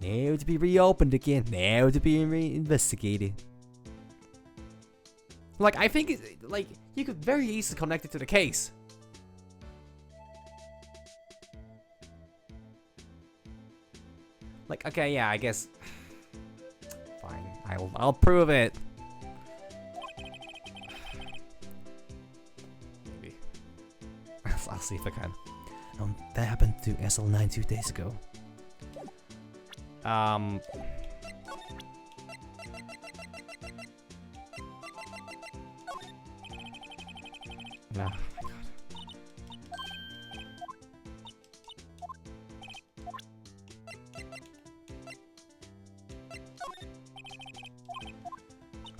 Now to be reopened again. Now to be reinvestigated.
Like, I think, like, you could very easily connect it to the case. Like, okay, yeah, I guess. Fine, I'll prove it. Maybe. I'll see if I can.
That happened to SL9 2 days ago.
No.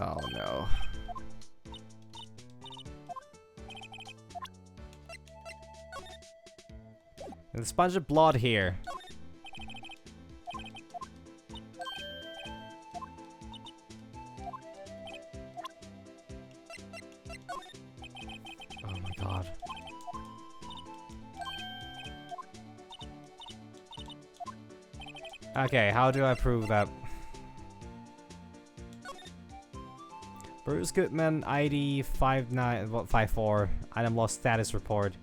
Oh no. There's a bunch of blood here. Oh my god. Okay, how do I prove that? Bruce Goodman, ID 5954, item lost status report.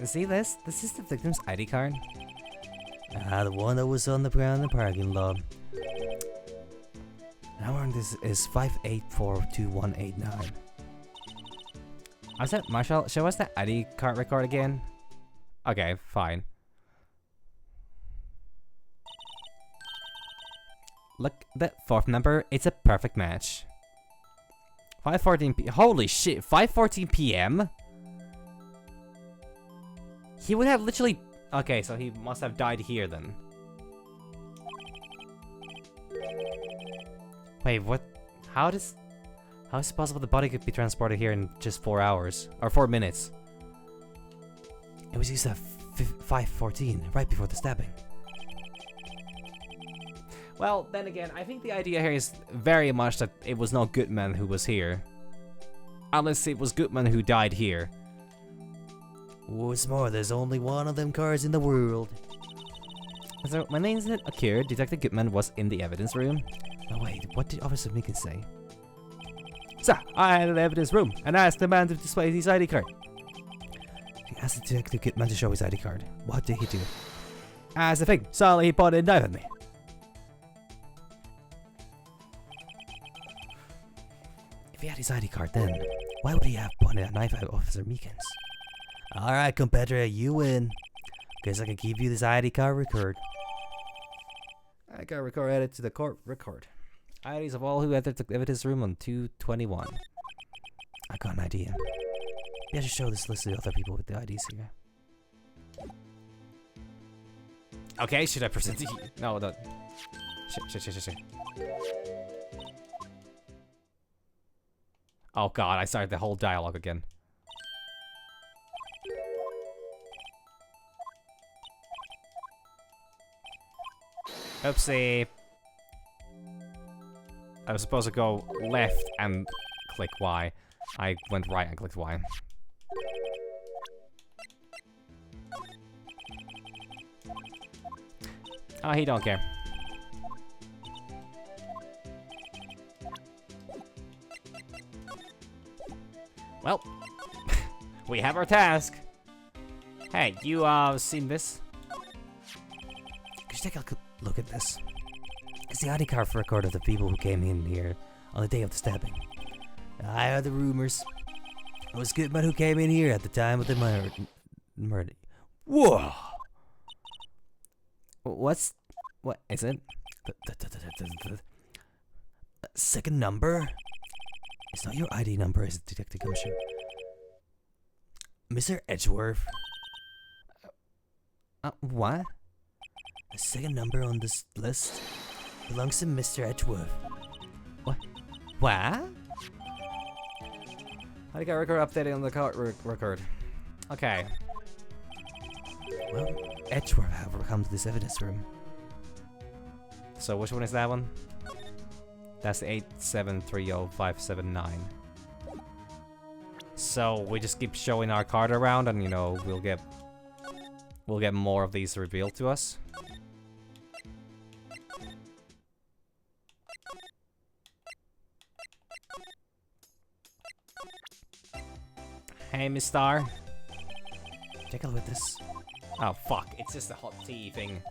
See this? This is the victim's ID card. The one that was on the ground in the parking lot. Number on this is 5842189.
I said, Marshall, show us the ID card record again. Okay, fine. Look, the fourth number, it's a perfect match. 5:14 p. Holy shit, 5:14 p.m.? He would have literally. Okay, so he must have died here then. Wait, what? How is it possible the body could be transported here in just 4 hours? Or 4 minutes?
It was used at 5:14, right before the stabbing.
Well, then again, I think the idea here is very much that it was not Goodman who was here. Unless it was Goodman who died here.
What's more, there's only one of them cars in the world.
So, when the incident occurred, Detective Goodman was in the evidence room.
Oh wait, what did Officer Meekin say?
Sir, I entered the evidence room and asked the man to display his ID card.
He asked Detective Goodman to show his ID card. What did he do?
As the thing, suddenly he pointed a knife at me.
If he had his ID card then, why would he have pointed a knife at Officer Meekin's? Alright, competitor, you win. Guess I can give you this ID card record.
ID card record added to the court record. IDs of all who entered the evidence room on 2/21.
I got an idea. Maybe I should show this list of other people with the IDs here.
Okay, should I present it? No, no. Shit. Oh god, I started the whole dialogue again. Oopsie. I was supposed to go left and click Y. I went right and clicked Y. Oh, he don't care. Well, we have our task. Hey, you seen this?
Could you take a look at this? It's the ID card for record of the people who came in here on the day of the stabbing. I heard the rumors. It was Goodman who came in here at the time of the murder. Whoa!
What is it?
The second number? It's not your ID number, is it, Detective Gumshoe? Mr. Edgeworth.
What?
The second number on this list belongs to Mr. Edgeworth.
What? I got record updated on the record. Okay.
Well, Edgeworth, however, come to this evidence room.
So which one is that one? That's 8730579. So we just keep showing our card around, and you know we'll get more of these revealed to us. Hey, Miss Star.
Take a look at this.
Oh fuck! It's just a hot tea thing.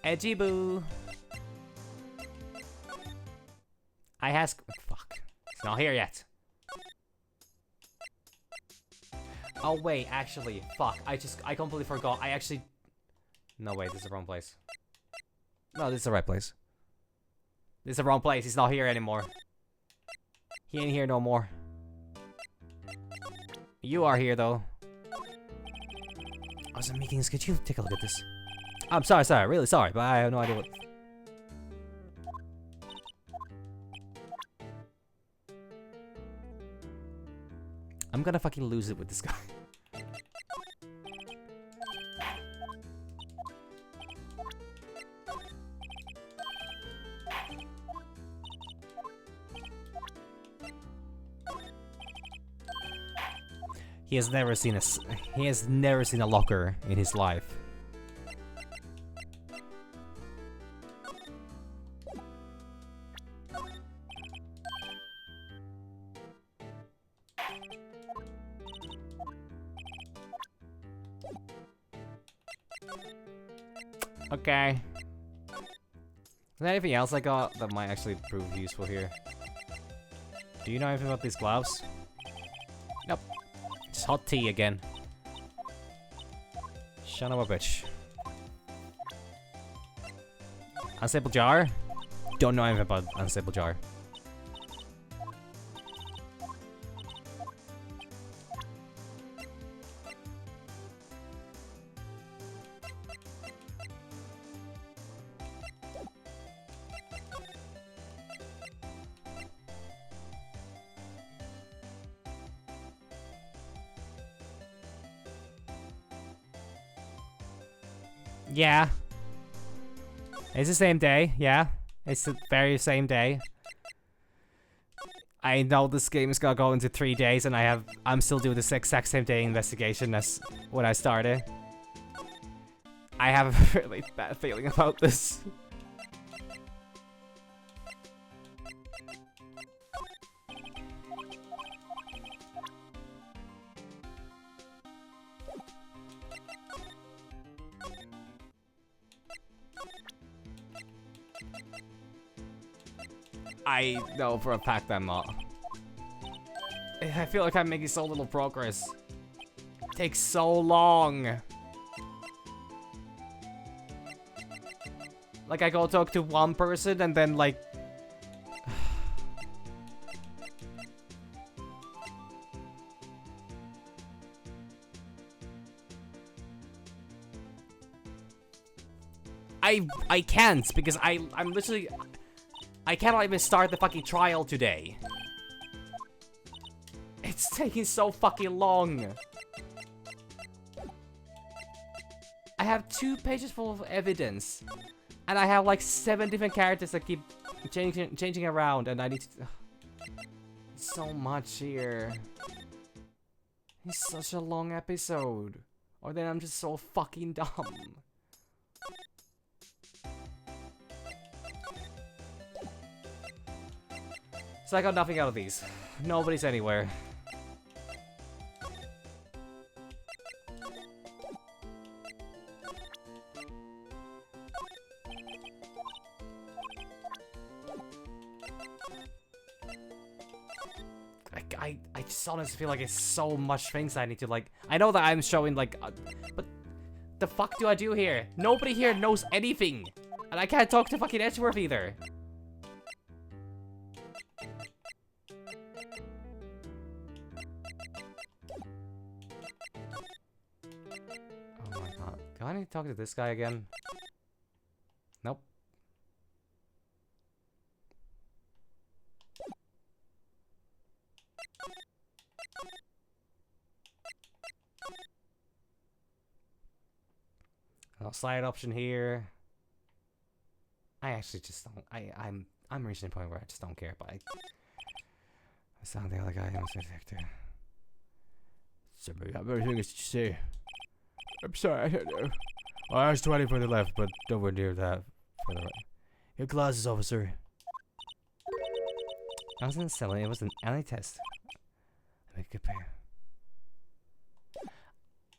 Edgy boo. I ask. Fuck. It's not here yet. Oh wait, actually, fuck. I completely forgot. I actually. No wait, this is the wrong place. No, this is the right place. This is the wrong place. He's not here anymore. He ain't here no more. You are here though.
I was in meetings. Could you take a look at this?
I'm sorry, really sorry, but I have no idea what. I'm gonna fucking lose it with this guy. He has never seen a locker in his life. Okay. Is there anything else I got that might actually prove useful here? Do you know anything about these gloves? Nope. It's hot tea again. Son of a bitch. Unstable jar? Don't know anything about unstable jar. Yeah. It's the same day, yeah. It's the very same day. I know this game is gonna go into 3 days, and I'm still doing the exact same day investigation as when I started. I have a really bad feeling about this. I know for a fact I'm not. I feel like I'm making so little progress. It takes so long. Like I go talk to one person and then like... I can't because I'm literally... I cannot even start the fucking trial today. It's taking so fucking long. I have 2 pages full of evidence. And I have like 7 different characters that keep changing around, and I need to... so much here. It's such a long episode. Or then I'm just so fucking dumb. So I got nothing out of these. Nobody's anywhere. I just honestly feel like it's so much things I need to, like... I know that I'm showing, like... but... the fuck do I do here? Nobody here knows anything! And I can't talk to fucking Edgeworth either! Oh my god. Do I need to talk to this guy again? Nope. Slide option here. I actually just don't. I'm reaching a point where I just don't care. But I sound the other guy on the detector.
Sorry, I've everything to say. I'm sorry, I don't know. Oh, I was 20 for the left, but nowhere near that for the right. Your glasses, officer.
I wasn't selling. It was an alley test. Let me compare.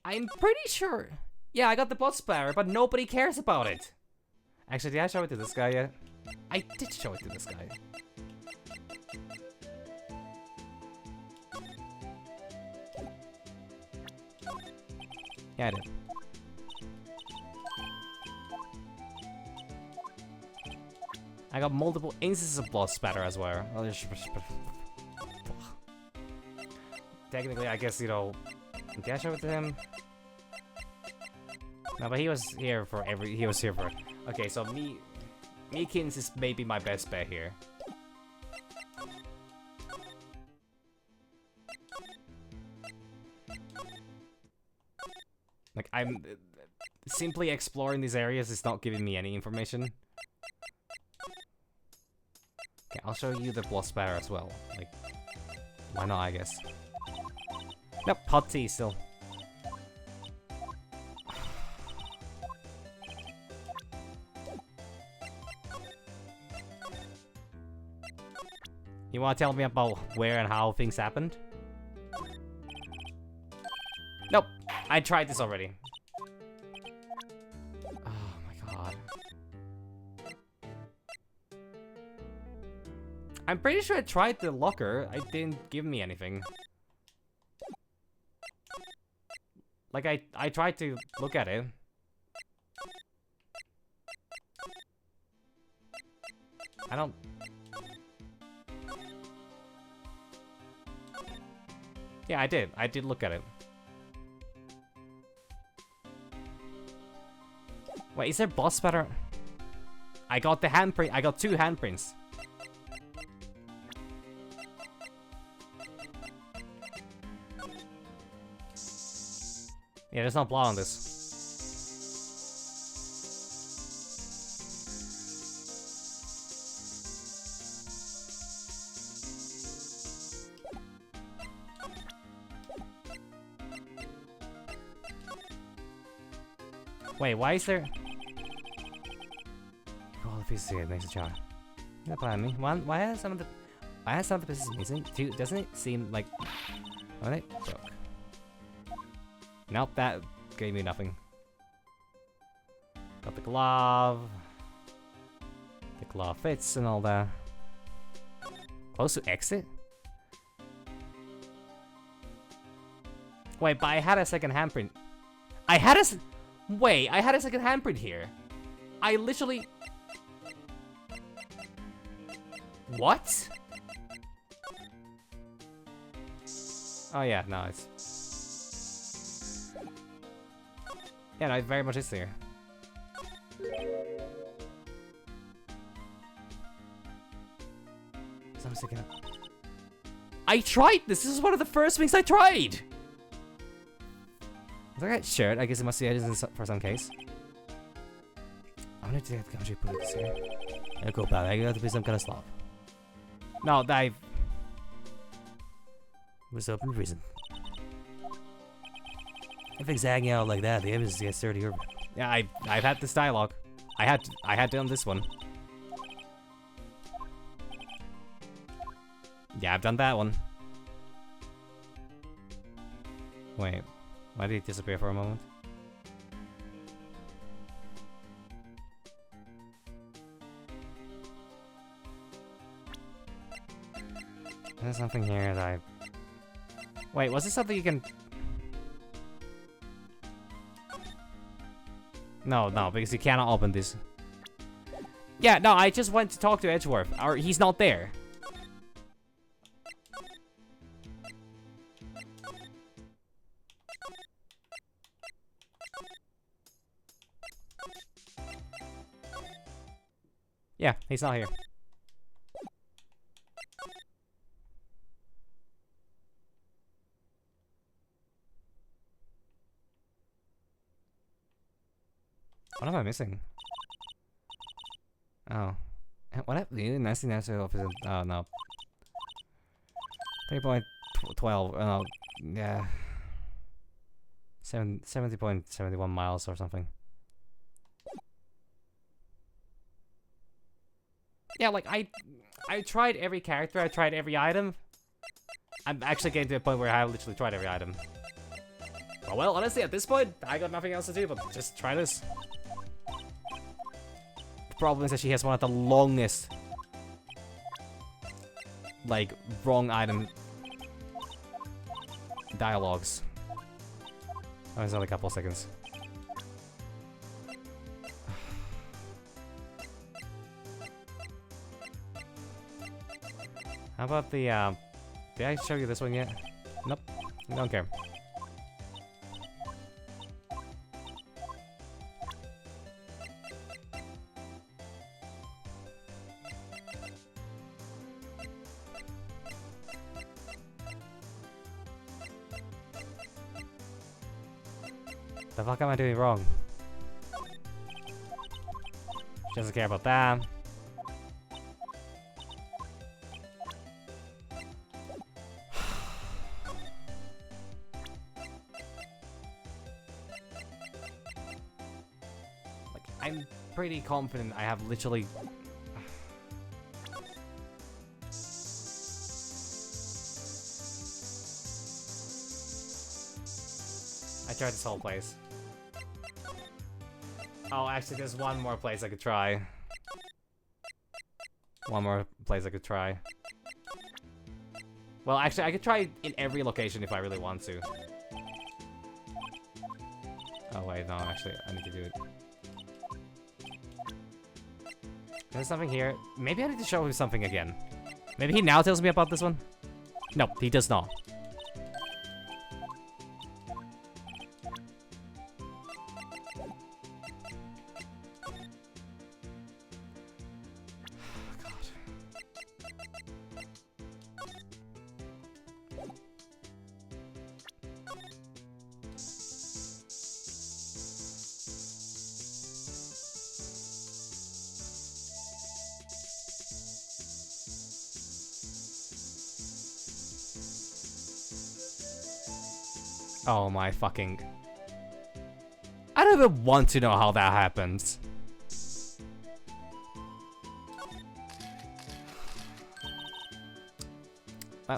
I'm pretty sure. Yeah, I got the blood splatter, but nobody cares about it.
Actually, did I show it to this guy yet?
I did show it to this guy.
Yeah, I did.
I got multiple instances of blood spatter as well.
Technically, I guess, you know... Did I show it to him? No, but he was here for He was here for... Okay, so Meekins is maybe my best bet here. Like, I'm... Simply exploring these areas is not giving me any information. Okay, I'll show you the blood spatter as well. Like, why not, I guess. Nope, hot tea still. You wanna tell me about where and how things happened? Nope, I tried this already. Oh my god. I'm pretty sure I tried the locker. It didn't give me anything. Like, I tried to look at it. I don't... Yeah, I did. I did look at it. Wait, is there boss spatter? I got the handprint. I got 2 handprints. Yeah, there's no blood on this. Wait, why is there... Oh, the pieces here makes a jar. Not behind me. One, why are some of the pieces missing? 2, doesn't it seem like... Oh, they broke. Nope, that gave me nothing. Got the glove. The glove fits and all that. Close to exit? Wait, but I had a second handprint. Wait, I had a second handprint here. I literally... What? Oh yeah, no, it's... Yeah, no, it very much is there. So I'm thinking... I tried this! This is one of the first things I tried! Okay, sure, I guess it must be added for some case. I'm gonna take the country police here. I'll go back, I got to be some kind of slop. No, that was open reason. If it's hanging out like that, the evidence gets dirtier.
Yeah, I've had this dialogue. I had done this one. Yeah, I've done that one. Wait, why did he disappear for a moment? There's something here that I... Wait, was this something you can... No, because you cannot open this. Yeah, no, I just went to talk to Edgeworth. Or he's not there. Yeah, he's not here. What am I missing? Oh. What happened? Nasty officer. Oh, no. 3.12. Oh, yeah. 70.71 miles or something. Yeah, like, I tried every character, I tried every item. I'm actually getting to a point where I have literally tried every item. Oh, well, honestly, at this point, I got nothing else to do but just try this. The problem is that she has one of the longest, like, wrong item dialogues. Oh, it's only a couple seconds. How about the, did I show you this one yet? Nope. Don't care. The fuck am I doing wrong? She doesn't care about that. I'm pretty confident I have literally... I tried this whole place. Oh, actually, there's one more place I could try. One more place I could try. Well, actually, I could try in every location if I really want to. Oh, wait, no, actually, I need to do it. There's something here. Maybe I need to show him something again. Maybe he now tells me about this one? No, he does not. Oh my fucking... I don't even want to know how that happens.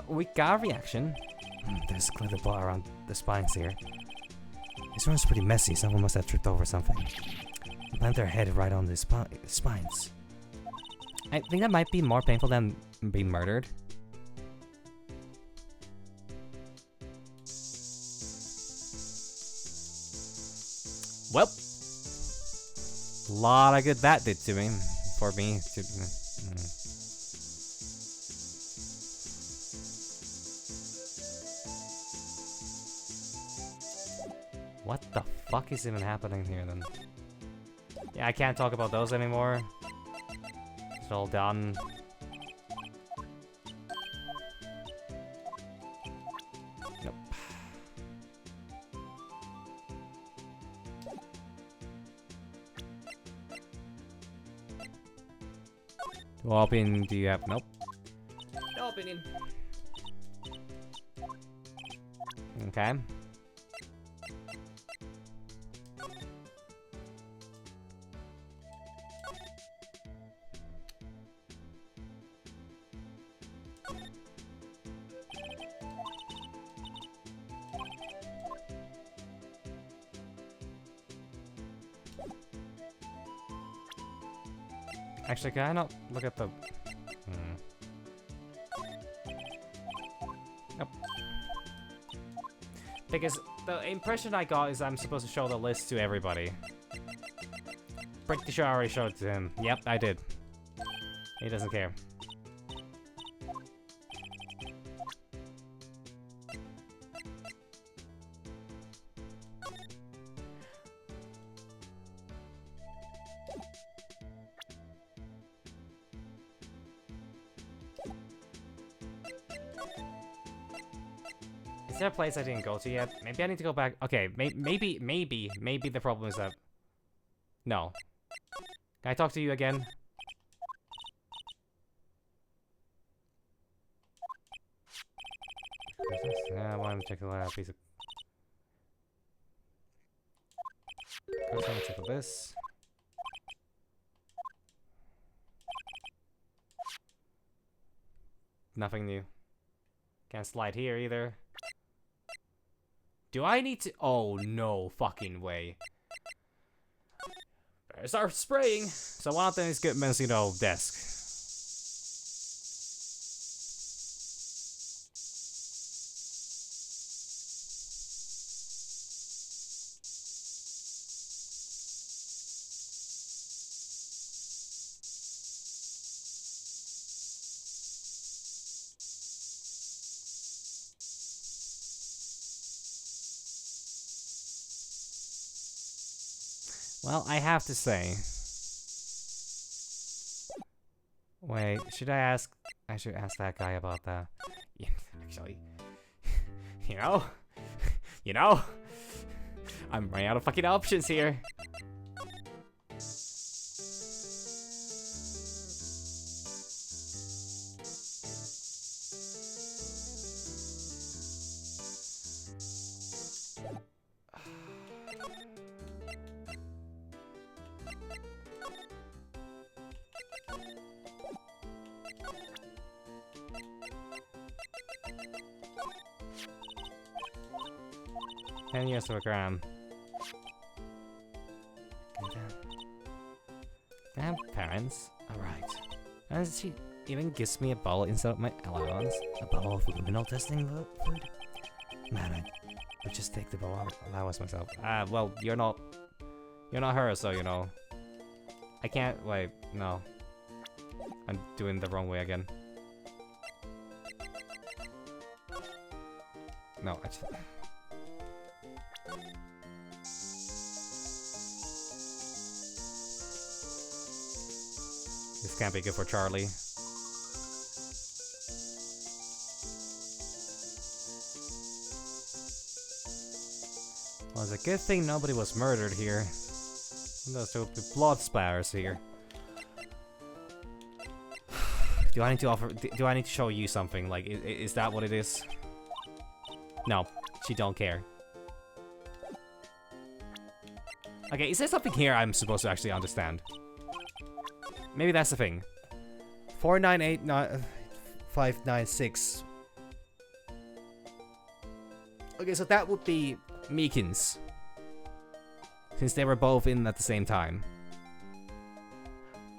We got a reaction.
There's a clever bar around the spines here. This room's pretty messy. Someone must have tripped over something. Plant their head right on the spines.
I think that might be more painful than being murdered. Well, lot of good that did to me, for me. What the fuck is even happening here then? Yeah, I can't talk about those anymore. It's all done. Nope. What opinion do you have? Nope. No opinion. Actually, can I not look at the... Nope. Because the impression I got is I'm supposed to show the list to everybody. Pretty sure I already showed it to him. Yep, I did. He doesn't care. Is there a place I didn't go to yet? Maybe I need to go back. Okay, maybe the problem is that... No. Can I talk to you again? I want to check the last piece of... First, I want to check this. Nothing new. Can't slide here either. Do I need to... Oh, no fucking way. Better start spraying. So one of them is Goodman's, you know, desk. Well, I have to say... Wait, should I ask... I should ask that guy about that. Yeah, actually... You know? You know? I'm running out of fucking options here. $10 to a gram. Damn parents. Alright. And she even gives me a bottle instead of my allowance. A bottle of luminal testing fluid? Man, I would just take the bottle allowance myself. Well, you're not her, so you know. I can't, wait, no. I'm doing the wrong way again. No, I just... This can't be good for Charlie. Well, it's a good thing nobody was murdered here. There's will be blood spatters here. Do I need to offer? Do I need to show you something? Like, is that what it is? No, she don't care. Okay, is there something here I'm supposed to actually understand? Maybe that's the thing. 498596. Okay, so that would be Meekins. Since they were both in at the same time.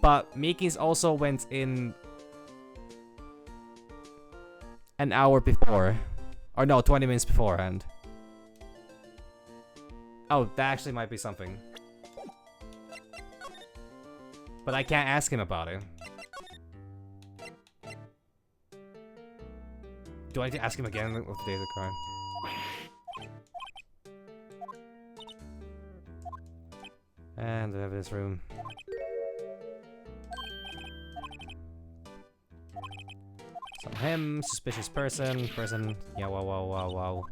But Meekins also went in an hour before. Or no, 20 minutes beforehand. Oh, that actually might be something. But I can't ask him about it. Do I need to ask him again of the day of the crime? And the evidence room. So him, suspicious person, yeah, wow.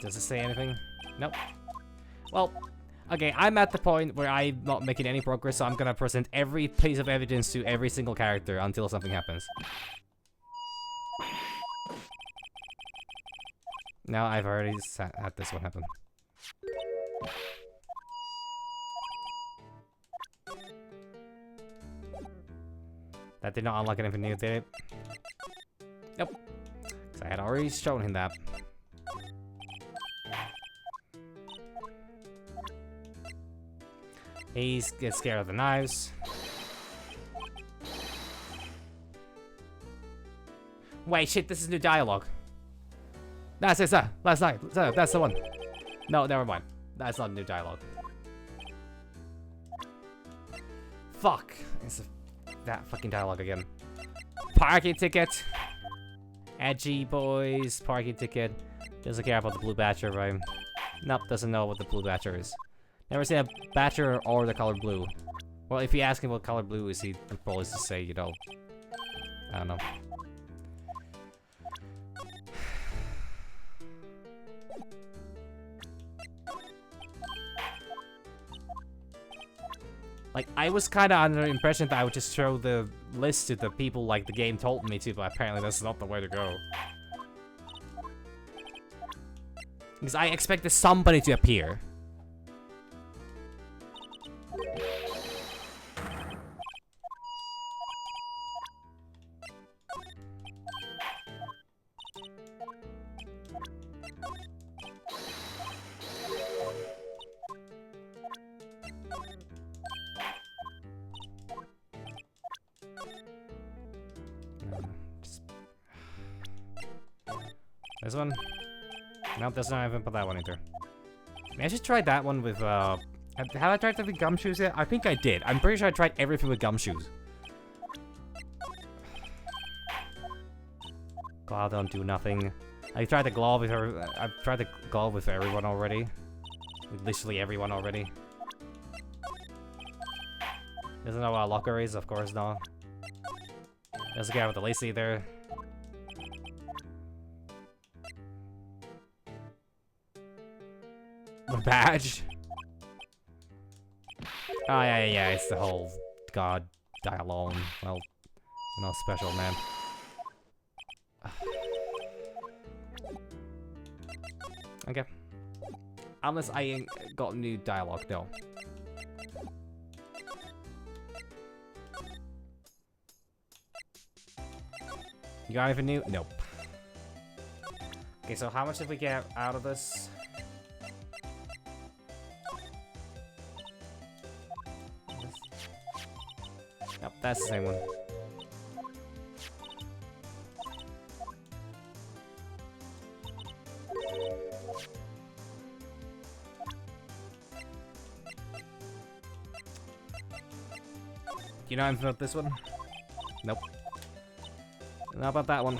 Does it say anything? Nope. Well, okay, I'm at the point where I'm not making any progress, so I'm gonna present every piece of evidence to every single character until something happens. Now I've already had this one happen. That did not unlock anything new, did it? Nope. Because I had already shown him that. He gets scared of the knives. Wait, shit, this is new dialogue. That's it, sir. Last night. Sir, that's the one. No, never mind. That's not new dialogue. Fuck. It's that fucking dialogue again. Parking ticket. Edgy boys. Parking ticket. Doesn't care about the blue badger, right? Nope, doesn't know what the blue badger is. Never seen a badger or the color blue. Well, if you ask him what color blue is, he'd probably just say, you know, I don't know. Like, I was kind of under the impression that I would just throw the list to the people like the game told me to, but apparently that's not the way to go. Because I expected somebody to appear. This one? Nope, doesn't even put that one either. I should try that one with, have I tried that with gumshoes yet? I think I did. I'm pretty sure I tried everything with gumshoes. Glove don't do nothing. I tried the glove with her. I've tried the glove with everyone already. With literally everyone already. Doesn't know what a locker is, of course not. Doesn't care with the lace either. The badge. Oh yeah, it's the whole god die alone. Well, not special, man. Okay. Unless I ain't got new dialogue, no. You got anything new? Nope. Okay, so how much did we get out of this? Yep, that's the same one. Do you know anything about this one? Nope. How about that one?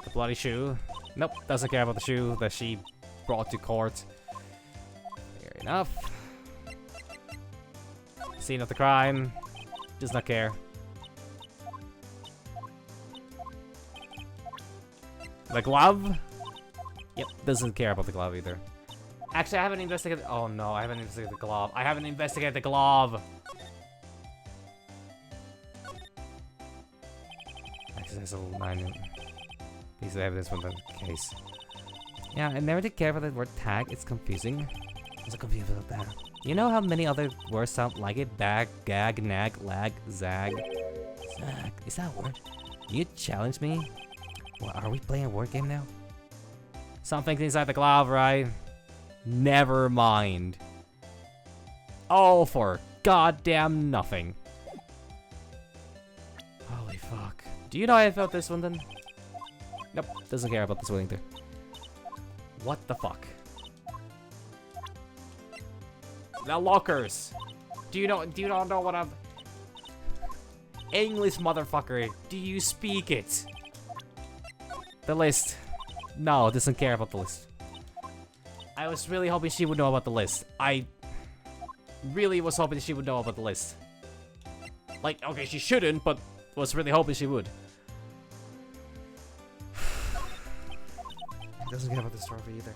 The bloody shoe. Nope, doesn't care about the shoe that she brought to court. Fair enough. Scene of the crime. Does not care. The glove? Yep, doesn't care about the glove either. Actually, I haven't investigated. Oh no, I haven't investigated the glove. I haven't investigated the glove. Actually, there's a minor piece of evidence from the case. Yeah, I never did care about the word tag. It's confusing. I'm so confused about that. You know how many other words sound like it? Bag, gag, nag, lag, zag. Zag. Is that a word? Do you challenge me? Well, are we playing a word game now? Something's inside the glove, right? Never mind. Oh, for goddamn nothing. Holy fuck. Do you know how I felt this one then? Nope, doesn't care about this one either. What the fuck? The lockers. Do you not know what I'm... English, motherfucker. Do you speak it? The list. No, doesn't care about the list. I was really hoping she would know about the list. I really was hoping she would know about the list. Like, okay, she shouldn't, but was really hoping she would. Doesn't care about this trophy either.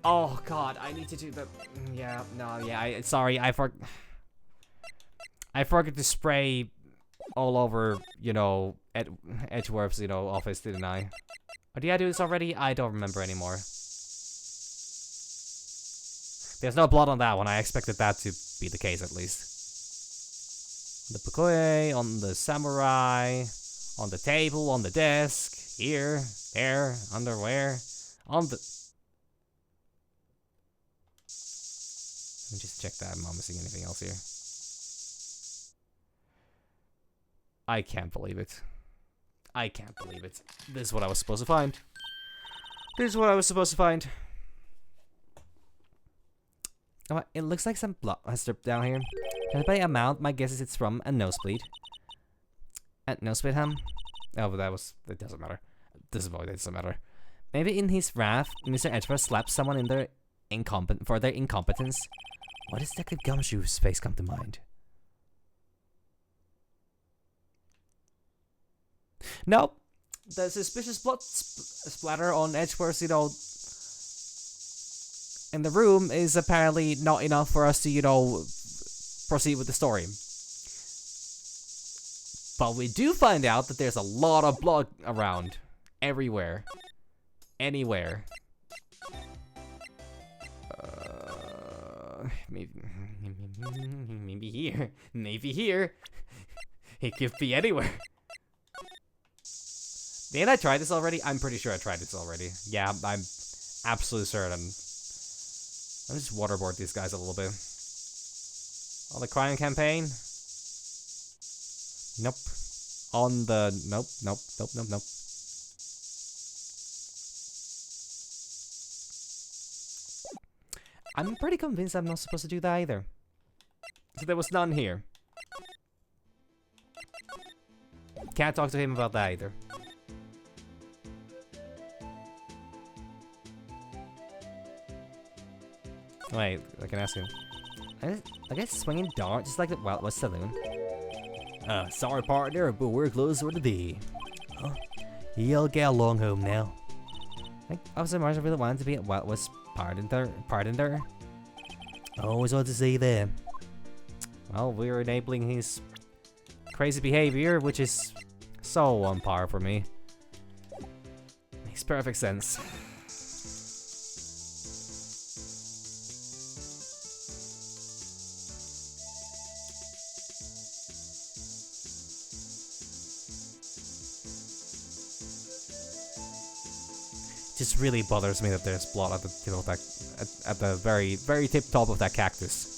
Oh god, I need to do the... Yeah, no, yeah, sorry, I forgot to spray all over, you know, Edgeworth's, you know, office, didn't I? Or did I do this already? I don't remember anymore. There's no blood on that one. I expected that to be the case at least. The Pukoe, on the samurai, on the table, on the desk, here, there, underwear, on the... Let me just check that I'm not missing anything else here. I can't believe it. I can't believe it. This is what I was supposed to find. This is what I was supposed to find. Oh, it looks like some blood has dripped down here. And by amount, my guess is it's from a nosebleed. A nosebleed, huh? Oh, but it doesn't matter. This is why it doesn't matter. Maybe in his wrath, Mr. Edgeworth slapped someone in their for their incompetence. Why does Detective Gumshoe's face come to mind? Nope. The suspicious blood splatter on Edgeworth's, in the room is apparently not enough for us to, proceed with the story. But we do find out that there's a lot of blood around. Everywhere. Anywhere. Maybe here. Maybe here. It could be anywhere. Didn't I try this already? I'm pretty sure I tried this already. Yeah, I'm absolutely certain. Let me just waterboard these guys a little bit. On the crime campaign? Nope. On the... Nope. I'm pretty convinced I'm not supposed to do that either. So there was none here. Can't talk to him about that either. Wait, I can ask him. I guess swinging dart, just like the Wild West Saloon. Sorry partner, but we're closer to thee. Oh, you'll get along home now. Like, Officer Marshall really wanted to be at Wild West pardon there. Always want to see them. Well, we're enabling his crazy behavior, which is so on par for me. Makes perfect sense. Just really bothers me that there's blood at the at the very tip top of that cactus.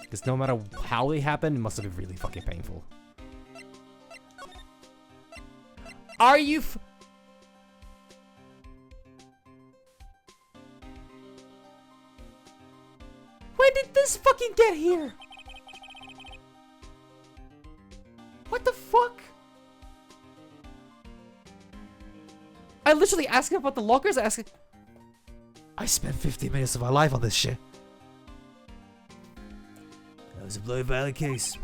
Because no matter how they happened, it must have been really fucking painful. Are you When did this fucking get here? What the fuck? I literally asked him about the lockers, I spent 15 minutes of my life on this shit. That was a Bloody Valley case.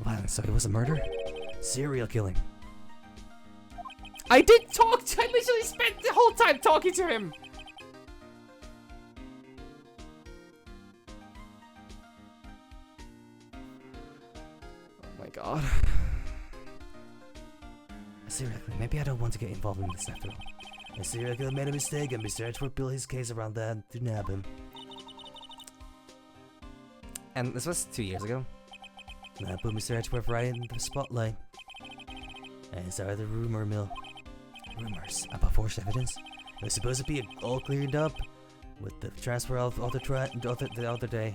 Wow, so it was a murder? Serial killing. I literally spent the whole time talking to him! God. Seriously, maybe I don't want to get involved in this after all. The serial killer made a mistake and Mr. Edgeworth built his case around that to nab him. And this was 2 years ago. And I put Mr. Edgeworth right in the spotlight. And started the rumor mill. Rumors about forged evidence. It was supposed to be all cleared up with the transfer of the other day.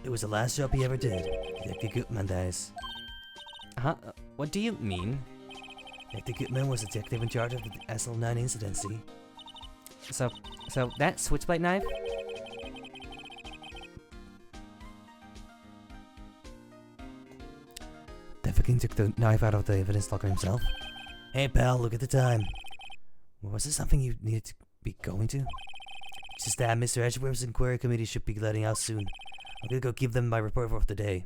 It was the last job he ever did. Detective Gutman dies. Huh? What do you mean? Detective Gutman was detective in charge of the SL9 incident, see? So that switchblade knife? Definitely took the knife out of the evidence locker himself. Hey pal, look at the time. Was this something you needed to be going to? It's just that Mr. Edgeworth's inquiry committee should be letting out soon. I'm gonna go give them my report for the day.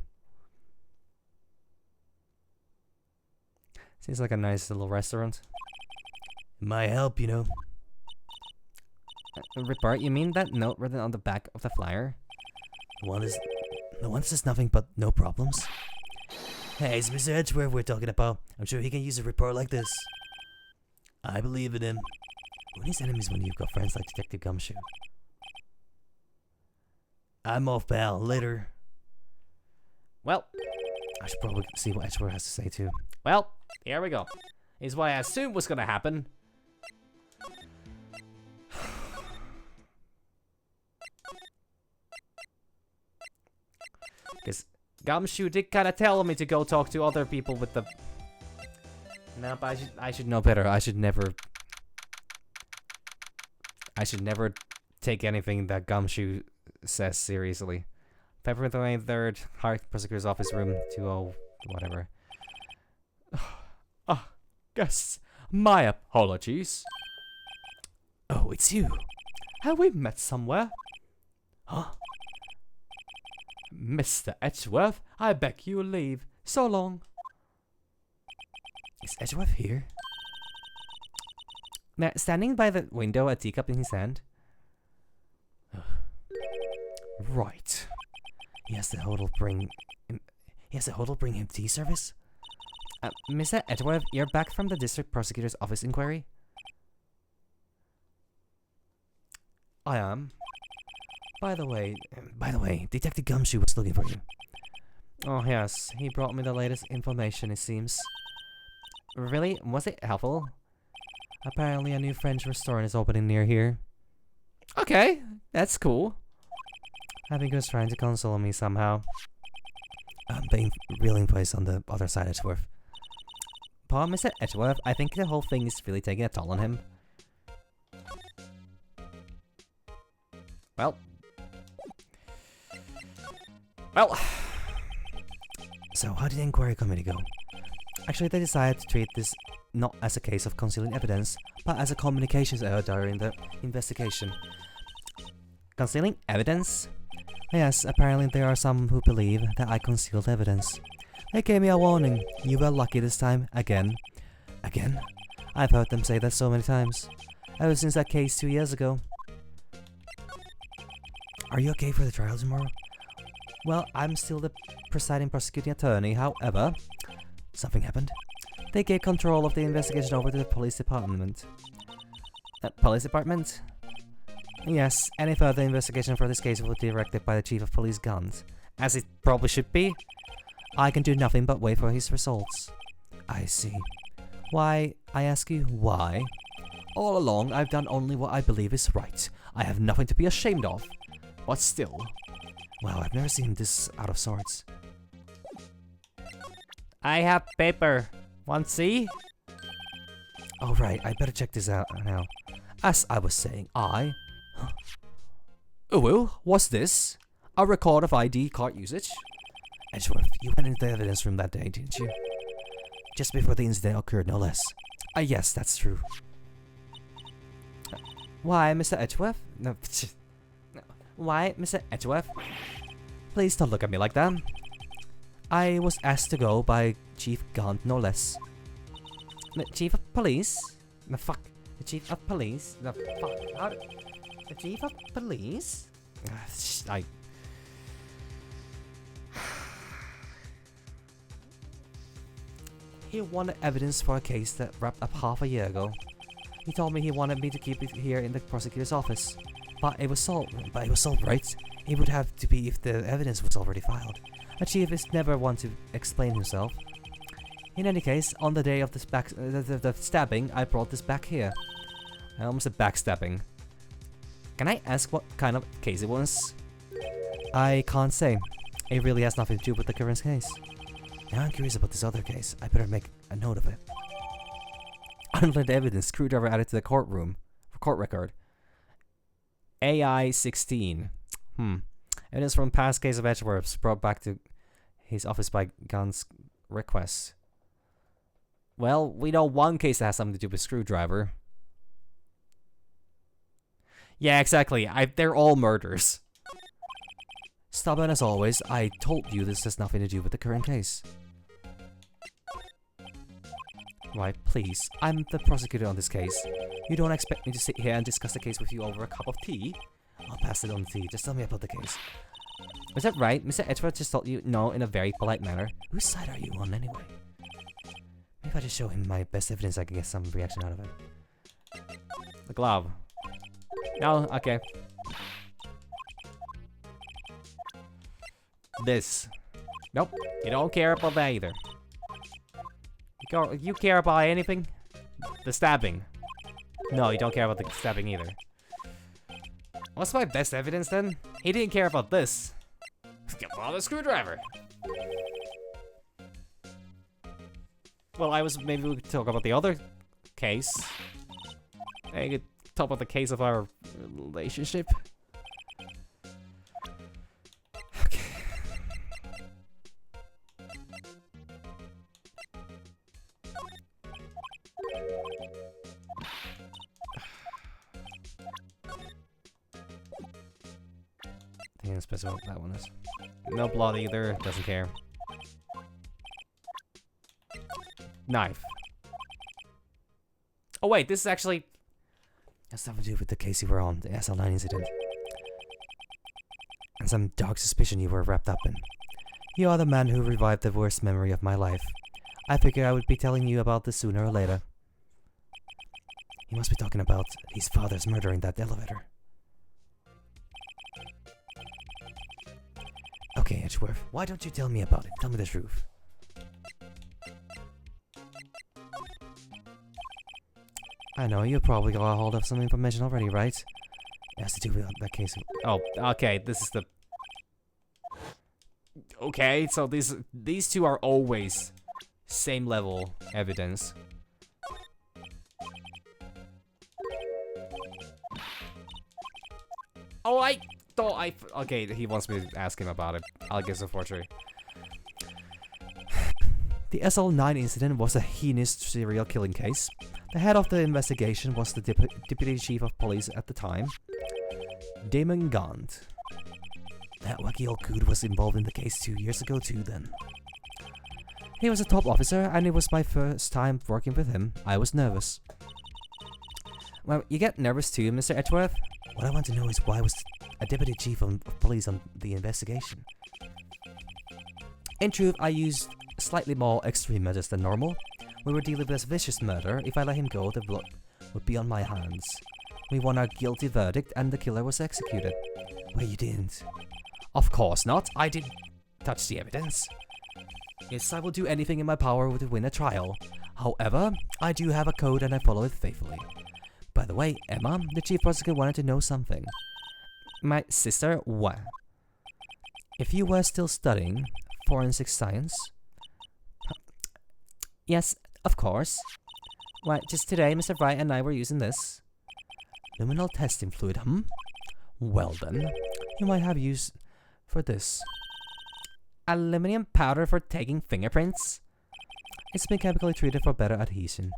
Seems like a nice little restaurant. It might help, you know. Report? You mean that note written on the back of the flyer?
The one says nothing but no problems. Hey, it's Mr. Edgeworth we're talking about. I'm sure he can use a report like this. I believe in him. Who needs enemies when you've got friends like Detective Gumshoe? I'm off, pal. Later.
Well,
I should probably see what Edgeworth has to say too.
well, here we go. Is what I assumed was gonna happen. Because Gumshoe did kind of tell me to go talk to other people with the... No, but I should know better. I should never take anything that Gumshoe says seriously. February 23rd, Hart Prosecutor's Office, room 20, whatever. Guests, my apologies.
Oh, it's you.
Have we met somewhere?
Huh?
Mr. Edgeworth, I beg you leave. So long.
Is Edgeworth here?
Now, standing by the window, a teacup in his hand.
Right. He has to hodl bring him tea service?
Mr. Edgeworth, you're back from the District Prosecutor's Office inquiry?
I am. By the way, Detective Gumshoe was looking for you.
Oh yes, he brought me the latest information, it seems. Really? Was it helpful?
Apparently a new French restaurant is opening near here.
Okay, that's cool.
I think he was trying to console me somehow. I'm being real in place on the other side of Edgeworth.
Poor Mr. Edgeworth, I think the whole thing is really taking a toll on him. Well.
So how did the inquiry committee go? Actually, they decided to treat this not as a case of concealing evidence, but as a communications error during the investigation.
Concealing evidence?
Yes, apparently there are some who believe that I concealed evidence. They gave me a warning. You were lucky this time, again. Again? I've heard them say that so many times. Ever since that case 2 years ago. Are you okay for the trial tomorrow? Well, I'm still the presiding prosecuting attorney, however... Something happened? They gave control of the investigation over to the police department.
Police department?
Yes, any further investigation for this case will be directed by the Chief of Police Guns.
As it probably should be.
I can do nothing but wait for his results. I see. Why, I ask you, why? All along, I've done only what I believe is right. I have nothing to be ashamed of. But still... Wow, I've never seen this out of sorts.
I have paper. Want to see?
Oh right, I better check this out now. As I was saying, Oh well, what's this? A record of ID card usage? Edgeworth, you went into the evidence room that day, didn't you? Just before the incident occurred, no less. Yes, that's true.
Why, Mr. Edgeworth? No. Why, Mr. Edgeworth?
Please don't look at me like that. I was asked to go by Chief Gaunt, no less.
The Chief of Police? The fuck? The Chief of Police? The fuck? How the Chief of Police?
He wanted evidence for a case that wrapped up half a year ago. He told me he wanted me to keep it here in the prosecutor's office. But it was solved, right? It would have to be if the evidence was already filed. A chief is never one to explain himself. In any case, on the day of this the stabbing, I brought this back here. I almost said backstabbing.
Can I ask what kind of case it was?
I can't say. It really has nothing to do with the current case. Now I'm curious about this other case. I better make a note of it. Unlit evidence, screwdriver added to the court record.
AI 16.
Evidence from past case of Edgeworth's brought back to his office by Gunn's request.
Well, we know one case that has something to do with screwdriver. Yeah, exactly. They're all murders.
Stubborn as always, I told you this has nothing to do with the current case. Right, please. I'm the prosecutor on this case. You don't expect me to sit here and discuss the case with you over a cup of tea? I'll pass it on the tea. Just tell me about the case. Was that right? Mr. Edgeworth just told you no in a very polite manner. Whose side are you on anyway? Maybe if I just show him my best evidence, I can get some reaction out of it.
The glove. No, okay. This. Nope. You don't care about that either. You care about anything? The stabbing. No, you don't care about the stabbing either. What's my best evidence then? He didn't care about this. Get the screwdriver. Well, maybe we could talk about the other case. I could talk about the case of our relationship. Okay. I think that's what that one is. No blood either, doesn't care. Knife. Oh wait, this is actually...
Has something to do with the case you were on, the SL9 incident. And some dark suspicion you were wrapped up in. You are the man who revived the worst memory of my life. I figured I would be telling you about this sooner or later. He must be talking about his father's murder in that elevator. Okay, Edgeworth, why don't you tell me about it? Tell me the truth. I know, you probably got a hold of some information already, right? It has to do with that case.
Oh, okay, this is the... Okay, so these two are always same level evidence. Oh, I thought okay, he wants me to ask him about it. I'll guess a forgery.
The SL9 incident was a heinous serial killing case. The head of the investigation was the deputy chief of police at the time, Damon Gaunt. That wacky old coot was involved in the case 2 years ago too then. He was a top officer and it was my first time working with him. I was nervous. Well, you get nervous too, Mr. Edgeworth? What I want to know is why was a deputy chief of police on the investigation? In truth, I used slightly more extreme measures than normal. We were dealing with a vicious murder. If I let him go, the blood would be on my hands. We won our guilty verdict and the killer was executed. Well, you didn't. Of course not. I didn't touch the evidence. Yes, I will do anything in my power to win a trial. However, I do have a code and I follow it faithfully. By the way, Emma, the chief prosecutor wanted to know something. My sister, what? If you were still studying forensic science... Yes, of course. Why, just today, Mr. Wright and I were using this. Luminal testing fluid, Well then, you might have use for this. Aluminum powder for taking fingerprints? It's been chemically treated for better adhesion.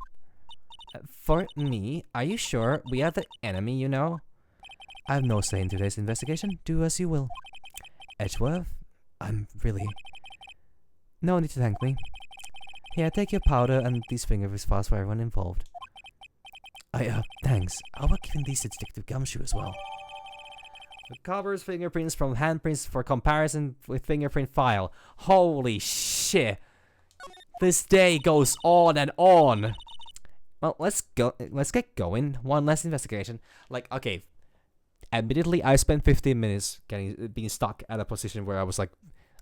For me, are you sure we are the enemy, you know? I have no say in today's investigation. Do as you will. Edgeworth, I'm really... No need to thank me. Here, take your powder and these fingers fast for everyone involved. Thanks. How about giving these to Detective Gumshoe as well?
Recovers fingerprints from handprints for comparison with fingerprint file. Holy shit. This day goes on and on. Well, let's get going. One last investigation. Like, okay. Admittedly, I spent 15 minutes being stuck at a position where I was like,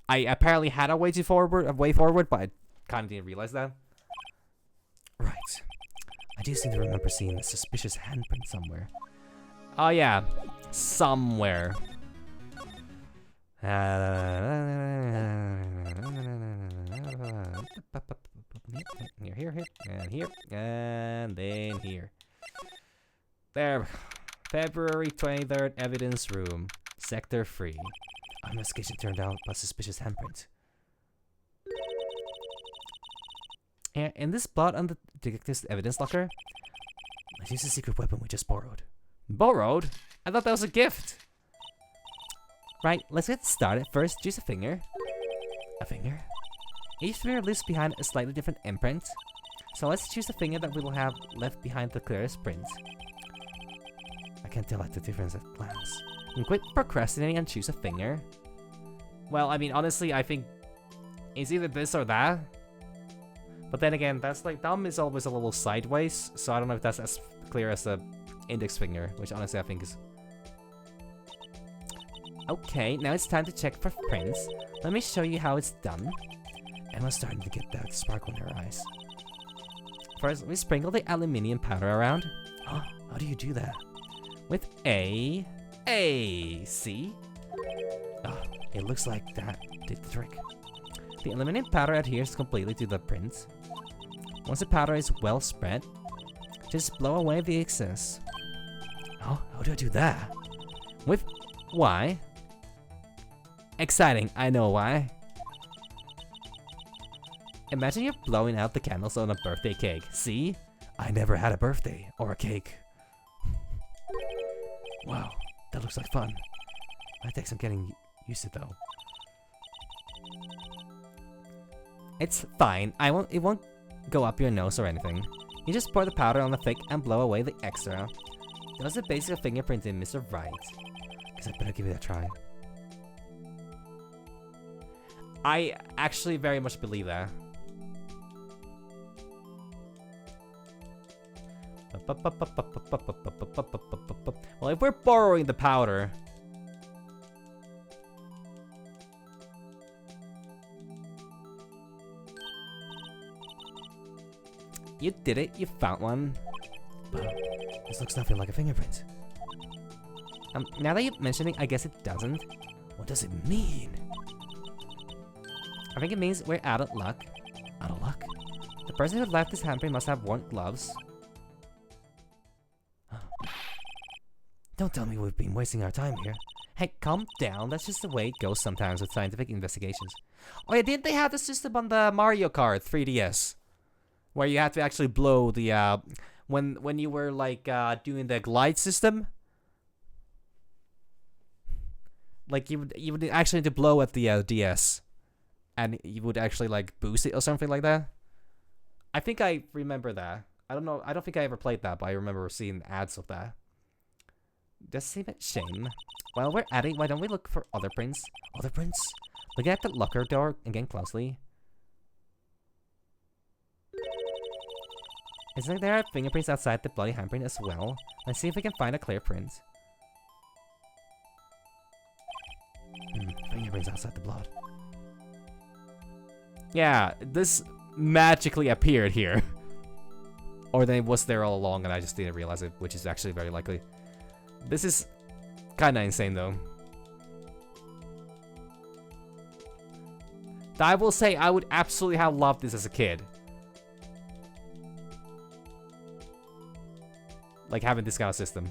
I apparently had a way forward, but I kind of didn't realize that.
Right. I do seem to remember seeing a suspicious handprint somewhere.
Oh yeah, somewhere. Here, and then here. There. February 23rd, evidence room, sector 3.
Our investigation turned out a suspicious handprint.
In this plot on the detective's evidence locker.
I used a secret weapon we just borrowed.
Borrowed? I thought that was a gift.
Right, let's get started. First, choose a finger. A finger? Each finger leaves behind a slightly different imprint. So let's choose the finger that we will have left behind the clearest print. I can't tell the difference at a glance. And quit procrastinating and choose a finger.
Well, I mean, honestly, I think it's either this or that. But then again, that's like, thumb is always a little sideways, so I don't know if that's as clear as the index finger, which honestly I think is... Okay, now it's time to check for prints. Let me show you how it's done. Emma's starting to get that sparkle in her eyes. First, we sprinkle the aluminium powder around. Huh? How do you do that? With A. See? Oh, it looks like that did the trick. The aluminium powder adheres completely to the print. Once the powder is well spread, just blow away the excess. Oh, how do I do that? With Y. Exciting, I know why. Imagine you're blowing out the candles on a birthday cake. See? I never had a birthday or a cake. Wow, that looks like fun. Might take some getting used to though. It's fine. It won't go up your nose or anything. You just pour the powder on the thick and blow away the extra. That was a basic fingerprint in Mr. Wright. Guess I better give it a try. I actually very much believe that. Well, if we're borrowing the powder... You did it, you found one.
Wow, this looks nothing like a fingerprint.
Now that you're mentioning, I guess it doesn't.
What does it mean?
I think it means we're out of luck.
Out of luck?
The person who left this handprint must have worn gloves.
Don't tell me we've been wasting our time here.
Hey, calm down. That's just the way it goes sometimes with scientific investigations. Oh yeah, didn't they have the system on the Mario Kart 3DS? Where you had to actually blow the, when you were, like, doing the glide system? Like, you would actually need to blow at the, DS. And you would actually, like, boost it or something like that? I think I remember that. I don't know, I don't think I ever played that, but I remember seeing ads of that. Does seem a shame. While we're at it, why don't we look for other prints?
Other prints?
Look at the locker door again closely. It's like there are fingerprints outside the bloody handprint as well. Let's see if we can find a clear print.
Fingerprints outside the blood.
Yeah, this magically appeared here. Or then it was there all along and I just didn't realize it, which is actually very likely. This is kinda insane though. I will say I would absolutely have loved this as a kid. Like having this kind of system.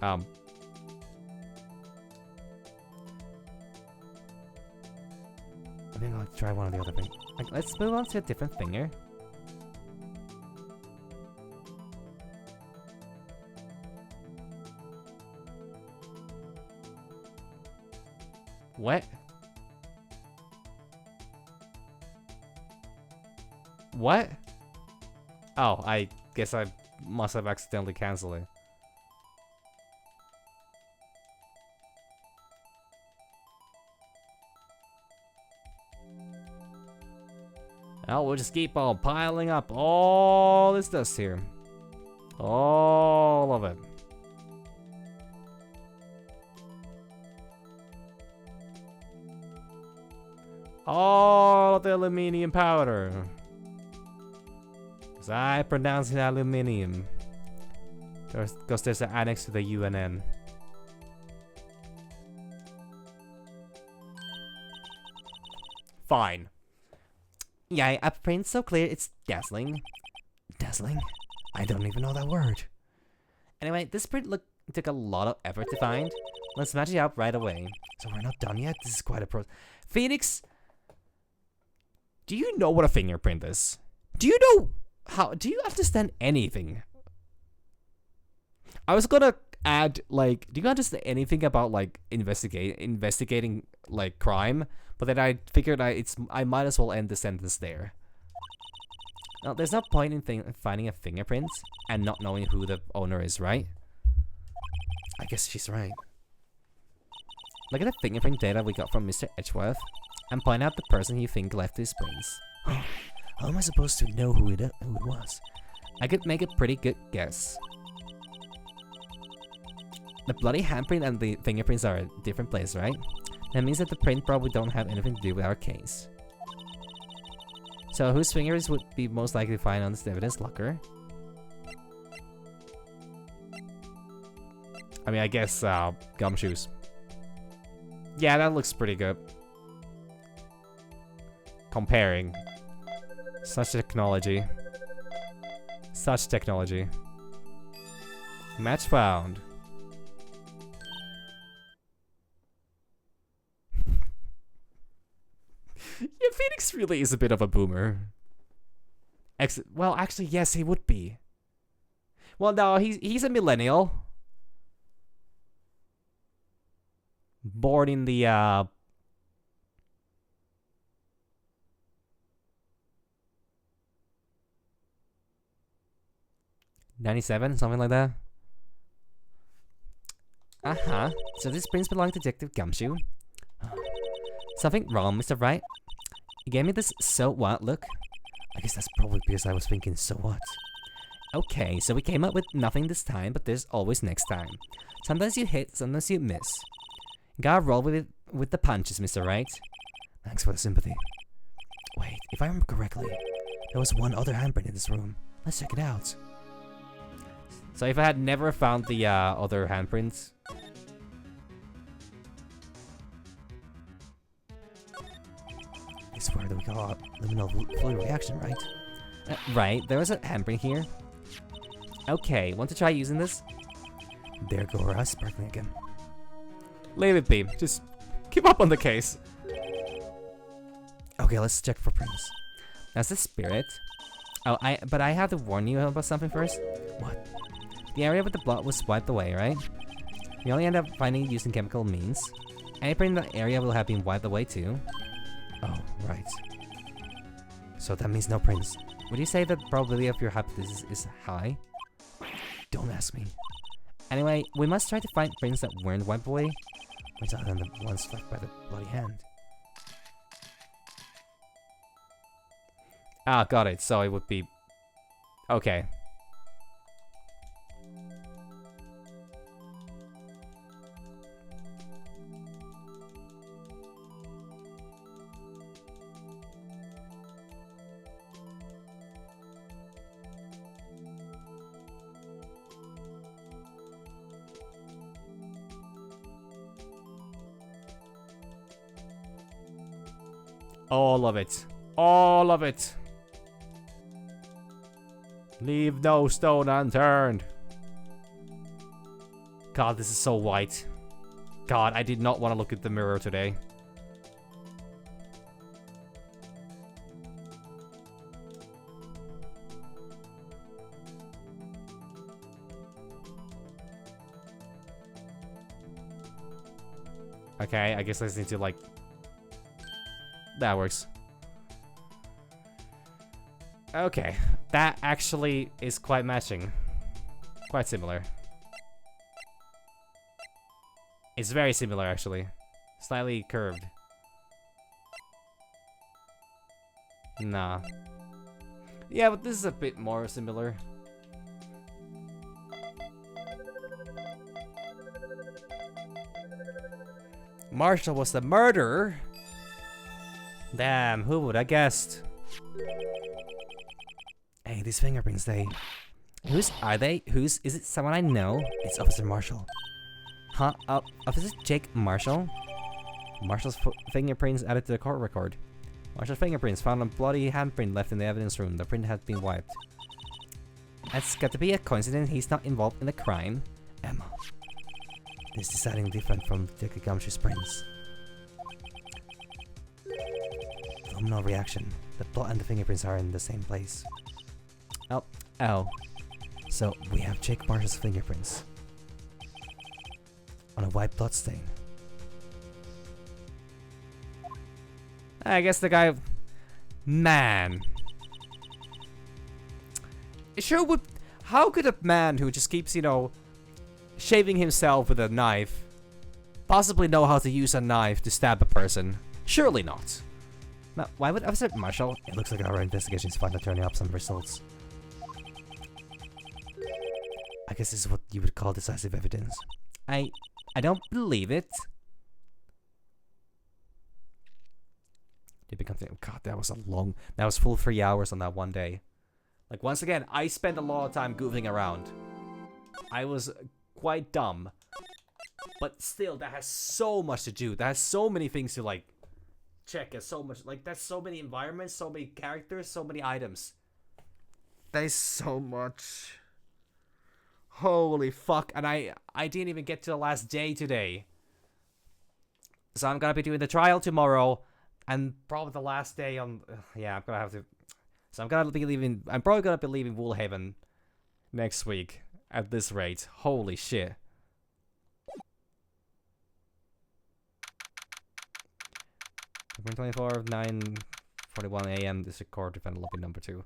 I
think I'll try one of the other things.
like, let's move on to a different finger. What? What? Oh, I guess I must have accidentally canceled it. Well, we'll just keep on piling up all this dust here. All of it. All of the aluminium powder. Because I pronounce it aluminium. Because there's an annex to the UNN. Fine. Yeah, a print so clear it's dazzling.
Dazzling? I don't even know that word.
Anyway, this print took a lot of effort to find. Let's match it up right away.
So we're not done yet? This is quite a process.
Phoenix, do you know what a fingerprint is? Do you know how? Do you understand anything? I was gonna add, like, do you understand anything about, like, investigating like crime? But then I figured I might as well end the sentence there. Now, there's no point in finding a fingerprint and not knowing who the owner is, right?
I guess she's right.
Look at the fingerprint data we got from Mr. Edgeworth and point out the person you think left these prints.
How am I supposed to know who it was?
I could make a pretty good guess. The bloody handprint and the fingerprints are a different place, right? That means that the print probably don't have anything to do with our case. So whose fingers would be most likely to find on this evidence locker? I mean, I guess gumshoes. Yeah, that looks pretty good. Comparing. Such technology. Such technology. Match found. Yeah, Phoenix really is a bit of a boomer. Well, actually, yes, he would be. Well, no, he's a millennial. Born in the 97, something like that. So this prints belong to Detective Gumshoe. Something wrong, Mr. Wright? You gave me this so what look.
I guess that's probably because I was thinking, so what?
Okay, so we came up with nothing this time, but there's always next time. Sometimes you hit, sometimes you miss. Gotta roll with it with the punches, Mr. Wright.
Thanks for the sympathy. Wait, if I remember correctly, there was one other handprint in this room. Let's check it out.
So if I had never found the other handprints...
I swear that we got liminal fluid reaction, right?
Right, there was a handprint here. Okay, want to try using this?
There go our eyes sparkling again.
Leave it be. Just keep up on the case.
Okay, let's check for prints.
That's the spirit. Oh, but I have to warn you about something first.
What?
The area with the blood was wiped away, right? We only end up finding it using chemical means. Any print in that area will have been wiped away too.
Oh, right. So that means no prints.
Would you say that the probability of your hypothesis is high?
Don't ask me.
Anyway, we must try to find prints that weren't wiped away.
Which other than the ones left by the bloody hand.
Ah, got it. So it would be... Okay. All of it. All of it. Leave no stone unturned. God, this is so white. God, I did not want to look at the mirror today. Okay, I guess I just need to like... That works. Okay, that actually is quite matching. Quite similar. It's very similar, actually. Slightly curved. Nah. Yeah, but this is a bit more similar. Marshall was the murderer? Damn, who would I guessed?
Hey, these fingerprints,
Whose are they? Is it someone I know?
It's Officer Marshall.
Huh? Officer Jake Marshall? Marshall's fingerprints added to the court record. Marshall's fingerprints found a bloody handprint left in the evidence room. The print had been wiped. That's got to be a coincidence he's not involved in the crime.
Emma. This is deciding different from Detective Gumshoe's prints. Liminal reaction. The plot and the fingerprints are in the same place.
Oh.
So, we have Jake Marshall's fingerprints on a white blood stain.
I guess the guy... Man. sure would. How could a man who just keeps, you know, shaving himself with a knife possibly know how to use a knife to stab a person? Surely not. Now, why would I said Marshall?
It looks like our investigations finally turning up some results. I guess this is what you would call decisive evidence.
I don't believe it.
It becomes
God, that was a long. That was full 3 hours on that one day. Like, once again, I spent a lot of time goofing around. I was quite dumb. But still, that has so much to do. That has so many things to, like, check. And so much. Like, that's so many environments, so many characters, so many items. That is so much. Holy fuck. And I didn't even get to the last day today. So I'm gonna be doing the trial tomorrow. And probably the last day on... yeah, I'm gonna have to... So I'm gonna be leaving... I'm probably gonna be leaving Woolhaven next week at this rate. Holy shit. From 24 of 9:41 a.m. This record defender lobby number 2.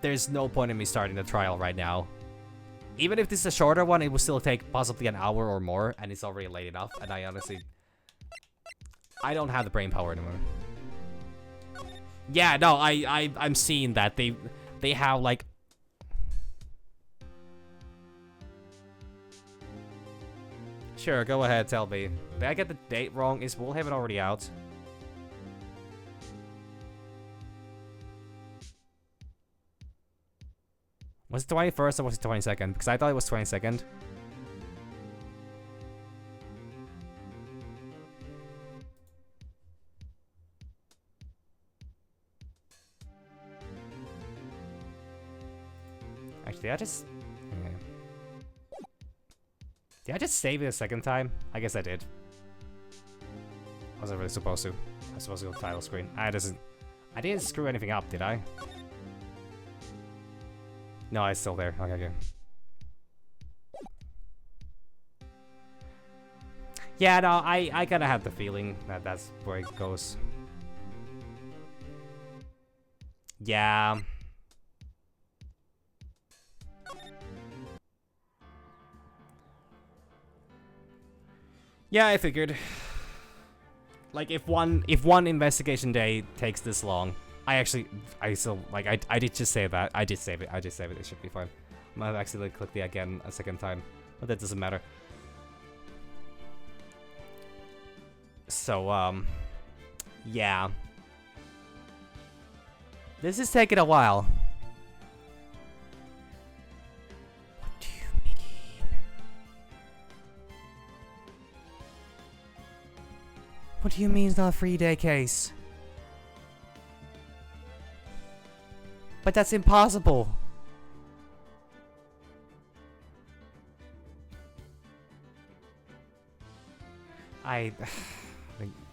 There's no point in me starting the trial right now. Even if this is a shorter one, it will still take possibly an hour or more, and it's already late enough, and I honestly... I don't have the brain power anymore. Yeah, no, I'm seeing that. They have, like... Sure, go ahead, tell me. Did I get the date wrong? Is Woolhaven already out? Was it 21st or was it 22nd? Because I thought it was 22nd. Actually, did I just save it a second time? I guess I did. Wasn't really supposed to. I was supposed to go to title screen. I didn't screw anything up, did I? No, it's still there. Okay, okay. Yeah, no, I kind of have the feeling that that's where it goes. Yeah. Yeah, I figured. Like, if one investigation day takes this long, I still, like, I did just save that. I did save it. It should be fine. I might have accidentally clicked it again a second time, but that doesn't matter. So, yeah. This is taking a while. What do you mean? What do you mean it's not a 3-day case? But that's impossible.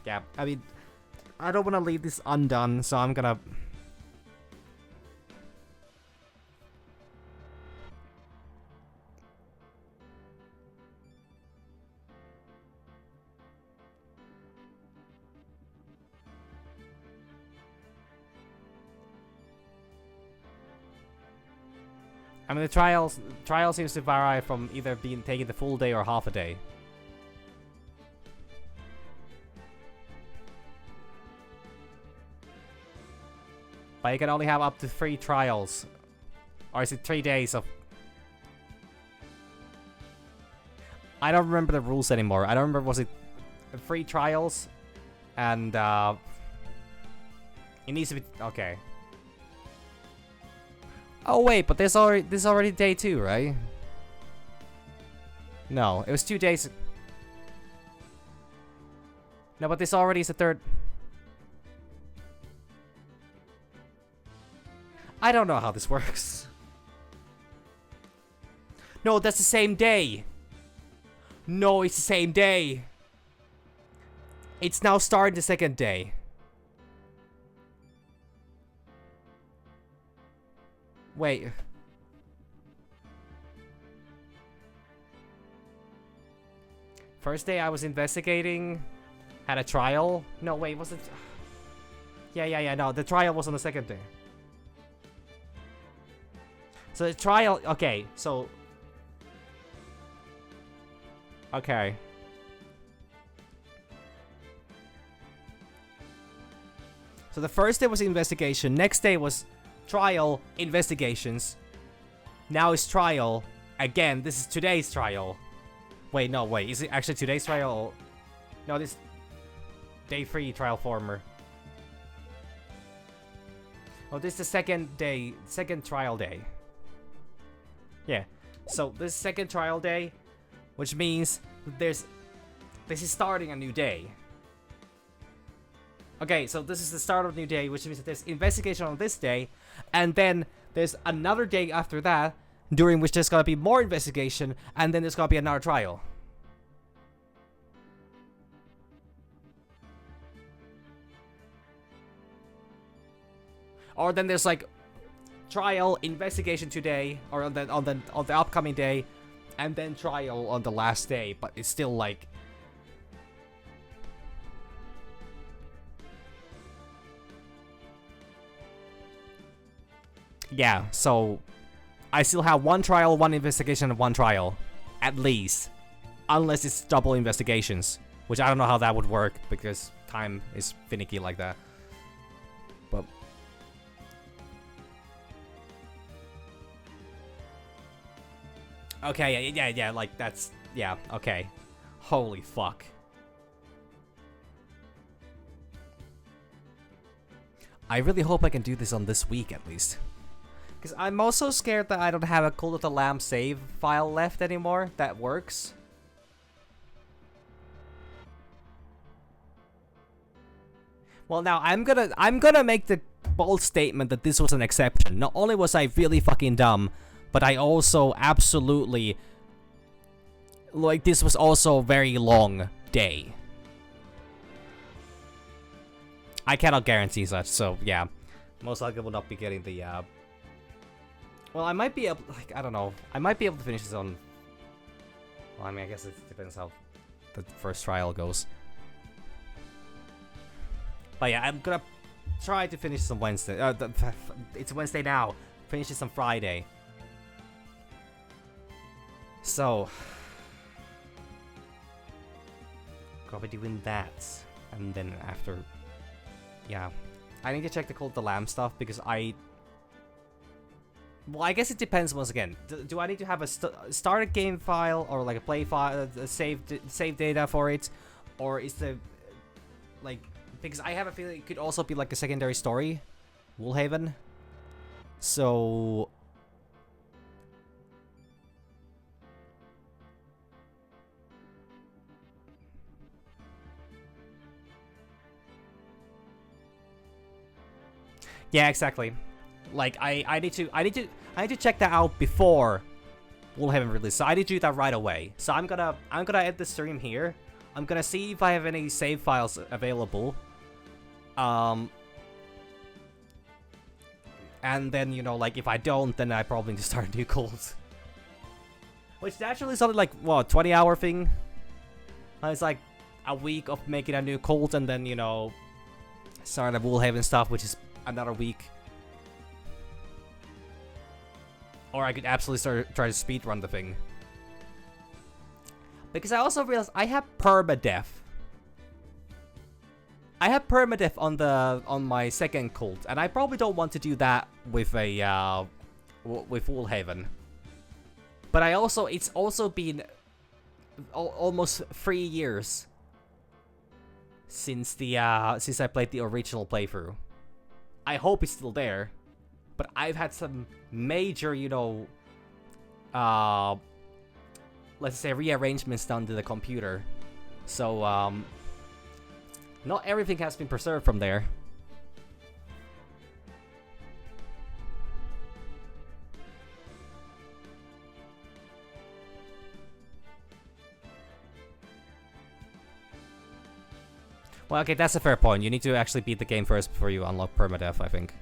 Yeah, I mean, I don't want to leave this undone, so I'm gonna... I mean, the trial seems to vary from either being taking the full day or half a day. But you can only have up to 3 trials. Or is it 3 days of... I don't remember the rules anymore. I don't remember, was it 3 trials? And, it needs to be... Okay. Oh wait, but this is already day 2, right? No, it was 2 days. No, but this already is the 3rd. I don't know how this works. No, that's the same day. No, it's the same day. It's now starting the 2nd day. Wait. First day I was investigating, had a trial. No, wait, was it? Yeah, no, the trial was on the 2nd day. So the trial, okay, so... Okay. So the first day was investigation, next day was trial, investigations. Now it's trial. Again, this is today's trial. Wait, no, wait, is it actually today's trial? No, this... Day 3 trial former. Oh, this is the second day, second trial day. Yeah, so this is second trial day, which means this is starting a new day. Okay, so this is the start of a new day, which means that there's investigation on this day, and then there's another day after that, during which there's gonna be more investigation, and then there's gonna be another trial. Or then there's like trial, investigation today, or on the upcoming day, and then trial on the last day. But it's still like, yeah. So I still have one trial, one investigation, and one trial, at least, unless it's double investigations, which I don't know how that would work because time is finicky like that. But okay, yeah, like that's, yeah, okay. Holy fuck. I really hope I can do this on this week at least. Because I'm also scared that I don't have a Cult of the Lamb save file left anymore that works. Well, now I'm gonna make the bold statement that this was an exception. Not only was I really fucking dumb, but I also absolutely, like, this was also a very long day. I cannot guarantee such, so yeah. Most likely will not be getting the, well, I might be able, like, I don't know. I might be able to finish this on, well, I mean, I guess it depends how the first trial goes. But yeah, I'm gonna try to finish this on Wednesday. It's Wednesday now. Finish this on Friday. So, gonna be doing that, and then after, yeah, I need to check the Cult of the Lamb stuff because well, I guess it depends once again. Do I need to have a start a game file or like a play file, save data for it, or is the like, because I have a feeling it could also be like a secondary story, Woolhaven. So. Yeah, exactly. Like I need to check that out before Woolhaven release. So I need to do that right away. So I'm gonna end the stream here. I'm gonna see if I have any save files available. And then, you know, like if I don't, then I probably need to start a new cult. Which naturally is something like, what, 20-hour thing? It's like a week of making a new cult and then, you know, start a Woolhaven stuff, which is another week. Or I could absolutely try to speedrun the thing. Because I also realized I have permadeath. I have permadeath on my second cult, and I probably don't want to do that with a with Woolhaven. But it's also been almost 3 years since since I played the original playthrough. I hope it's still there, but I've had some major, you know, let's say rearrangements done to the computer. So, not everything has been preserved from there. Well, okay, that's a fair point. You need to actually beat the game first before you unlock permadeath, I think.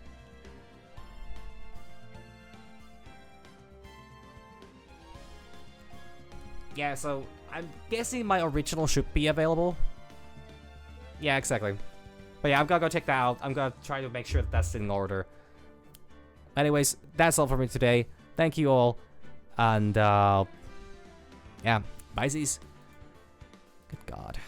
Yeah, so I'm guessing my original should be available. Yeah, exactly. But yeah, I'm gonna go check that out. I'm gonna try to make sure that that's in order. Anyways, that's all for me today. thank you all. And, yeah, bye, Good God.